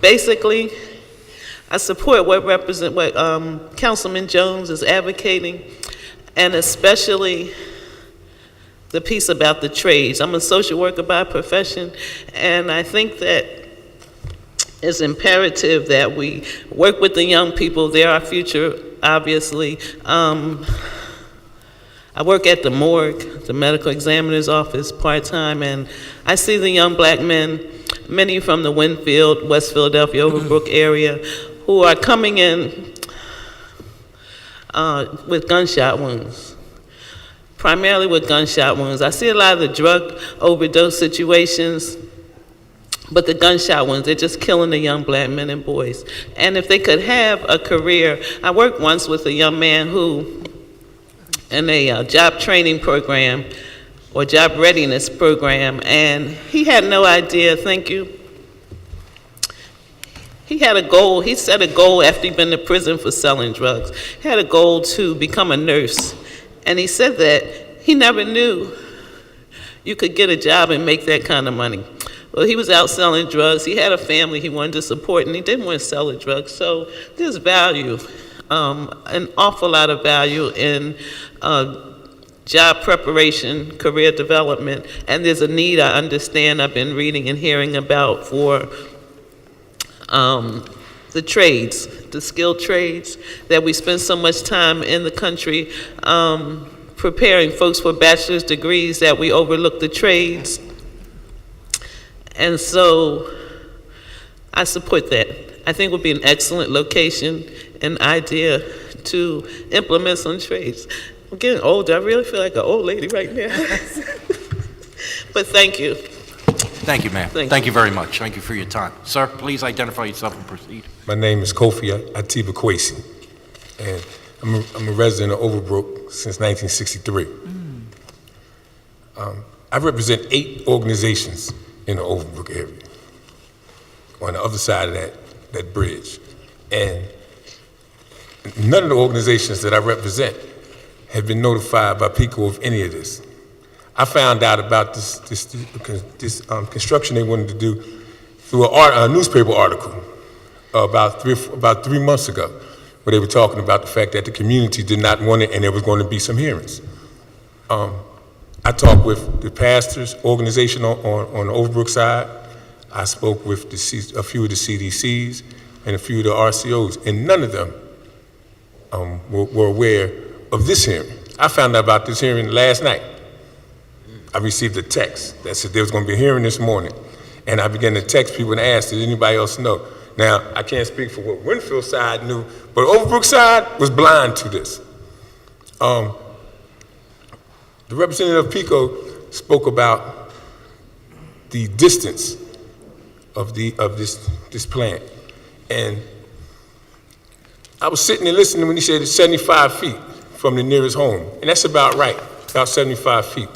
S17: basically, I support what Councilman Jones is advocating, and especially the piece about the trades. I'm a social worker by profession, and I think that it's imperative that we work with the young people. They're our future, obviously. I work at the morgue, the medical examiner's office, part-time, and I see the young black men, many from the Winfield, West Philadelphia, Overbrook area, who are coming in with gunshot wounds, primarily with gunshot wounds. I see a lot of the drug overdose situations, but the gunshot wounds, they're just killing the young black men and boys. And if they could have a career, I worked once with a young man who, in a job training program or job readiness program, and he had no idea, thank you. He had a goal, he set a goal after he'd been to prison for selling drugs. He had a goal to become a nurse. And he said that he never knew you could get a job and make that kind of money. Well, he was out selling drugs. He had a family he wanted to support, and he didn't want to sell the drugs. So there's value, an awful lot of value in job preparation, career development, and there's a need, I understand, I've been reading and hearing about for the trades, the skilled trades, that we spend so much time in the country preparing folks for bachelor's degrees that we overlook the trades. And so I support that. I think it would be an excellent location, an idea to implement some trades. I'm getting older. I really feel like an old lady right now. But thank you.
S1: Thank you, ma'am. Thank you very much. Thank you for your time. Sir, please identify yourself and proceed.
S18: My name is Kofi Atiba Kwesi, and I'm a resident of Overbrook since 1963. I represent 8 organizations in the Overbrook area, on the other side of that bridge. And none of the organizations that I represent have been notified by PICO of any of this. I found out about this construction they wanted to do through a newspaper article about 3 months ago, where they were talking about the fact that the community did not want it and there was going to be some hearings. I talked with the pastors' organization on the Overbrook side. I spoke with a few of the CDCs and a few of the RCOs, and none of them were aware of this hearing. I found out about this hearing last night. I received a text that said there was going to be a hearing this morning, and I began to text people and ask, did anybody else know? Now, I can't speak for what Winfield side knew, but Overbrook side was blind to this. The representative of PICO spoke about the distance of this plant, and I was sitting there listening when he said it's 75 feet from the nearest home, and that's about right, about 75 feet.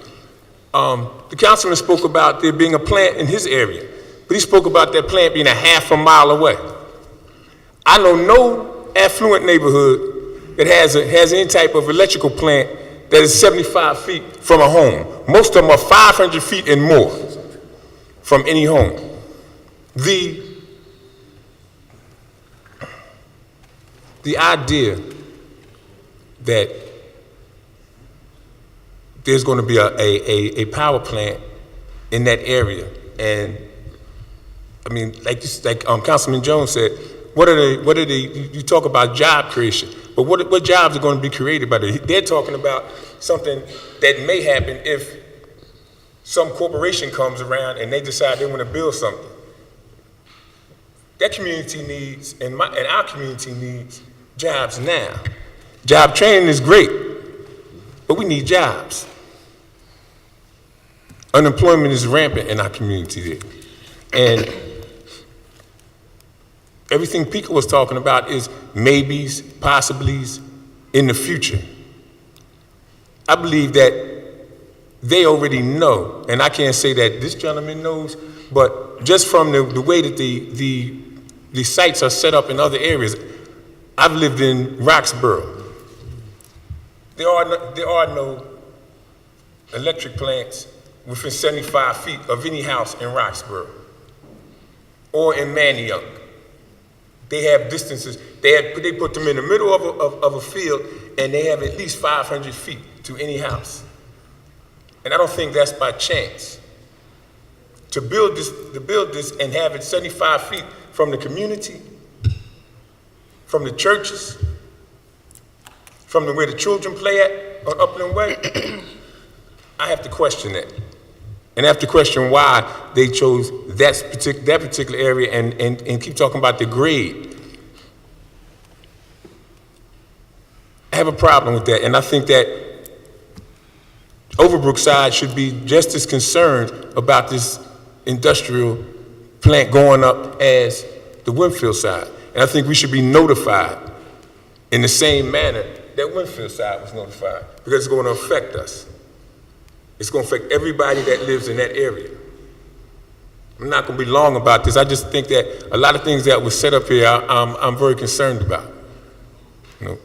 S18: The councilman spoke about there being a plant in his area, but he spoke about that plant being a half a mile away. I know no affluent neighborhood that has any type of electrical plant that is 75 feet from a home. Most of them are 500 feet and more from any home. The idea that there's going to be a power plant in that area, and I mean, like Councilman Jones said, you talk about job creation, but what jobs are going to be created by that? They're talking about something that may happen if some corporation comes around and they decide they want to build something. That community needs, and our community needs, jobs now. Job training is great, but we need jobs. Unemployment is rampant in our community there. And everything Pico was talking about is maybes, possibilities in the future. I believe that they already know, and I can't say that this gentleman knows, but just from the way that the sites are set up in other areas. I've lived in Roxborough. There are no electric plants within 75 feet of any house in Roxborough or in Manioc. They have distances. They put them in the middle of a field, and they have at least 500 feet to any house. And I don't think that's by chance. To build this and have it 75 feet from the community, from the churches, from where the children play at on Upland Way, I have to question that. And I have to question why they chose that particular area and keep talking about the grade. have a problem with that, and I think that Overbrook side should be just as concerned about this industrial plant going up as the Winfield side. And I think we should be notified in the same manner that Winfield side was notified, because it's going to affect us. It's going to affect everybody that lives in that area. I'm not going to be long about this. I just think that a lot of things that were set up here, I'm very concerned about. You know,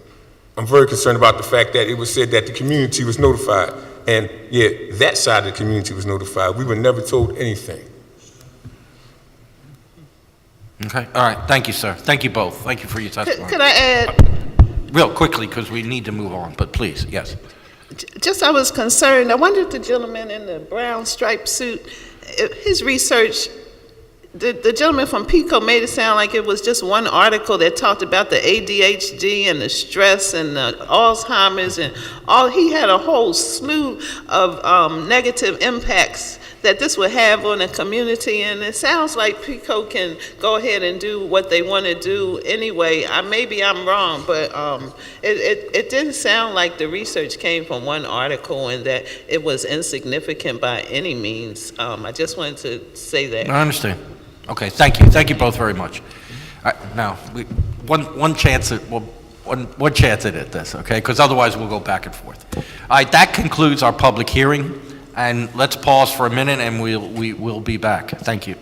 S18: I'm very concerned about the fact that it was said that the community was notified. And yeah, that side of the community was notified. We were never told anything.
S1: Okay, all right, thank you, sir. Thank you both. Thank you for your testimony.
S17: Could I add,
S1: Real quickly, because we need to move on, but please, yes.
S17: just I was concerned, I wonder if the gentleman in the brown striped suit, his research, the gentleman from PICO made it sound like it was just one article that talked about the ADHD and the stress and the Alzheimer's and all. He had a whole slew of negative impacts that this would have on the community, and it sounds like PICO can go ahead and do what they want to do anyway. Maybe I'm wrong, but it didn't sound like the research came from one article and that it was insignificant by any means. I just wanted to say that.
S1: I understand. Okay, thank you. Thank you both very much. All right, now, one chance at one chance at this, okay? Because otherwise we'll go back and forth. All right, that concludes our public hearing, and let's pause for a minute, and we'll be back. Thank you.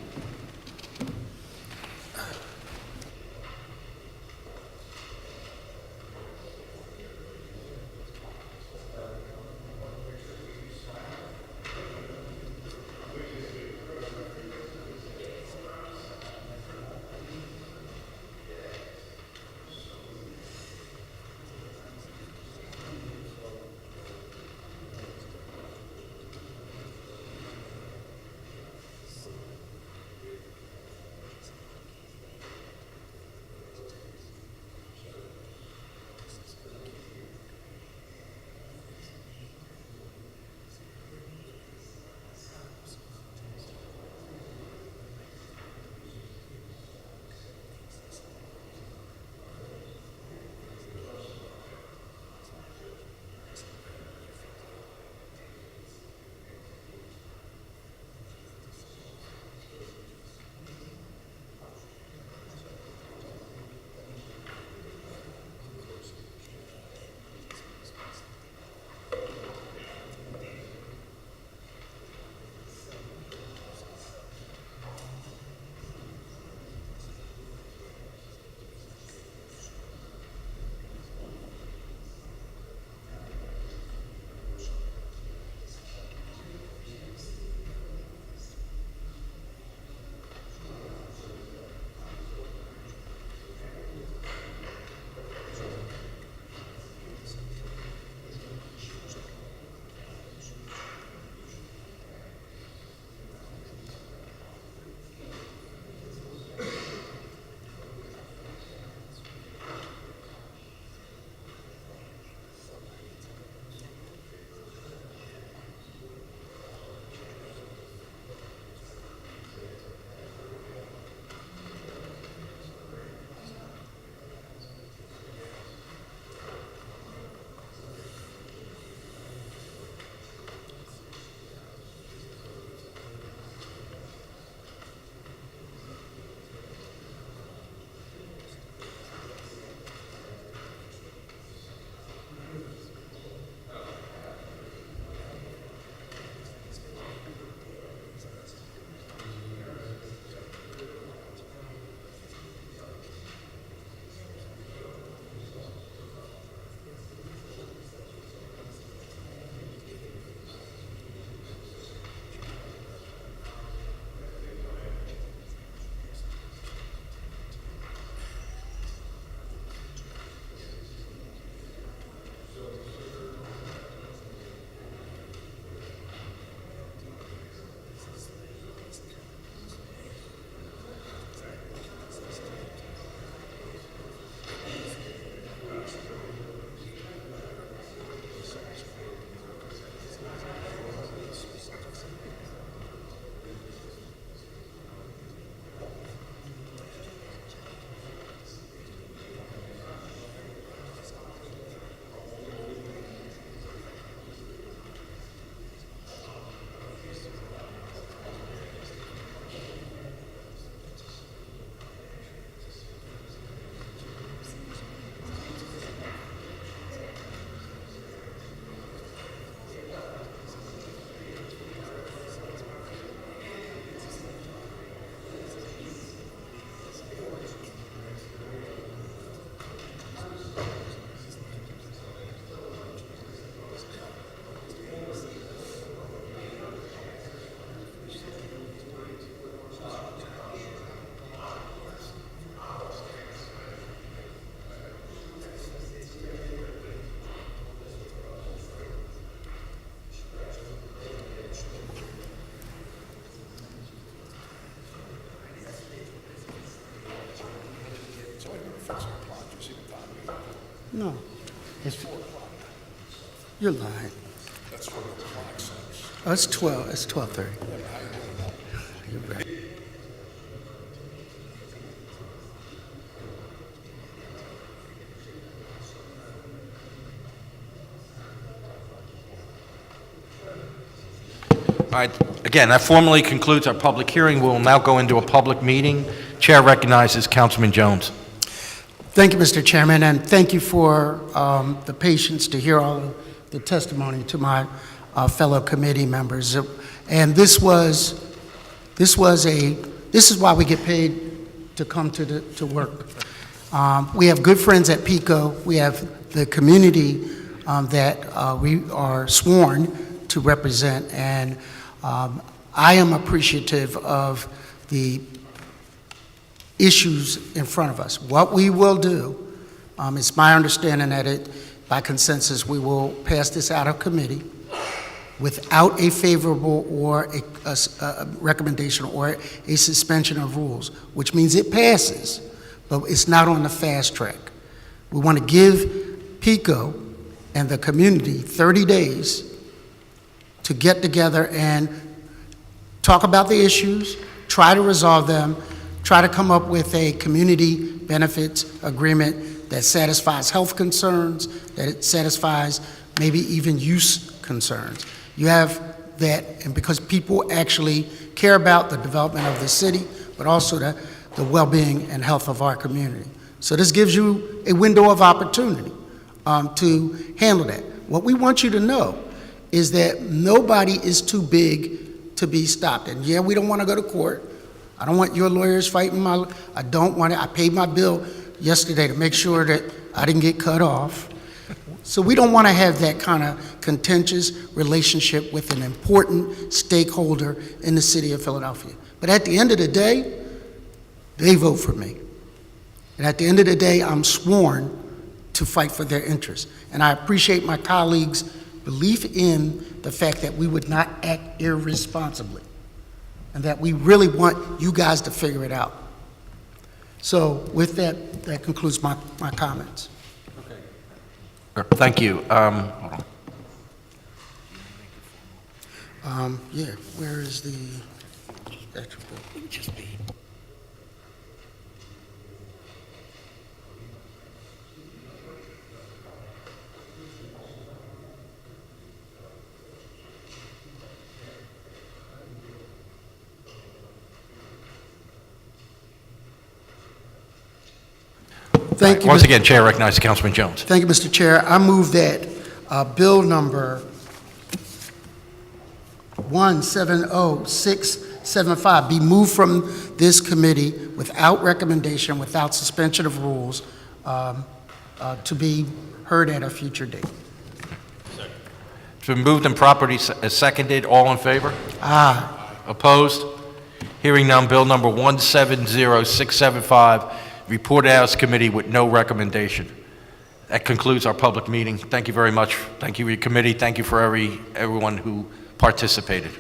S3: No. You're lying. Oh, it's 12, it's 12:30. You're right.
S1: All right, again, that formally concludes our public hearing. We will now go into a public meeting. Chair recognizes Councilman Jones.
S3: Thank you, Mr. Chairman, and thank you for the patience to hear all of the testimony to my fellow committee members. And this is why we get paid to come to work. We have good friends at PICO. We have the community that we are sworn to represent, and I am appreciative of the issues in front of us. What we will do, it's my understanding that by consensus, we will pass this out of committee without a favorable or a recommendation or a suspension of rules, which means it passes, but it's not on the fast track. We want to give PICO and the community 30 days to get together and talk about the issues, try to resolve them, try to come up with a community benefits agreement that satisfies health concerns, that it satisfies maybe even use concerns. You have that, and because people actually care about the development of the city, but also the well-being and health of our community. So this gives you a window of opportunity to handle that. What we want you to know is that nobody is too big to be stopped. And yeah, we don't want to go to court. I don't want your lawyers fighting I don't want it. I paid my bill yesterday to make sure that I didn't get cut off. So we don't want to have that kind of contentious relationship with an important stakeholder in the city of Philadelphia. But at the end of the day, they vote for me. And at the end of the day, I'm sworn to fight for their interests. And I appreciate my colleagues' belief in the fact that we would not act irresponsibly and that we really want you guys to figure it out. So with that, that concludes my comments.
S1: Thank you. Hold on.
S3: Yeah, where is the actual bill? Thank you.
S1: Once again, Chair recognizes Councilman Jones.
S3: Thank you, Mr. Chair. I move that bill number 170675 be moved from this committee without recommendation, without suspension of rules, to be heard at a future date.
S1: It's been moved and properly seconded. All in favor?
S3: Aye.
S1: Opposed? Hearing none, bill number 170675 reported out as committee with no recommendation. That concludes our public meeting. Thank you very much. Thank you, your committee. Thank you for everyone who participated.